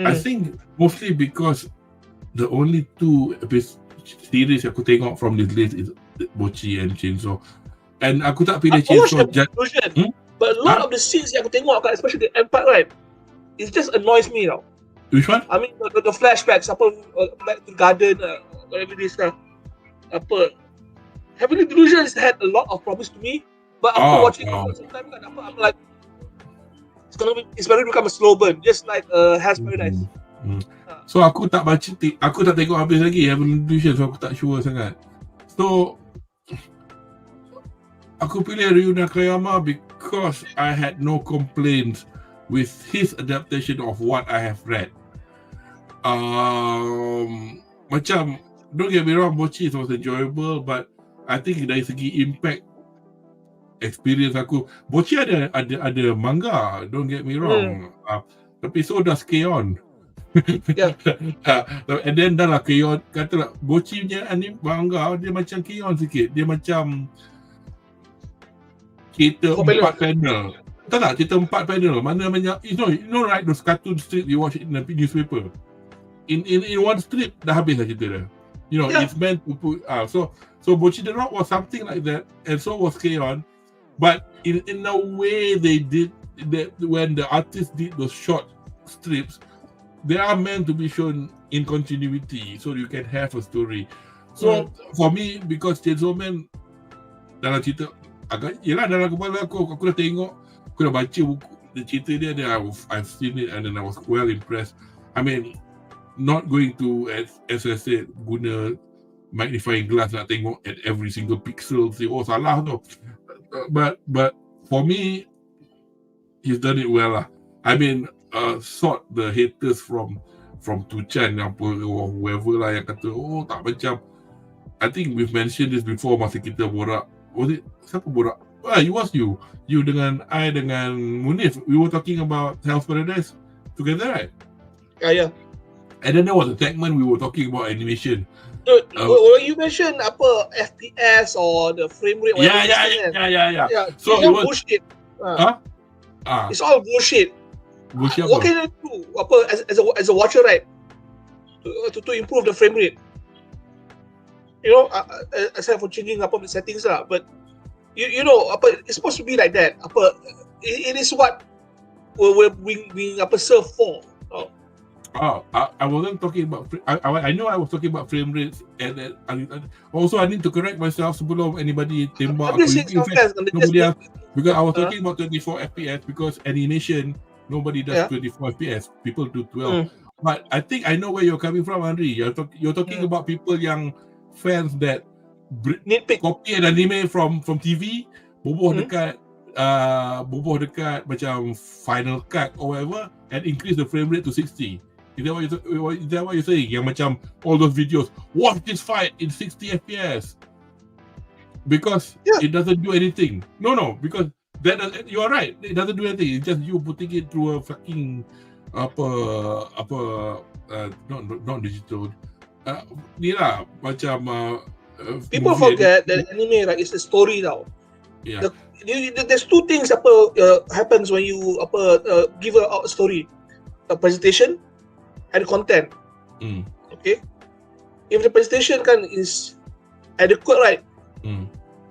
I think mostly because the only two series aku tengok from this list is Bocchi and Chainsaw, and aku tak pilih Chainsaw but a lot of the scenes yang aku tengok kan, especially the end part right, it just annoys me now. Which one? I mean the flashbacks apa back to the garden, whatever this stuff. Apa Heavenly Delusion has had a lot of promise to me, but after watching it for some time kan, I'm like it's going to become a slow burn, just like Hell's Paradise. So aku tak tengok habis lagi Heavenly Delusion, so aku tak sure sangat. So aku pilih Ryu Nakayama because I had no complaints with his adaptation of what I have read. Macam, don't get me wrong, Bocchi was enjoyable, but I think dari segi impact experience aku, Bocchi ada manga, don't get me wrong, tapi so does K-On! And then dah lah K-On! Katalah Bocchi punya anime manga dia macam K-On! Sikit, dia macam cerita 4 panel. Tak, cerita 4 panel. Mana banyak, you know right, those cartoon strip you watch in the newspaper. In one strip dah habis lah cerita dia. You know, it's meant to put so Bocchi the Rock was something like that, and so was K-On! But in a way they did that when the artist did those short strips, they are meant to be shown in continuity so you can have a story. So for me, because Chainsaw Man dalam cerita agak dalam kepala aku dah tengok, aku dah baca buku cerita dia, I've seen it and then I was well impressed. I mean, not going to, as I said, guna magnifying glass nak tengok at every single pixel, say salah tu. But for me, he's done it well lah. I mean, sort the haters from Tuchan or whoever lah yang kata tak macam. I think we've mentioned this before masa kita borak. Was it siapa borak It was you dengan I dengan Munif. We were talking about Hell's Paradise together, right? Yeah. And then there was a segment we were talking about animation. Well, you mentioned FPS or the frame rate. Yeah. So it was bullshit. It's all bullshit. What can I do? As a watcher, right? To improve the frame rate. Aside from changing the settings lah, but it's supposed to be like that. It is what we're being served for. I wasn't talking about. I know I was talking about frame rates, and also I need to correct myself sebelum anybody tembak aku. Nobody else, because I was talking about 24 FPS because animation nobody does 24 FPS. People do 12. But I think I know where you're coming from, Anri. You're talking about people yang fans that copy an anime from TV, bubuh dekat macam Final Cut or whatever, and increase the frame rate to 60. Is that what you're saying? Yang macam all those videos, watch this fight in 60 FPS because it doesn't do anything. No, because you are right. It doesn't do anything. It's just you putting it through a fucking not digital. Ni lah macam people forget that anime like it's a story now. Yeah. There's two things happens when you give a story, a presentation and content. Okay, if the presentation is adequate, right?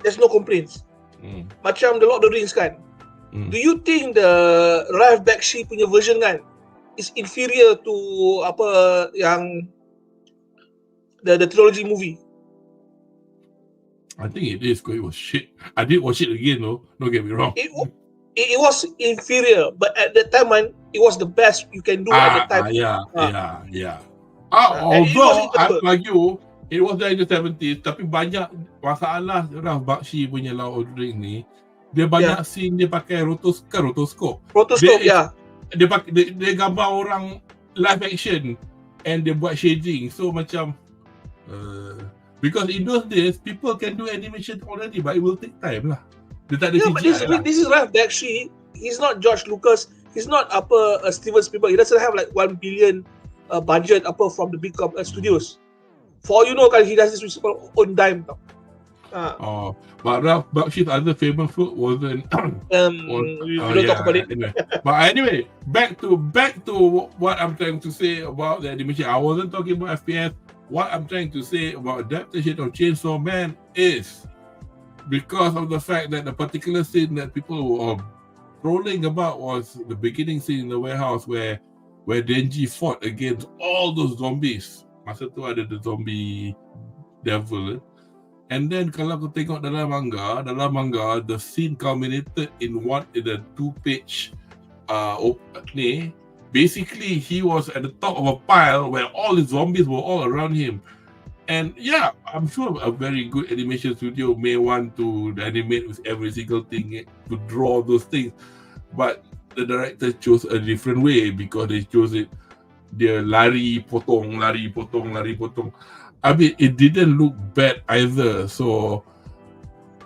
There's no complaints. Macam the Lord of the Rings kan. Do you think the Ralph Bakshi punya version kan is inferior to yang the trilogy movie? I think it is because it was shit. I did watch it again though. Don't get me wrong. It was inferior, but at the time it was the best you can do at the time. Yeah. Although I argue it was in the 70s, tapi banyak masalah Ralph Bakshi punya Lord of the Rings ni. Dia banyak scene dia pakai rotoscope. Dia gambar orang live action and dia buat shading. So macam because in those days people can do animation already, but it will take time lah. Dia tak ada CGI but this is Ralph Bakshi. He's not George Lucas. He's not Steven Spielberg. He doesn't have like 1 billion budget from the big studios. For he does this with his own dime. But Ralph Bakshi's other famous work wasn't. We don't talk about it. Anyway. But anyway, back to what I'm trying to say about the animation. I wasn't talking about FPS. What I'm trying to say about adaptation of Chainsaw Man is because of the fact that the particular scene that people were trolling about was the beginning scene in the warehouse where Denji fought against all those zombies. Masa tu ada the zombie devil. And then kalau aku tengok dalam manga, the scene culminated in the 2-page basically he was at the top of a pile where all the zombies were all around him. And yeah, I'm sure a very good animation studio may want to animate with every single thing to draw those things. But the director chose a different way because they chose it. Dia lari potong. I mean, it didn't look bad either. So,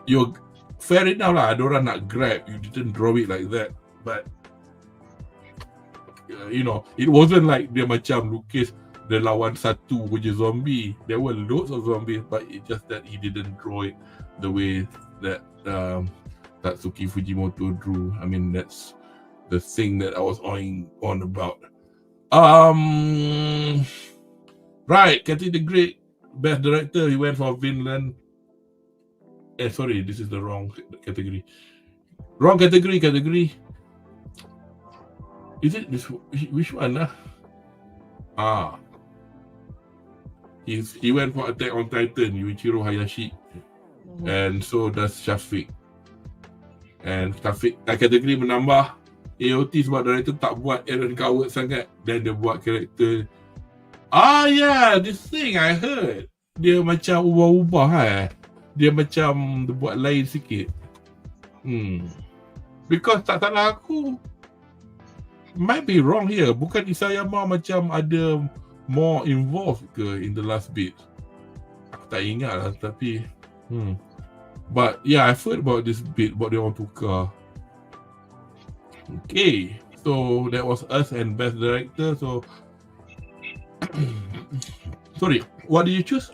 you're fair enough lah. Ada orang nak grab. You didn't draw it like that. But, it wasn't like dia macam lukis the lawan satu punya zombie. There were loads of zombies, but it's just that he didn't draw it the way that Tatsuki Fujimoto drew. I mean, that's the thing that I was on about. Right, Kaki the Great, Best Director, he went for Vinland. Sorry, this is the wrong category. Wrong category. Is it this? Which one? He went for Attack on Titan, Yuichiro Hayashi. And so does Shafiq. And Shafiq category menambah AOT sebab director tak buat Aaron Coward sangat. Dan dia buat karakter this thing I heard. Dia macam ubah-ubah Dia macam dia buat lain sikit. Because tak salah aku, might be wrong here. Bukan Isayama macam ada more involved ke in the last bit? Aku tak ingat lah, tapi But yeah, I've heard about this bit about the orang tukar. Okay, so that was us and best director. So sorry, what did you choose?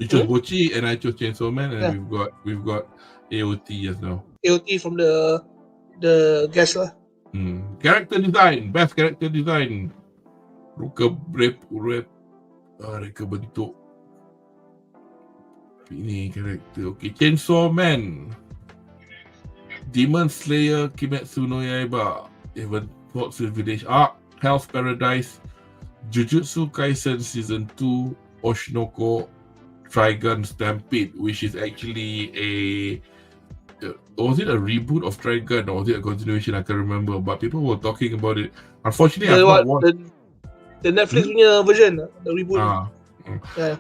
You chose Bochi and I chose Chainsaw Man, and we've got AOT just now. AOT from the guest lah. Character design, best character design. Reka bentuk. Ini karakter. Okay, Chainsaw Man, Demon Slayer, Kimetsu no Yaiba, Even Thoughts Village Arc, Hell's Paradise, Jujutsu Kaisen Season 2, Oshinoko, Trigun Stampede, which is actually was it a reboot of Trigun or was it a continuation? I can't remember, but people were talking about it. Unfortunately, I've not watched the Netflix punya version, the reboot.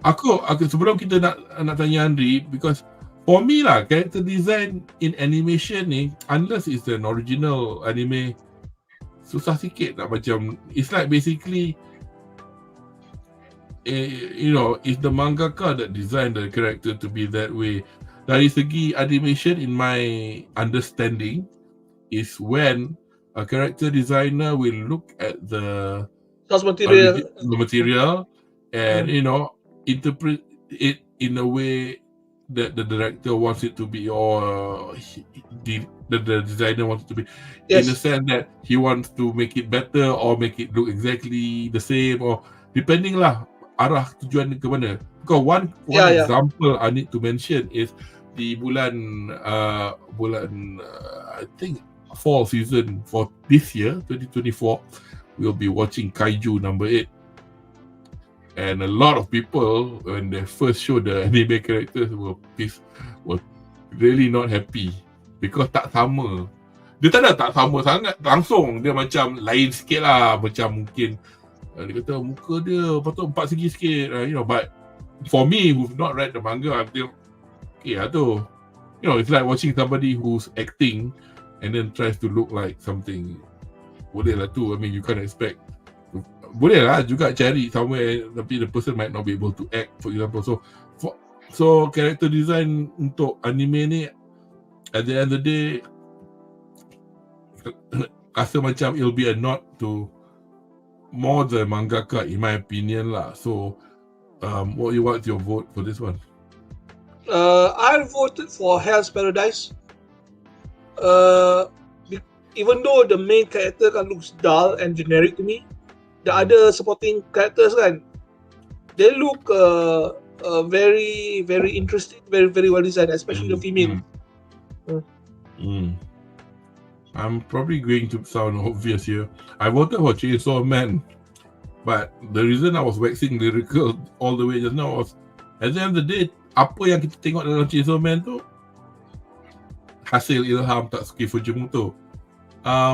Aku sebelum kita nak tanya Anri, because for me lah, character design in animation ni, unless it's an original anime, susah sikit nak macam, it's like basically it's the mangaka that designed the character to be that way. Dari segi animation, in my understanding, is when a character designer will look at the source material and interpret it in a way that the director wants it to be, or the designer wants it to be. In the sense that he wants to make it better or make it look exactly the same, or depending lah arah tujuan ke mana. Because one example I need to mention is di bulan I think fall season for this year 2024, we'll be watching Kaiju number 8. And a lot of people, when they first showed the anime characters, were really not happy because tak sama. Dia tak sama sangat langsung. Dia macam lain sikit lah. Macam mungkin dia kata muka dia patut 4 segi sikit, but for me who've not read the manga, I feel okay lah tu. It's like watching somebody who's acting and then tries to look like something. Boleh lah tu. I mean, you can't expect. Boleh lah juga cari somewhere, tapi the person might not be able to act, for example. So character design untuk anime ni, at the end of the day, rasa macam it'll be a nod to more the mangaka, in my opinion lah. So what's your vote for this one? I voted for Hell's Paradise. Even though the main character kan looks dull and generic to me, the other supporting characters kan, they look very, very interesting, very, very well designed, especially the female. I'm probably going to sound obvious here. I voted for Chainsaw Man, but the reason I was waxing lyrical all the way just now was, at the end of the day, apa yang kita tengok dalam Chainsaw Man tu hasil ilham Tatsuki Fujimoto.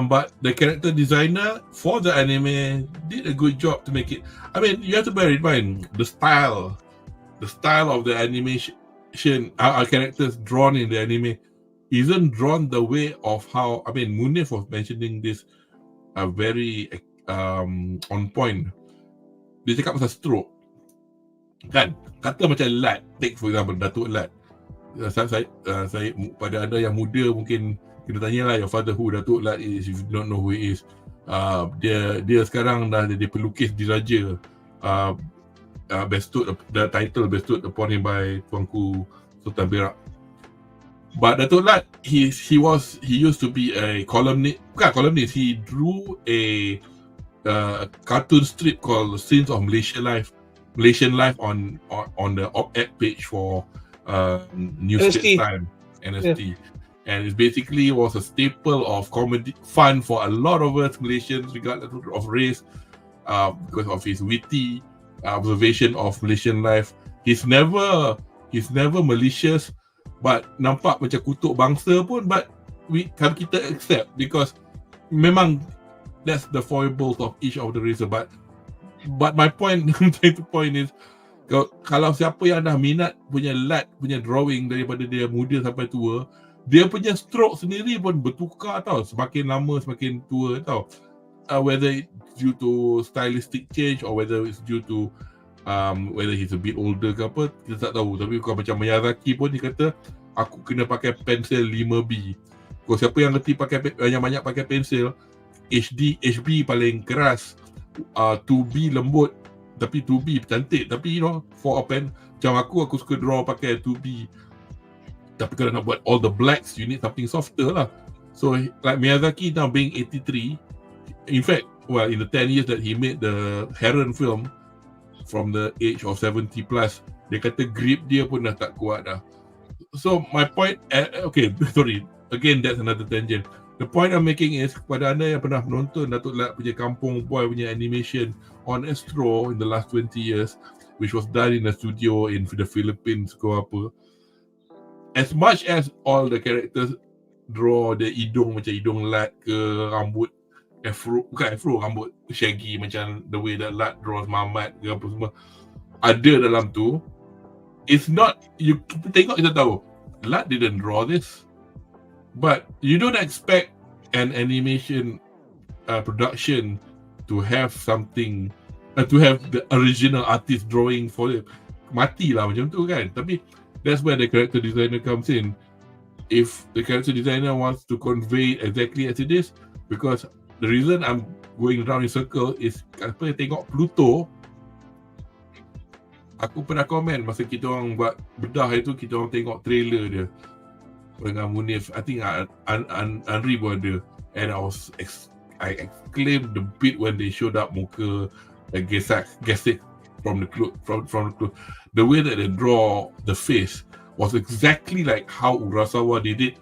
But the character designer for the anime did a good job to make it. I mean, you have to bear in mind the style of the animation, our characters drawn in the anime isn't drawn the way of how, I mean, Munif was mentioning this very on point. Dia cakap pasal stroke. Kan? Kata macam Lat, take for example, Datuk Lat. Saya pada anda yang muda mungkin kita tanyalah your father who Datuk Lat is, if you don't know who he is. Dia sekarang dah jadi pelukis diraja. The title bestowed upon him by Tuanku Sultan Perak. But Datuk Lat, he used to be a columnist. He drew a cartoon strip called Scenes of Malaysian Life on the op-ed page for News Straits Time, NST. And it basically was a staple of comedy fun for a lot of us Malaysians, regardless of race, because of his witty observation of Malaysian life. He's never malicious, but nampak macam kutuk bangsa pun, but kita accept because memang that's the foibles of each of the races. But my point is, kalau siapa yang dah minat punya Lat punya drawing daripada dia muda sampai tua, dia punya stroke sendiri pun bertukar tau, semakin lama semakin tua tau. Whether it's due to stylistic change or whether it's due to Whether he's a bit older ke apa, kita tak tahu. Tapi kalau macam Miyazaki pun dia kata aku kena pakai pensel 5B. Kalau siapa yang ngerti yang banyak pakai pensel, HB paling keras, 2B lembut, tapi 2B cantik. Tapi for a pen, macam aku suka draw pakai 2B. Tapi kalau nak buat all the blacks, you need something softer lah. So like Miyazaki now being 83, in fact, well, in the 10 years that he made the Heron film, from the age of 70 plus, dia kata grip dia pun dah tak kuat dah. So my point, okay, sorry, again that's another tangent. The point I'm making is, kepada anda yang pernah menonton Datuk Lat punya Kampung Boy punya animation on Astro in the last 20 years, which was done in a studio in the Philippines ke apa, as much as all the characters draw the hidung macam hidung Lat ke, rambut rambut shaggy macam the way that Lat draws Mamat ke apa semua ada dalam tu, it's not, you tengok kita tahu Lat didn't draw this, but you don't expect an animation production to have something to have the original artist drawing for it. Matilah macam tu kan. Tapi that's where the character designer comes in. If the character designer wants to convey exactly as it is, because the reason I'm going around in circle is apa, tengok Pluto, aku pernah komen masa kita orang buat bedah itu, kita orang tengok trailer dia dengan Munif, I think Anri pun ada, and I exclaimed the bit when they showed up muka gesek from the clothes, from the clothes. The way that they draw the face was exactly like how Urasawa did it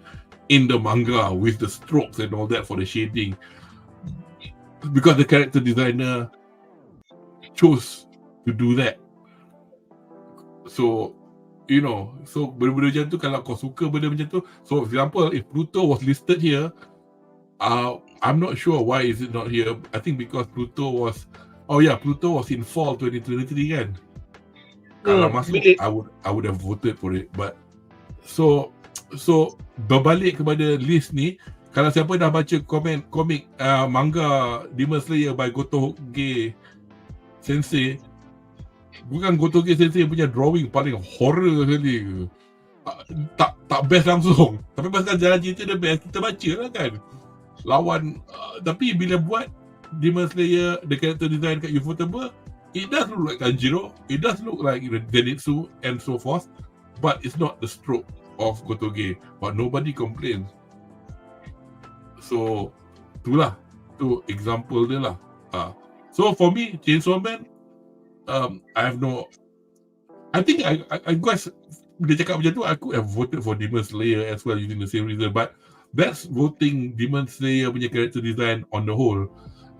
in the manga, with the strokes and all that for the shading, because the character designer chose to do that. So so benda-benda macam tu, kalau kau suka benda macam tu, so for example, if Pluto was listed here, I'm not sure why is it not here. I think because Pluto was in fall 2023 kan. Kalau masuk, I would have voted for it. But so berbalik kepada list ni, kalau siapa dah baca komik manga Demon Slayer by Gotoge Sensei, bukan Gotoge Sensei punya drawing paling horror sekali, tak best langsung, tapi pasal jalan cerita dia best, kita baca lah kan lawan, tapi bila buat Demon Slayer, the character design kat Ufotable, it does look like Tanjiro, it does look like Zenitsu and so forth, but it's not the stroke of Gotoge, but nobody complains. So itulah, tu example dia lah. So for me, Chainsaw Man, I think I guess dia cakap macam tu, I could have voted for Demon Slayer as well using the same reason, but that's voting Demon Slayer punya character design on the whole.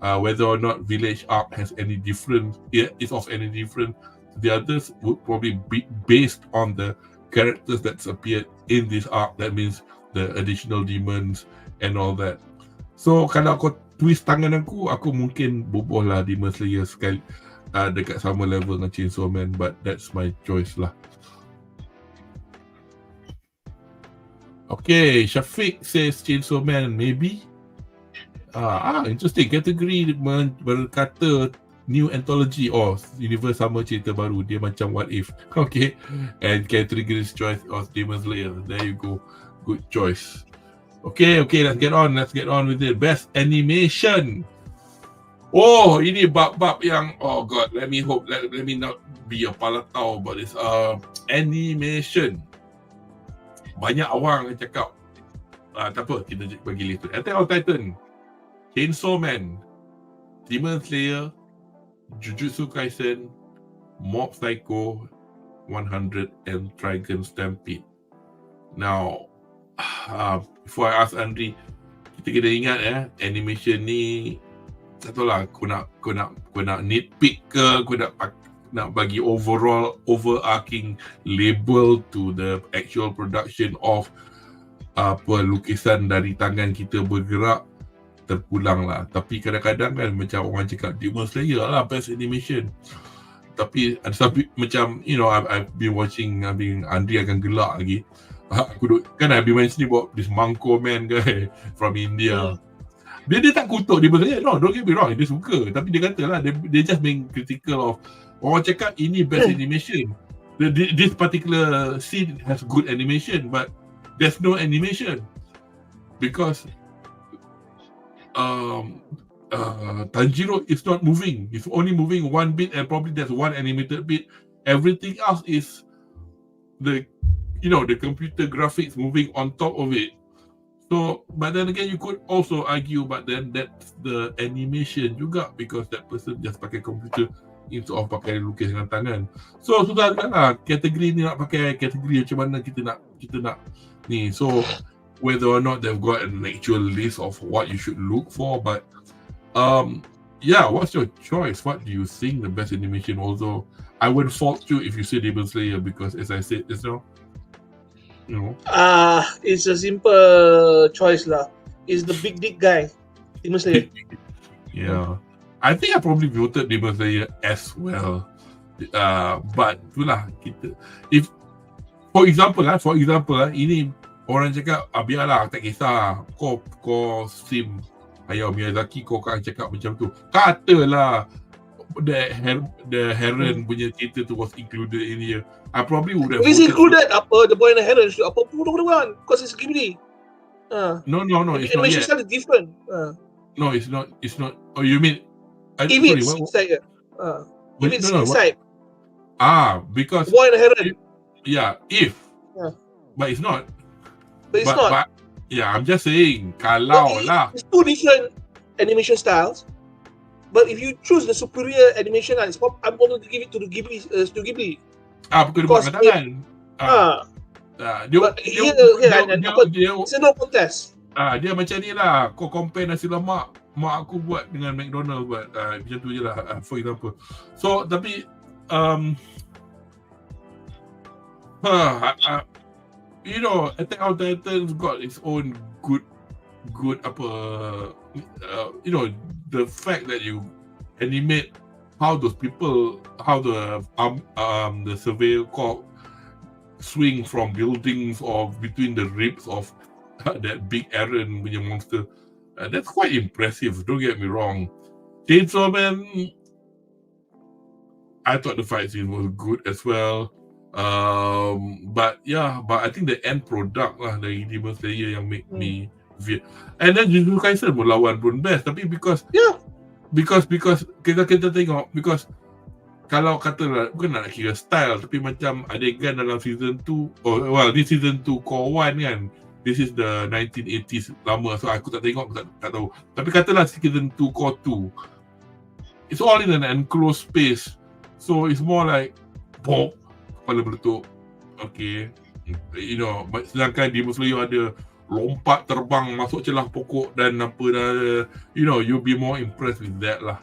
Whether or not Village Arc has any difference, is of any different, the others would probably be based on the characters that's appeared in this arc. That means the additional demons and all that. So kalau aku twist tangan aku mungkin boboh lah Demon Slayer sekali, dekat sama level dengan Chainsaw Man, but that's my choice lah. Okay, Syafiq says Chainsaw Man maybe. Interesting. Kategori berkata new anthology or universe sama cerita baru, dia macam What If. Okay, and category's choice of Demon Slayer. There you go, good choice. Okay, let's get on with it. Best animation. Oh, ini bab-bab yang, oh god, let me not be a palatau about this. Animation. Banyak orang yang cakap, tak apa, kita bagi list tu. Attack on Titan, Chainsaw Man, Demon Slayer, Jujutsu Kaisen, Mob Psycho 100, and Trigun Stampede. Now, before I ask Anri, kita kena ingat animation ni, tak tahu lah, aku nak nitpick ke, aku nak bagi overarching label to the actual production of lukisan dari tangan kita bergerak, terpulang lah. Tapi kadang-kadang kan macam orang cakap Demon Slayer lah best animation, tapi ada sampai macam I've been watching, Andri akan gelak lagi. Aku kan I've been mentioning about this Manko Man guy from India. Dia tak kutuk dia berkata, no, don't get me wrong, dia suka. Tapi dia kata lah, dia just being critical of, orang cakap ini best animation. This particular scene has good animation, but there's no animation. Because Tanjiro is not moving. He's only moving one bit, and probably there's one animated bit. Everything else is the computer graphics moving on top of it. So, but then again, you could also argue, but then that's the animation juga, because that person just pakai komputer instead of pakai lukis dengan tangan. So, sudah lah, kategori ni nak pakai kategori macam mana kita nak ni. So, whether or not they've got an actual list of what you should look for, but yeah, what's your choice? What do you think the best animation? Although I would fault you if you say Demon Slayer, because as I said just now, it's a simple choice lah. It's the big dick guy, Demon Slayer. Yeah, I think I probably voted Demon Slayer as well. But itulah kita. If for example ini orang cakap, biarlah, tak kisah. Kau sim Hayao Miyazaki, kau kan cakap macam tu. Katalah the Heron punya cerita tu was included in here. I probably would have. Is included apa? The Boy and the Heron? Apa pun one? Because it's Ghibli. No, it's not yet. It's different. No, it's not. Oh, you mean? If it's inside. If it's inside. Because Boy and the Heron. If. But it's not. But it's not. But, yeah, I'm just saying. Kalau lah. It's two different animation styles. But if you choose the superior animation, I'm going to give it to the Ghibli. Bukan dia buat dengan tangan. It's no contest. Dia macam ni lah. Kau compare nasi lemak mak aku buat dengan McDonald's buat. Macam tu je lah, for example. So, tapi Attack on Titan's got its own good the fact that you animate how those people, how the surveyor corps swing from buildings or between the ribs of that big Eren punya monster. That's quite impressive, don't get me wrong. Chainsaw Man, I thought the fight scene was good as well. But I think the end product lah dari Demon Slayer yang make me feel. And then Jujutsu Kaisen pun lawan pun best, tapi because kita tengok, because kalau katalah, bukan nak kira style, tapi macam adegan dalam season 2, this season 2 core 1 kan, this is the 1980s lama, so aku tak tengok, aku tak tahu. Tapi katalah season 2 core 2, it's all in an enclosed space, so it's more like pop, kepala meletup, okay, sedangkan Demon Slayer ada lompat terbang masuk celah pokok dan apa dah, you'll be more impressed with that lah.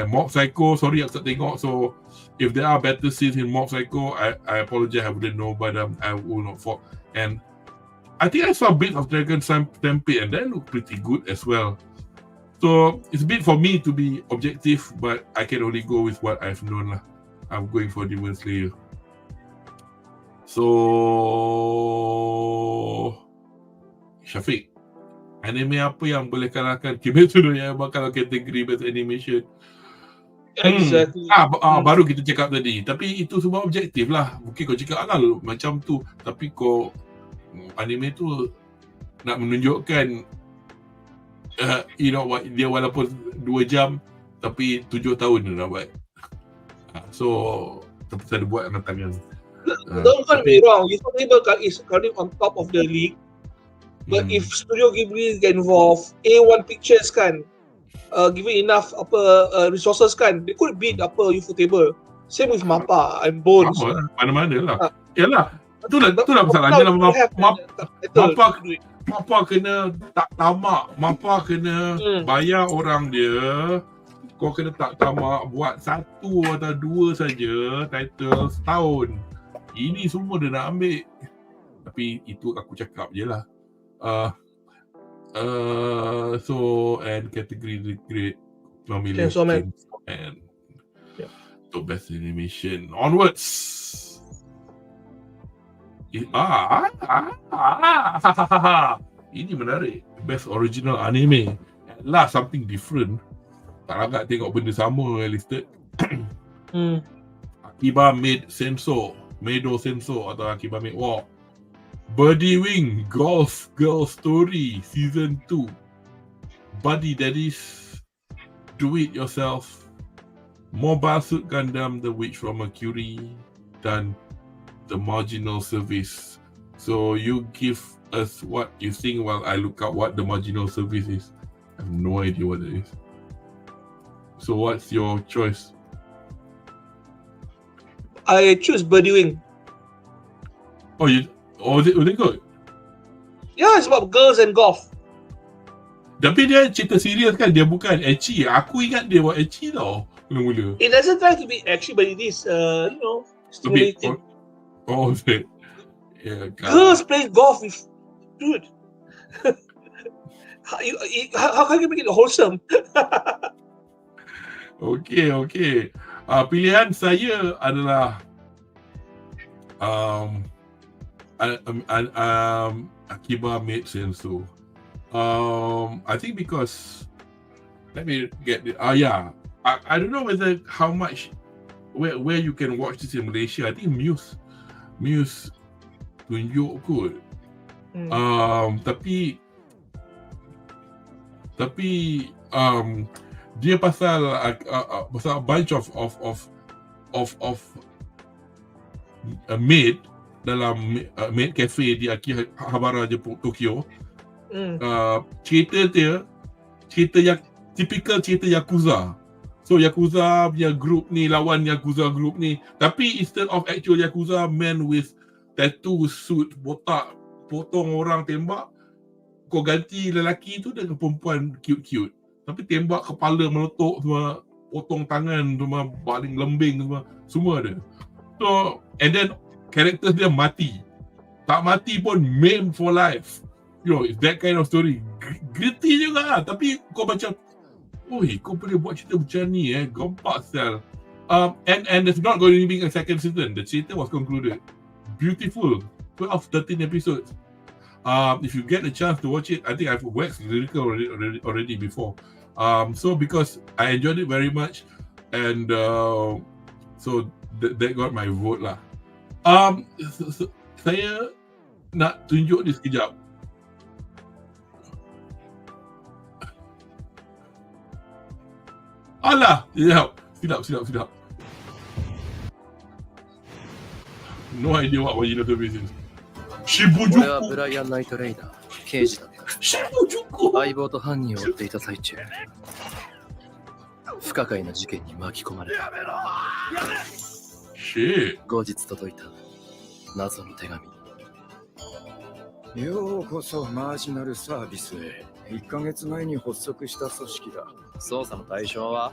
Mob Psycho, sorry aku tak tengok, so if there are better scenes in Mob Psycho, I apologize, I wouldn't know, but I will not fault. And I think I saw a bit of Dragon Stampede and that looked pretty good as well. So it's a bit for me to be objective, but I can only go with what I've known lah. I'm going for Demon Slayer. So Syafiq, anime apa yang boleh kalahkan Kimetsu no Yaiba kalau kategori best animation? Exactly. Baru kita cakap tadi, tapi itu semua objektif lah. Mungkin kau cakap macam tu, tapi kau anime tu nak menunjukkan dia walaupun 2 jam tapi 7 tahun dia nak buat. So terpaksa dia buat dengan tangan. Don't get me wrong, Ufotable is currently on top of the league. But if Studio Ghibli get involved, A1 Pictures kan, given enough resources kan, they could beat Ufotable. Same with Mappa and Bones. Mana-mana lah. Yalah, itulah masalahnya lah. Mappa kena tak tamak, Mappa kena bayar orang dia. Kau kena tak tamak buat 1 atau 2 saja title setahun. Ini semua dia nak ambil. Tapi itu aku cakap je lah. So and category great nomination and to best animation onwards. Ini menarik, best original anime. lah something different. Tak agak tengok benda sama listed. Akiba made Senso, Medo Senso atau Akiba made Walk. Birdie Wing, Golf Girl Story Season 2. Buddy Daddies, Do It Yourself, Mobile Suit Gundam, The Witch from Mercury, dan The Marginal Service. So you give us what you think while I look up what The Marginal Service is. I have no idea what it is. So what's your choice? I choose Birdie Wing. Was it good? Yeah, it's about girls and golf. Tapi dia cerita serius kan, dia bukan ecchi. Aku ingat dia buat ecchi tau mula-mula. It doesn't try to be ecchi, but it is, stimulating. Yeah, girls play golf with, dude. How can you make it wholesome? Okay. Pilihan saya adalah Akiba made sense too. I think because let me get it. I don't know whether how much where you can watch this in Malaysia. I think Muse tunjuk kot. Tapi dia pasal a bunch of maid dalam maid cafe di Akihabara Tokyo. Cerita yang typical cerita Yakuza. So Yakuza punya group ni lawan Yakuza group ni, tapi instead of actual Yakuza men with tattoo, suit, botak, potong orang, tembak, kau ganti lelaki tu dengan perempuan cute-cute, tapi tembak kepala meletup semua, potong tangan semua, baling lembing semua ada. So and then character dia mati, tak mati pun maim for life. It's that kind of story. Gritty juga lah, tapi kau macam, kau boleh buat cerita macam ni gompak sel. And there's not going to be a second season. The cerita was concluded. Beautiful. 12-13 episodes. If you get a chance to watch it, I think I've waxed lyrical already before. So because I enjoyed it very much, and so that got my vote lah. Saya nak tunjuk ni sekejap. Alah, sedap. No idea what Wajino service is. Shibujuku. 俺はブライアン・ナイトレイダー、刑事だ。 Shibujuku. 相棒と犯人を追っていた最中、不可解な事件に巻き込まれた。 Shit. 後日届いた謎の手紙。ようこそマージナルサービスへ。1ヶ月前に発足した組織だ。捜査の対象は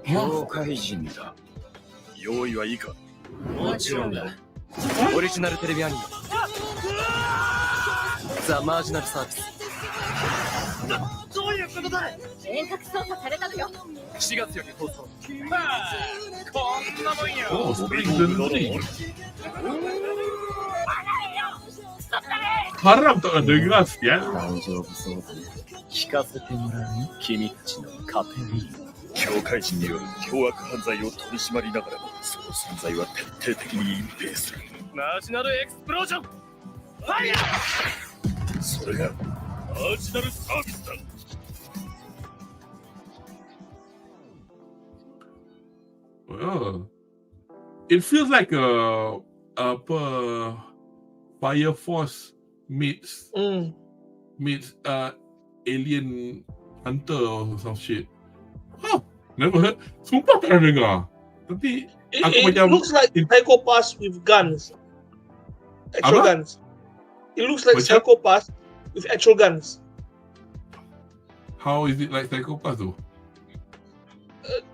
業界人だ。用意はいいか？もちろんだ。オリジナルテレビアニメザ・マージナルサービス。どういうことだ？遠隔操作されたのよ。4月より放送。こんなもんよ。Haram tak nak dengar sekian. 大丈夫そうだね。聞かせてもらうね。君たちのカペリーノ。境界人による凶悪犯罪を取り締まりながらも、その存在は徹底的に隠蔽する。マージナルエクスプロージョン。ファイヤー。それがマージナルサービスだ。Well, it feels like a Fire Force meets Alien Hunter or some shit. Never heard. Sumpah tak pernah dengar. Tapi it looks like psychopaths with guns. Actual guns. It looks like psychopaths with actual guns. How is it like psychopath though?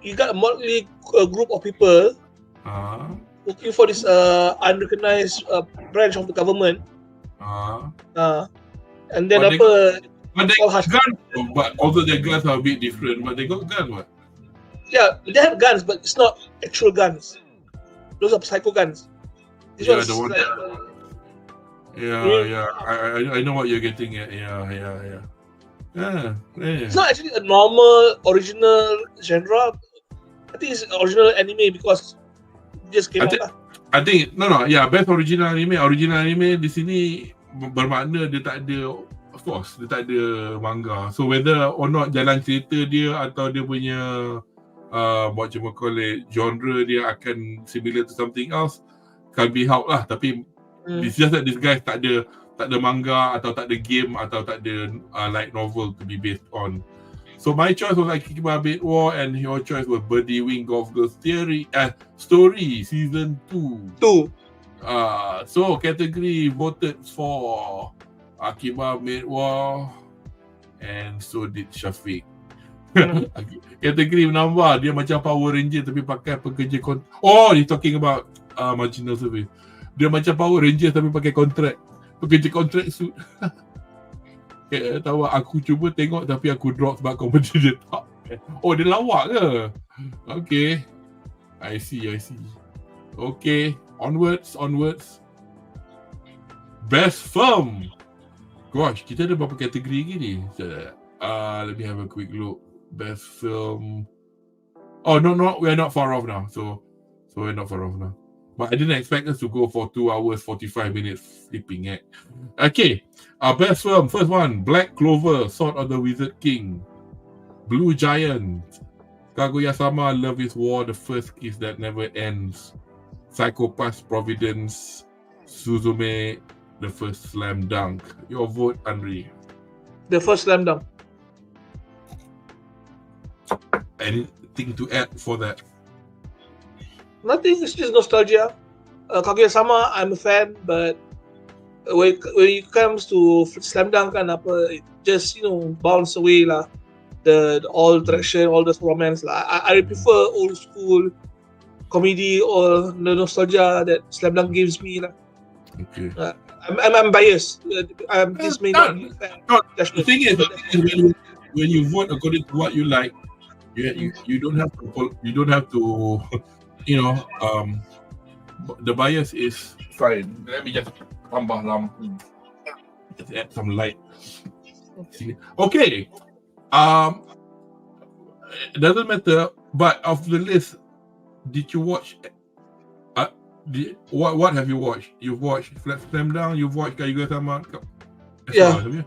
You got a motley group of people working for this unrecognized branch of the government. And then But they got guns, but although their guns are a bit different, but they got guns, what? Yeah, they have guns, but it's not actual guns. Those are psycho guns. This Yeah, one's the one. like, Yeah. I know what you're getting at. Yeah. It's not actually a normal original genre. I think it's original anime because it just came out. I think best original anime. Original anime di sini bermakna dia tak ada, of course, dia tak ada manga. So whether or not jalan cerita dia atau dia punya what you call it, genre dia akan similar to something else, can be helped lah. Tapi it's just that this guy tak ada manga atau tak ada game atau tak ada light novel to be based on. So my choice was like Kikima Bait War, and your choice was Birdie Wing Golf Girls Story Season 2. So category voted for Akiba Bait War, and so did Shafiq. Kategori menambah, dia macam Power Ranger tapi pakai pekerja you're talking about marginal service. Dia macam Power Ranger tapi pakai kontrak, pekerja kontrak suit. Tahu aku cuba tengok tapi aku drop sebab kompetitor dia tak. Dia lawak ke? Okay, I see. Okay, onwards. Best film. Gosh, kita ada berapa kategori lagi ni? Let me have a quick look. Best film. No, we are not far off now. So we're not far off now. But I didn't expect us to go for 2 hours 45 minutes flipping it. Okay, best film. First one, Black Clover, Sword of the Wizard King. Blue Giant, Kaguya-sama, Love is War, The First Kiss That Never Ends. Psychopath Providence, Suzume, The First Slam Dunk. Your vote, Anri. The First Slam Dunk. Anything to add for that? Nothing, it's just nostalgia. Kaguya-sama, I'm a fan, but when it comes to Slam Dunk and it just bounce away lah. The all attraction, all this romance lah. I prefer old school comedy or the nostalgia that Slam Dunk gives me lah. Okay. I'm biased. This may not be fair. The thing is, when you vote according to what you like, you don't have to. The bias is fine. Let me just tambah lampu. Just add some light. Okay. It doesn't matter. But of the list, did you watch? What have you watched? You've watched Slam Dunk. You've watched Kaguya-sama. Yeah. Have you?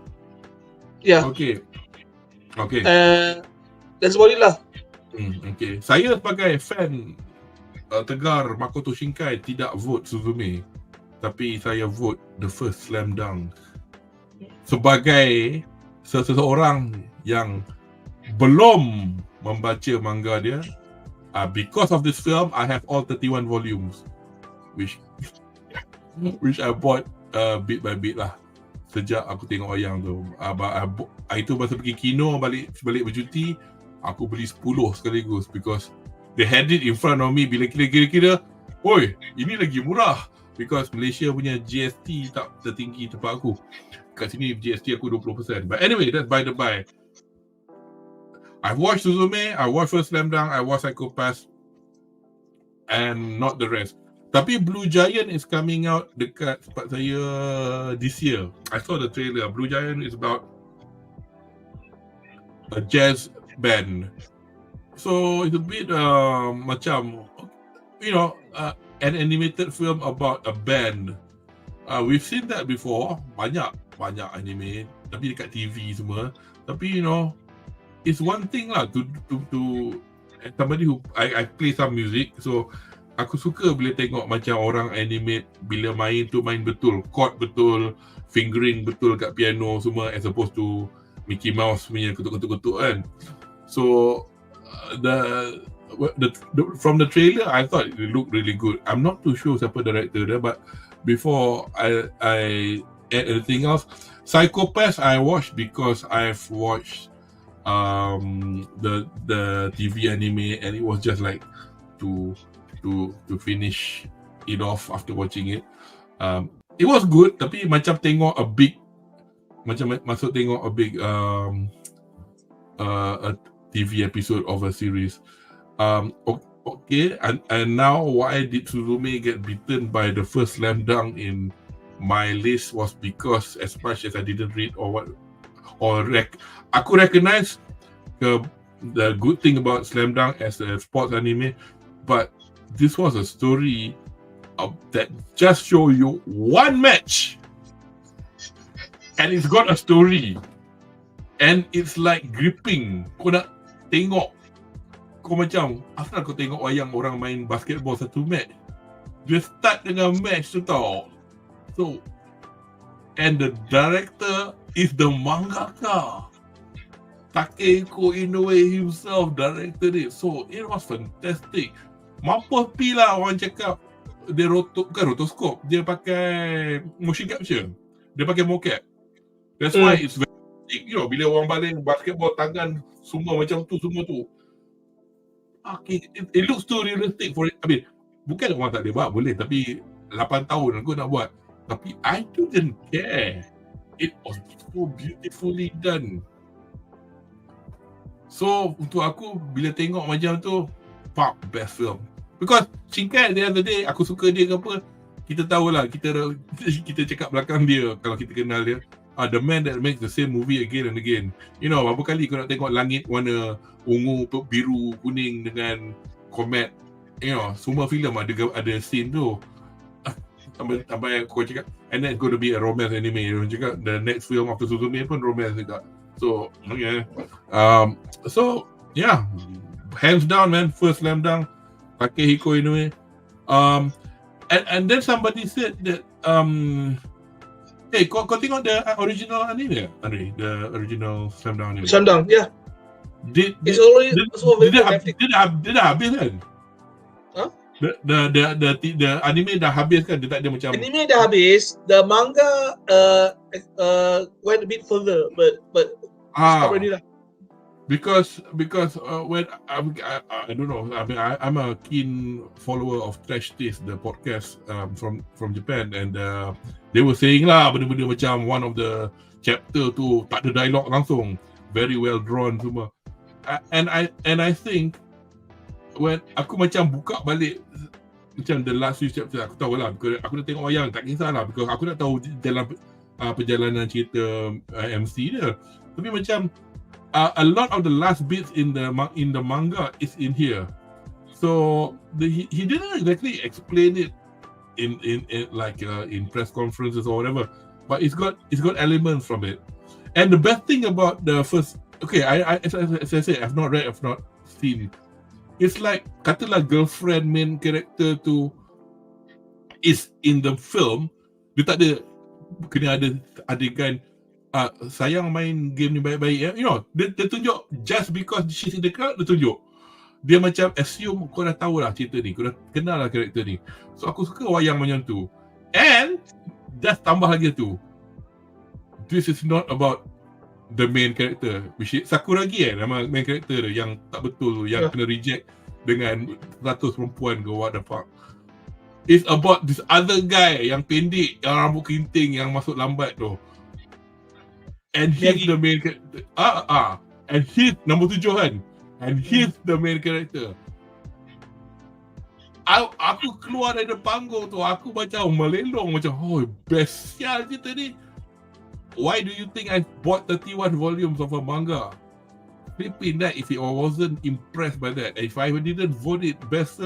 Yeah. Okay. That's about it lah. Okay. Saya sebagai fan tegar Makoto Shinkai tidak vote Suzume, tapi saya vote The First Slam Dunk. Sebagai seseorang yang belum membaca manga dia, because of this film, I have all 31 volumes, which I bought bit by bit lah. Sejak aku tengok wayang tu. Itu masa pergi kino balik bercuti, aku beli 10 sekaligus because they had it in front of me. Bila kira-kira, oi, ini lagi murah. Because Malaysia punya GST tak tertinggi tempat aku. Kat sini GST aku 20%. But anyway, that's by the by. I've watched Suzume, I watched First Slam Dunk, I watched Psychopath, and not the rest. Tapi Blue Giant is coming out dekat tempat saya this year. I saw the trailer. Blue Giant is about a jazz band. So it's a bit macam, an animated film about a band. We've seen that before. Banyak anime, tapi dekat TV semua. Tapi it's one thing lah to somebody who I play some music, so aku suka bila tengok macam orang animate bila main betul, chord betul, fingering betul kat piano semua, as opposed to Mickey Mouse punya ketuk-ketuk kan. So from the trailer, I thought it looked really good. I'm not too sure siapa director dia, but before I add anything else, Psychopath I watched because I've watched the TV anime, and it was just like to finish it off after watching it. It was good, tapi macam tengok a big a TV episode of a series. Okay, and now why did Suzume get beaten by The First Slam Dunk in my list was because as much as I didn't read or aku recognize the good thing about Slam Dunk as a sports anime, but this was a story that just show you one match, and it's got a story, and it's like gripping. Kau nak tengok, kau macam asal kau tengok wayang orang main basketball satu match. Dia start dengan match tu tau. So, and the director is the mangaka. Takehiko Inoue himself directed it. So, it was fantastic. Mampus pi lah orang cakap dia bukan rotoskop. Dia pakai motion capture. Dia pakai mocap. That's why it's very fantastic. You know, bila orang baling basketball tangan semua macam tu, semua tu. Okay, it looks too realistic for it. I mean, bukan orang tak boleh buat, boleh. Tapi 8 tahun aku nak buat. Tapi I didn't care. It was so beautifully done. So, untuk aku, bila tengok macam tu, best film. Because Shinkai, the other day, aku suka dia ke apa, kita tahulah, kita cakap belakang dia, kalau kita kenal dia, the man that makes the same movie again and again. You know, berapa kali kau nak tengok langit warna ungu, biru, kuning dengan komet. You know, semua filem ada scene tu. Sampai kau cakap, and then it's going to be a romance anime. Orang cakap, the next film after Suzume pun romance juga. So, okay. So, yeah. Hands down, man. First Slam Dunk, Takehiko Inoue. And then somebody said that, hey, kau tengok the original anime, Anri? The original Slam Dunk anime? Slam Dunk, yeah. Did habis kan? Huh? The anime dah habis kan? Dia tak ada macam... Anime dah habis. The manga went a bit further, but stop already lah. Because when I don't know, I mean I'm a keen follower of Trash Taste, the podcast from Japan, and they were saying lah benda-benda macam one of the chapter tu tak ada dialog langsung, very well drawn semua. And I think when aku macam buka balik macam the last few chapters, aku tahu lah, aku dah tengok wayang, tak kisahlah, because aku nak tahu dalam perjalanan cerita MC dia. Tapi macam a lot of the last bits in the manga is in here, so he didn't exactly explain it in like in press conferences or whatever, but it's got elements from it. And the best thing about the first, okay, as I said, I've not seen. It's like katalah girlfriend main character tu is in the film, dia tak ada kena ada adegan sayang main game ni baik-baik ya. You know, dia tunjuk just because she's in the crowd, dia tunjuk. Dia macam assume kau dah tahu lah cerita ni, kau dah kenal lah karakter ni. So aku suka wayang macam tu. And just tambah lagi tu, this is not about the main character, which is Sakuragi nama main character dia yang tak betul tu, yang kena reject dengan 100 perempuan ke what the fuck. It's about this other guy yang pendek, yang rambut kerinting, yang masuk lambat tu. And he's the main character. And he's nombor 7 kan. And he's the main character. Aku keluar dari panggung tu, aku macam melelong macam, oh best sial cerita ni. Why do you think I bought 31 volumes of a manga? Flipping that if I wasn't impressed by that. If I didn't vote it best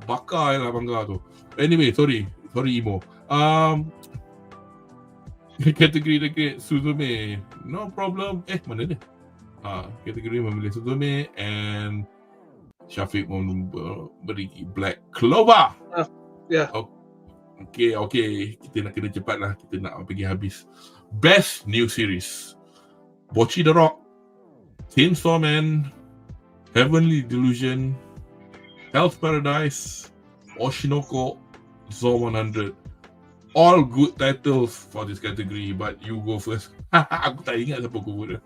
bakar lah manga tu. Anyway, sorry Imo. Kategori Suzume, no problem. Mana dia? Kategori memilih Suzume, and Syafiq memberi Black Clover. Yeah. Okay. Kita nak kena cepat lah. Kita nak pergi habis. Best New Series: Bocchi the Rock, Chainsaw Man, Heavenly Delusion, Hell's Paradise, Oshinoko, Zone 100. All good titles for this category, but you go first. Aku tak ingat siapa aku vote.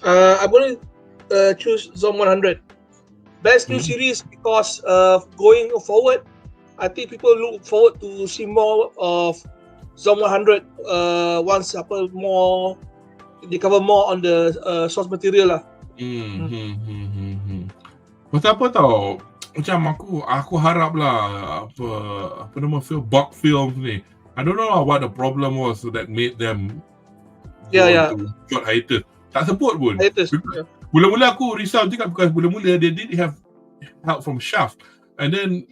I'm going to choose Zone 100. Best new series because going forward, I think people look forward to see more of Zone 100 once more they cover more on the source material lah. Pasal apa tau? Macam aku harap lah apa nama film, Bug Films ni. I don't know what the problem was that made them into short hiatus. Tak sebut pun. Mula-mula aku risau juga because mula-mula they did have help from Shaft. And then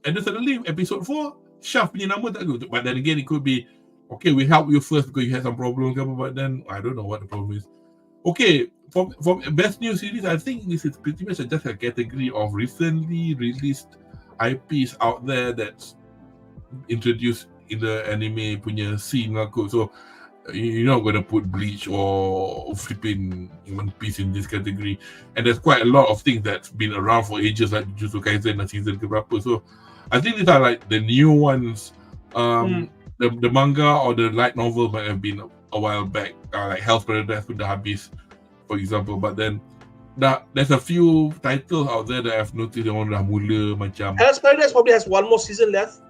suddenly episode 4, Shaft punya nama tak ada. But then again it could be, okay, we help you first because you had some problems, but then I don't know what the problem is. Okay, from best new series, I think this is pretty much just a category of recently released IPs out there that's introduced in the anime punya scene lah kot. So you're not gonna put Bleach or flipping One Piece in this category. And there's quite a lot of things that's been around for ages, like Jujutsu Kaisen and season keberapa. So I think these are like the new ones. The manga or the light novel might have been a while back, like Hell's Paradise pun dah habis, for example. But then there's a few titles out there that I've noticed yang orang dah mula macam Hell's Paradise probably has one more season left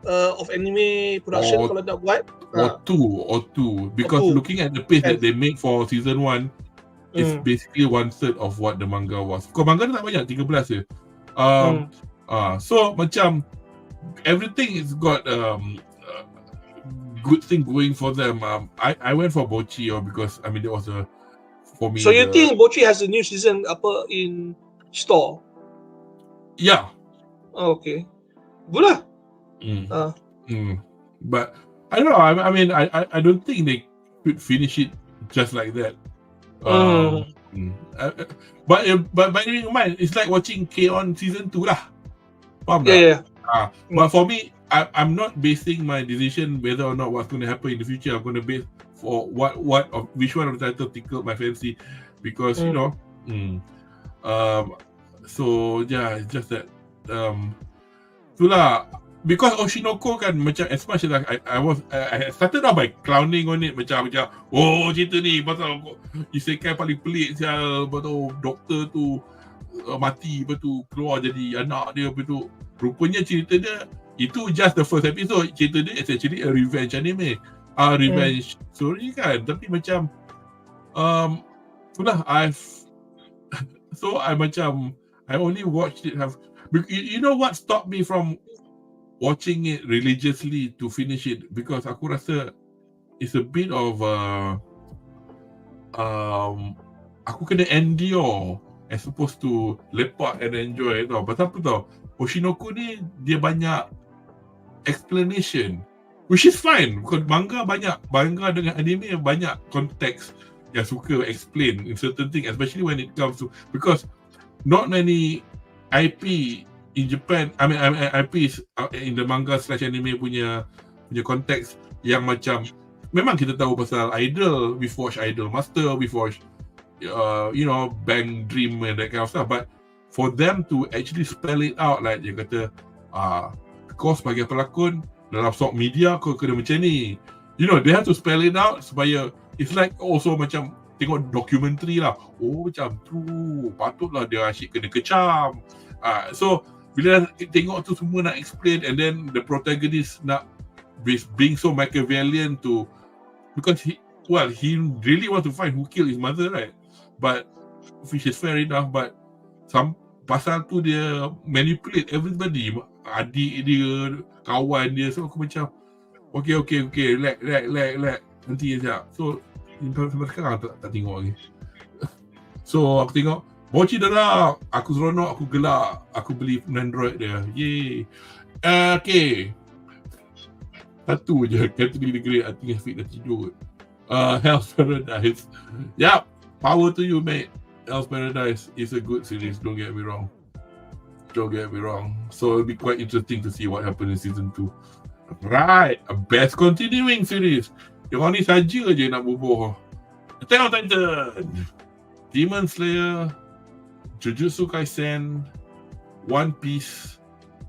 of anime production kalau nak buat. Or two. Because looking at the pace that they make for season 1, it's basically 1/3 of what the manga was. Kau manga tak banyak, 13 je. So macam everything is got good thing going for them. I went for Bochi because I mean it was for me. So you think Bochi has a new season in store? Yeah. Oh, okay. Good lah. But I don't know. I mean, I don't think they could finish it just like that. But bearing in mind, it's like watching K-On! Season 2 lah. Faham tak? Yeah. But for me, I'm not basing my decision whether or not what's going to happen in the future. I'm going to base for which one of the title tickled my fancy, because you know. So yeah, it's just that. Itulah. Because Oshinoko kan macam as much as I started off by clowning on it macam oh cerita ni pasal isekai paling pelik sial, betul doktor tu mati, betul keluar jadi anak dia, betul rupanya cerita dia itu just the first episode. Cerita dia is actually a revenge anime, revenge story kan, tapi macam itulah I only watched it you know what stopped me from watching it religiously to finish it, because aku rasa it's a bit of aku kena endure as opposed to lepak and enjoy tau. Pasal apa tau, Oshinoko ni dia banyak explanation, which is fine because manga dengan anime banyak konteks yang suka explain in certain thing, especially when it comes to, because not many IP in Japan, I mean IPs in the manga/anime punya konteks yang macam memang kita tahu pasal Idol, we've watched Idol Master, we've watched Bang Dream and that kind of stuff, but for them to actually spell it out, like dia kata kau sebagai pelakon dalam sok media kau kena macam ni, they have to spell it out supaya it's like also macam tengok documentary lah, macam tu patutlah dia asyik kena kecam. So bila tengok tu semua nak explain, and then the protagonist nak being so Machiavellian to, because he really want to find who killed his mother, right? But which is fair enough, but pasal tu dia manipulate everybody, adik dia, kawan dia. So aku macam okay, relax nanti sekejap. So sampai sekarang tak tengok lagi. So aku tengok Bochi dah, aku seronok, aku gelak, aku beli Android dia. Yay. Okay. Satu je, category degree, I think Afiq dah tidur. Hell's Paradise. Yup, power to you, mate. Hell's Paradise is a good series, don't get me wrong. So it'll be quite interesting to see what happens in season 2. Right, a best continuing series. Yang ni saja je nak bubuh. Attack on Titan, Demon Slayer, Jujutsu Kaisen, One Piece,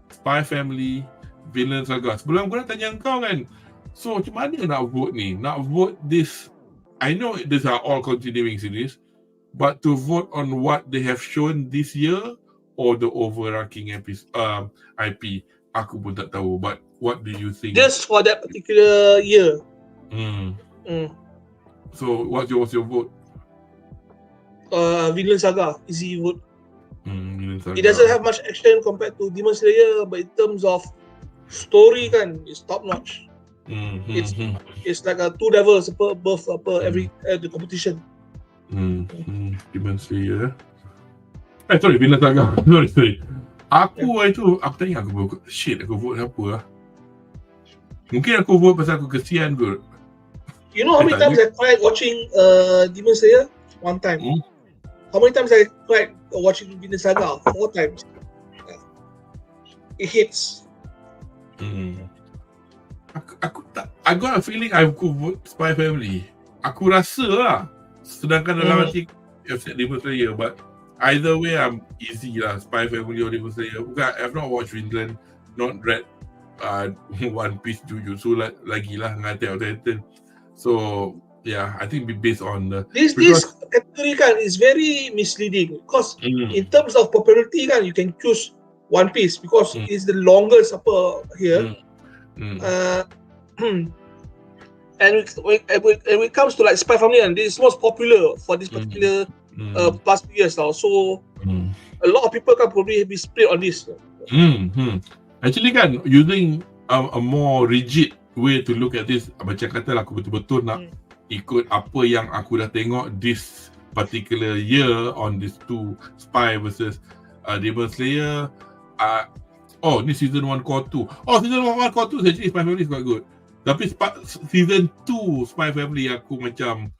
Spy Family, Vinland Saga. Sebelum aku nak tanya kau kan, so macam mana nak vote ni? Nak vote this, I know these are all continuing series, but to vote on what they have shown this year or the overarching IP, aku pun tak tahu. But what do you think? Just for that particular year. So what's your vote? Vinland Saga, easy vote. Vinland Saga. It doesn't have much action compared to Demon Slayer, but in terms of story kan, it's top notch. It's like a 2 levels above every the competition. Demon Slayer. Sorry, Vinland Saga. Sorry. Aku tanya aku vote apa lah. Mungkin aku vote pasal aku kesian kot. You know how many times I cried watching Demon Slayer? 1 time. How many times I cried watching Vinland Saga? 4 times. It hits. I got a feeling I could vote Spy Family. Aku rasa lah. Sedangkan dalam hati Demon Slayer, but either way I'm easy lah. Spy Family or Demon Slayer. I've not watched Vinland, not read One Piece Jujutsu lagi lah dengan Attack on Titan. So yeah, I think based on this category kan is very misleading because in terms of popularity kan you can choose One Piece because it's the longest here. And when it comes to like Spy Family, and this is most popular for this particular past few years now. So a lot of people can probably be split on this. Actually kan, using a more rigid way to look at this, macam kata lah aku betul-betul nak ikut apa yang aku dah tengok this particular year on these two Spy versus Demon Slayer. Ni season 1 core 2. Season 1 core 2 actually Spy Family is quite good. Tapi season 2 Spy Family aku macam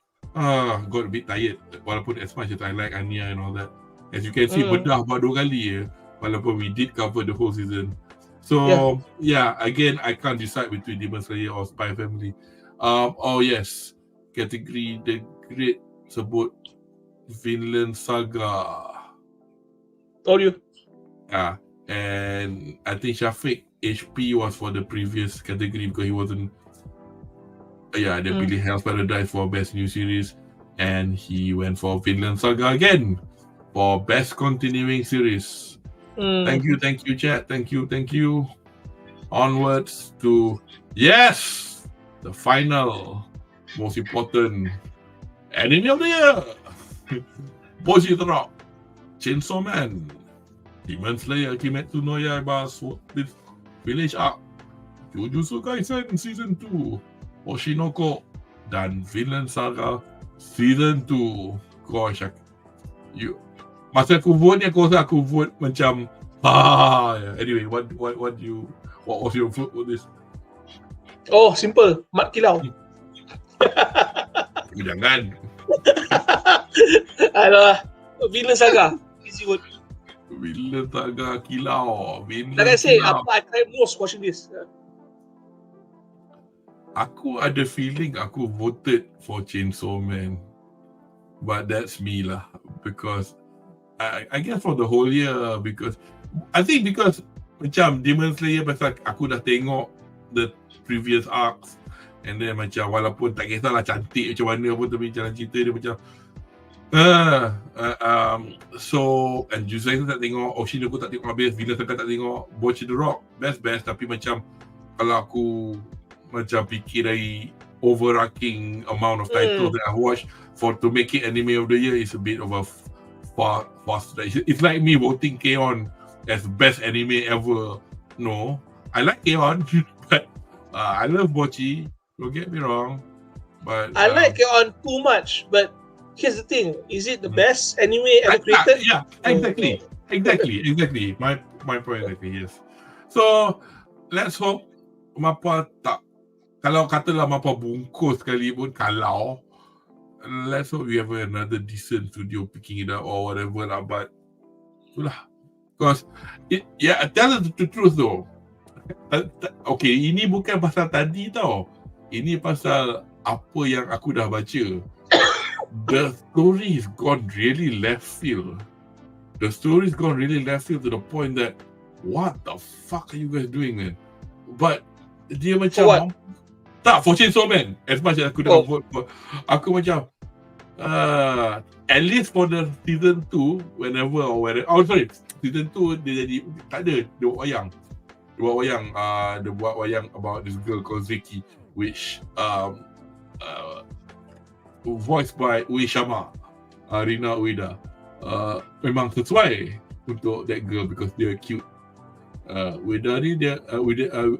got a bit tired. Walaupun as much as I like Anya and all that, as you can see bedah buat 2 kali je. Walaupun we did cover the whole season. So yeah, again I can't decide between Demon Slayer or Spy Family. Yes, kategori The Great sebut Vinland Saga. Told you. And I think Shafiq HP was for the previous category because he wasn't. They pilih Hell's Paradise for Best New Series, and he went for Vinland Saga again for Best Continuing Series. Thank you, chat. Thank you. Onwards to the final, most important anime of the year. Boji the Rock, Chainsaw Man, Demon Slayer, Kimetsu no Yaiba, Village Arc, Jujutsu Kaisen Season 2, Oshinoko, dan Vinland Saga Season 2. Gosh, masa aku vote ni aku rasa aku vote macam anyway, what was your vote for this? Simple, Mat Kilau. Jangan. Alah, Vinland Saga. Easy vote. Vinland Saga Kilau. Like I say, I cried most watching this. Aku ada feeling aku voted for Chainsaw Man, but that's me lah, because I guess for the whole year, because macam Demon Slayer pasal aku dah tengok the previous arcs, and then macam walaupun tak kisahlah cantik macam mana pun, tapi jalan cerita dia macam and Jujutsu tak tengok, Oshinoko tak tengok habis, Vinland Saga tak tengok, Bochi the Rock best, tapi macam kalau aku macam fikir dari overarching amount of titles that I watched to make it anime of the year is a bit of a fast. It's like me voting K-On as best anime ever. No, I like K-On, but I love Bochi. Don't get me wrong, but I like K-On too much. But here's the thing: is it the best anime ever created? Yeah, exactly. My point exactly. Yes. So let's hope Mappa tak. Kalau katalah Mappa bungkus sekali pun, let's hope we have another decent studio picking it up or whatever lah. But itulah, because tell us the truth though. Okay, ini bukan pasal tadi tau. Ini pasal apa yang aku dah baca. The story has gone really left field. The story's gone really left field to the point that what the fuck are you guys doing, man? But dia macam for Chainsaw Man, as much as aku dah vote for, aku macam at least for the season 2, whenever or wherever, season 2 dia jadi tak ada, dia buat wayang about this girl called Seki, which voiced by Ueshama, Rina Ueda. Memang sesuai untuk that girl because they're cute. Ueda ni dia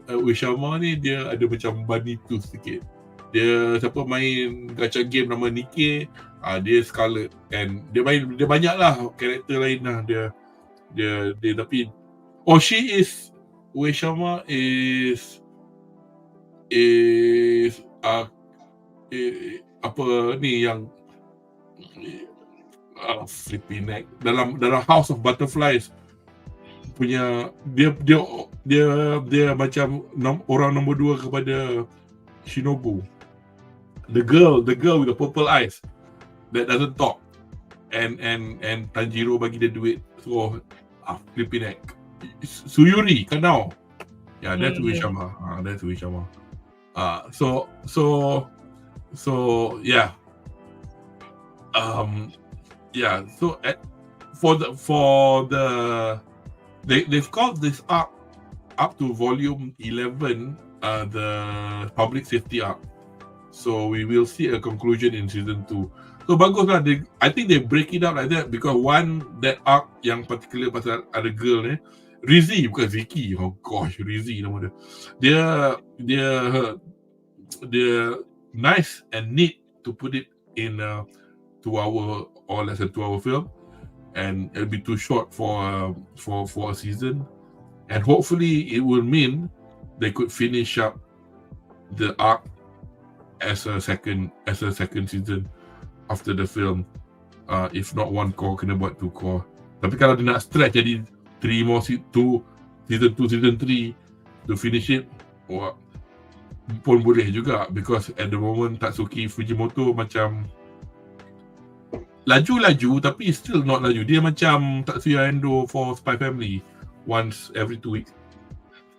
Ueshama ni dia ada macam bunny tooth sikit. Dia siapa main gacha game nama Nikkei, dia Scarlet, and dia banyak lah karakter lain lah dia tapi she is Ueshama is apa ni yang flipping neck dalam House of Butterflies punya dia macam orang nombor 2 kepada Shinobu. The girl with the purple eyes that doesn't talk, and Tanjiro bagi dia duit, so flipping neck. Suyuri Kanao, that's Ueshama. That's Ueshama. So yeah. So for the they've called this arc up to volume 11 the public safety arc. So we will see a conclusion in season 2. So bagus lah. I think they break it up like that because one, that arc yang particular pasal ada girl ni, Rizzy bukan Ziki. Oh gosh, Rizzy nama dia. Dia nice and neat to put it in a 2-hour or less than 2-hour film, and it'll be too short for a season, and hopefully it will mean they could finish up the arc as a second season after the film. If not one core, kena buat 2 core. Tapi kalau dia nak stretch jadi 3 more season 2, season 3 to finish it, pun boleh juga, because at the moment Tatsuki Fujimoto macam laju tapi still not laju. Dia macam Tatsuya Endo for Spy Family, once every 2 weeks,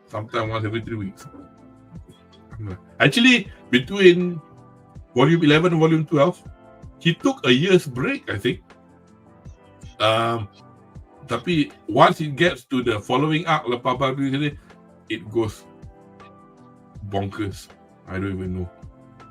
sometimes once every 3 weeks. Actually, between volume 11 and volume 12, he took a year's break, I think. Tapi once it gets to the following arc, lepas ni, it goes bonkers. I don't even know.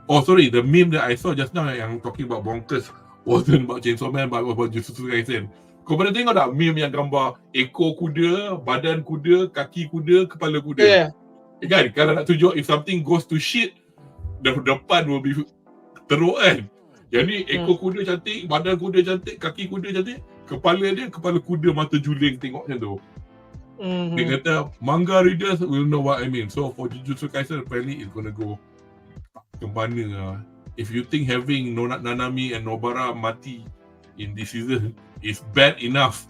Oh, sorry, the meme that I saw just now yang talking about bonkers wasn't about Chainsaw Man, but about Jujutsu Kaisen. Kau pernah tengok tak meme yang gambar ekor kuda, badan kuda, kaki kuda, kepala kuda? Yeah. Kan, kalau nak tunjuk if something goes to shit, the depan will be teruk kan. Yang ni ekor kuda cantik, badan kuda cantik, kaki kuda cantik, kepala kuda mata juling tengok macam tu. Dia kata manga readers will know what I mean. So for Jujutsu Kaisen, apparently it's gonna go ke mana lah. If you think having Nanami and Nobara mati in this season is bad enough,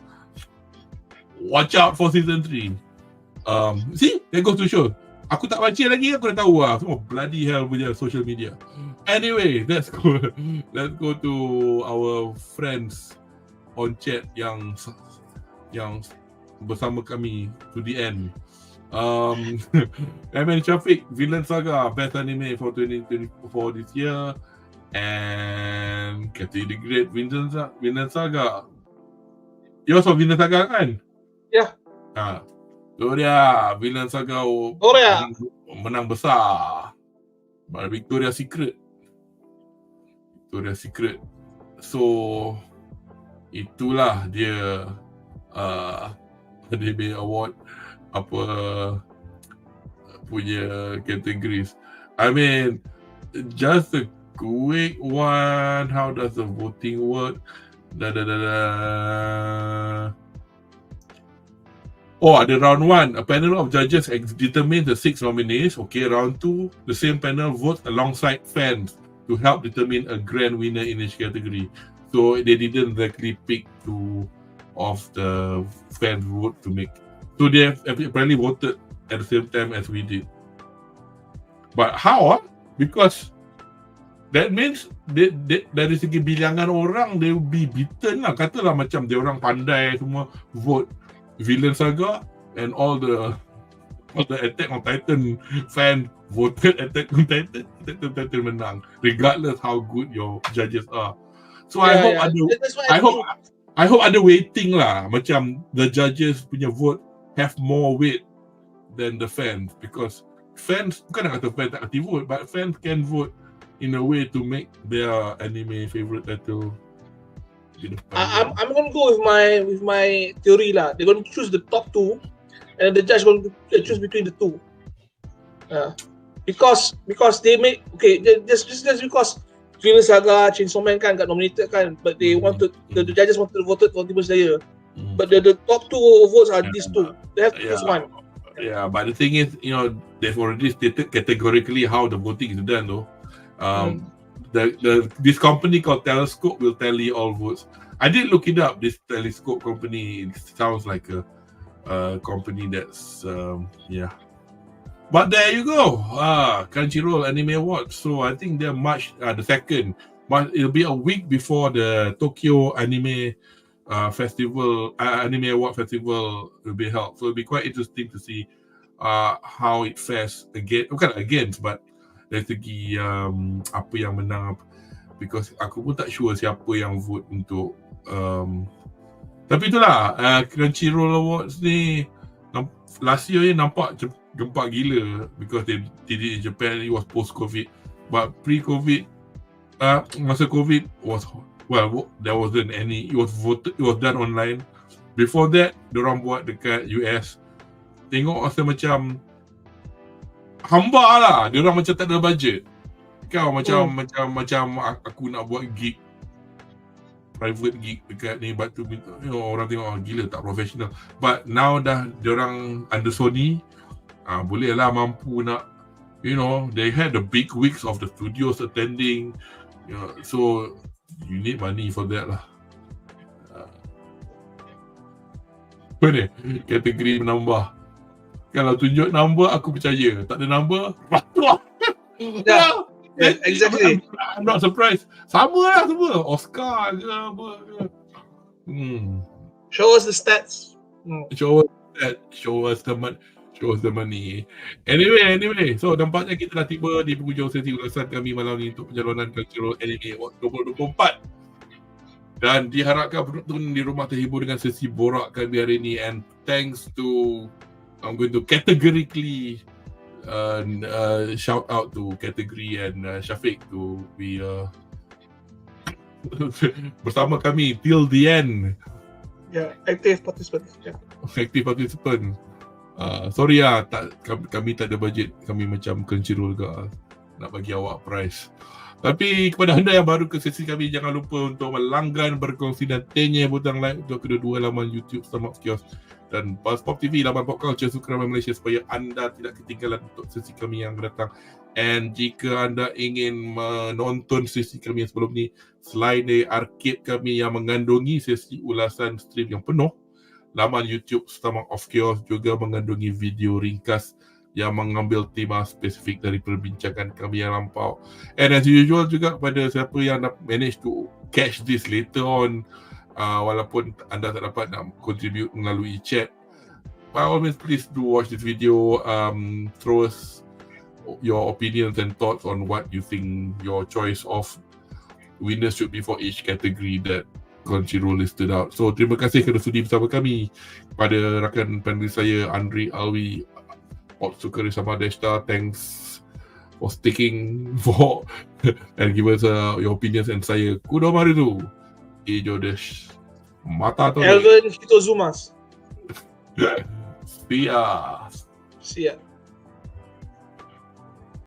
watch out for season 3. See, that goes to show. Aku tak baca lagi, aku dah tahu lah. Semua bloody hell punya social media. Anyway, let's go to our friends on chat yang bersama kami to the end. Aiman Shafiq, Villain Saga, best anime for 2024 this year, and Katie the Great, Villain Saga. You also Villain Saga kan? Ya. So dia Villain Saga menang besar. Victoria's Secret. So itulah dia Anime Award apa punya categories. I mean, just a quick one. How does the voting work? Oh, ada round 1. A panel of judges determines the 6 nominees. Okay, round 2, the same panel votes alongside fans to help determine a grand winner in each category. So they didn't exactly pick 2 of the fans vote to make. So they apparently voted at the same time as we did. But how? Because that means dari segi bilangan orang, they will be beaten lah. Katalah macam dia orang pandai semua vote Villain Saga, and all the Attack on Titan fan voted Attack on Titan menang, regardless how good your judges are. So I hope ada weighting lah. Macam the judges punya vote have more weight than the fans, because fans, bukan nak kata fans tak aktif vote, but fans can vote in a way to make their anime favorite title. I'm gonna go with my theory lah. They're gonna choose the top 2, and the judge going to choose between the two. Because they make just because Vinland Saga, Chainsaw Man kan got nominated kan, but they wanted the judges wanted to vote for Demon Slayer. But the top 2 votes are these two. They have to choose one. Yeah, but the thing is, they've already stated categorically how the voting is done though. This company called Telescope will tally all votes. I did look it up. This Telescope company, it sounds like a company that's But there you go. Crunchyroll Anime Awards. So I think they're March the 2nd. But it'll be a week before the Tokyo Anime Festival, Anime Award Festival will be held. So it'll be quite interesting to see how it fares against, but dari segi apa yang menang, because aku pun tak sure siapa yang vote untuk tapi itulah Crunchyroll Awards ni last year ni nampak gempak gila because they did it in Japan. It was post-COVID, but pre-COVID masa COVID was there wasn't any. It was done online. Before that, diorang buat dekat US. Tengok rasa macam hamba lah. Diorang macam tak ada budget. Kau macam aku nak buat gig, private gig dekat ni, batu orang tengok gila tak professional. But now dah diorang under Sony, boleh lah mampu nak, they had the big weeks of the studios attending, so you need money for that lah. Apa ni? Kategori menambah. Kalau tunjuk number aku percaya. Tak ada number, patuh. Yeah, exactly. I'm not surprised. Sama lah semua. Oscar ke apa ke. Show us the stats. Show us the money. Anyway, so nampaknya kita dah tiba di penghujung sesi ulasan kami malam ni untuk pencalonan Crunchyroll Anime Awards 2024. Dan diharapkan penonton di rumah terhibur dengan sesi borak kami hari ini, and thanks to I'm going to categorically shout out to Category and Syafiq to be bersama kami till the end. Yeah, active participant. Yeah. Active participant. Sorry lah, kami tak ada budget. Kami macam Crunchyroll ke nak bagi awak prize. Tapi kepada anda yang baru ke sesi kami, jangan lupa untuk melanggan, berkongsi dan tenyeh butang like untuk kedua-dua laman YouTube stomachofchaos dan Pop TV, laman pop culture suka ramai Malaysia, supaya anda tidak ketinggalan untuk sesi kami yang datang. And jika anda ingin menonton sesi kami yang sebelum ni, selain dari arcade kami yang mengandungi sesi ulasan stream yang penuh, laman YouTube stomachofchaos juga mengandungi video ringkas yang mengambil tema spesifik dari perbincangan kami yang lampau. And as usual juga kepada siapa yang nak manage to catch this later on, walaupun anda tak dapat nak contribute melalui chat, by all means please do watch this video. Throw us your opinions and thoughts on what you think your choice of winners should be for each category that Crunchyroll listed out. So terima kasih kerana sudi bersama kami. Pada rakan panelis saya Anri Alwi, Otsukari sama Desta, thanks for sticking for and give us your opinions, and saya Kudo Maharizu, Ijo Desh, Mata Tori, Elvin Hitozumas. See ya.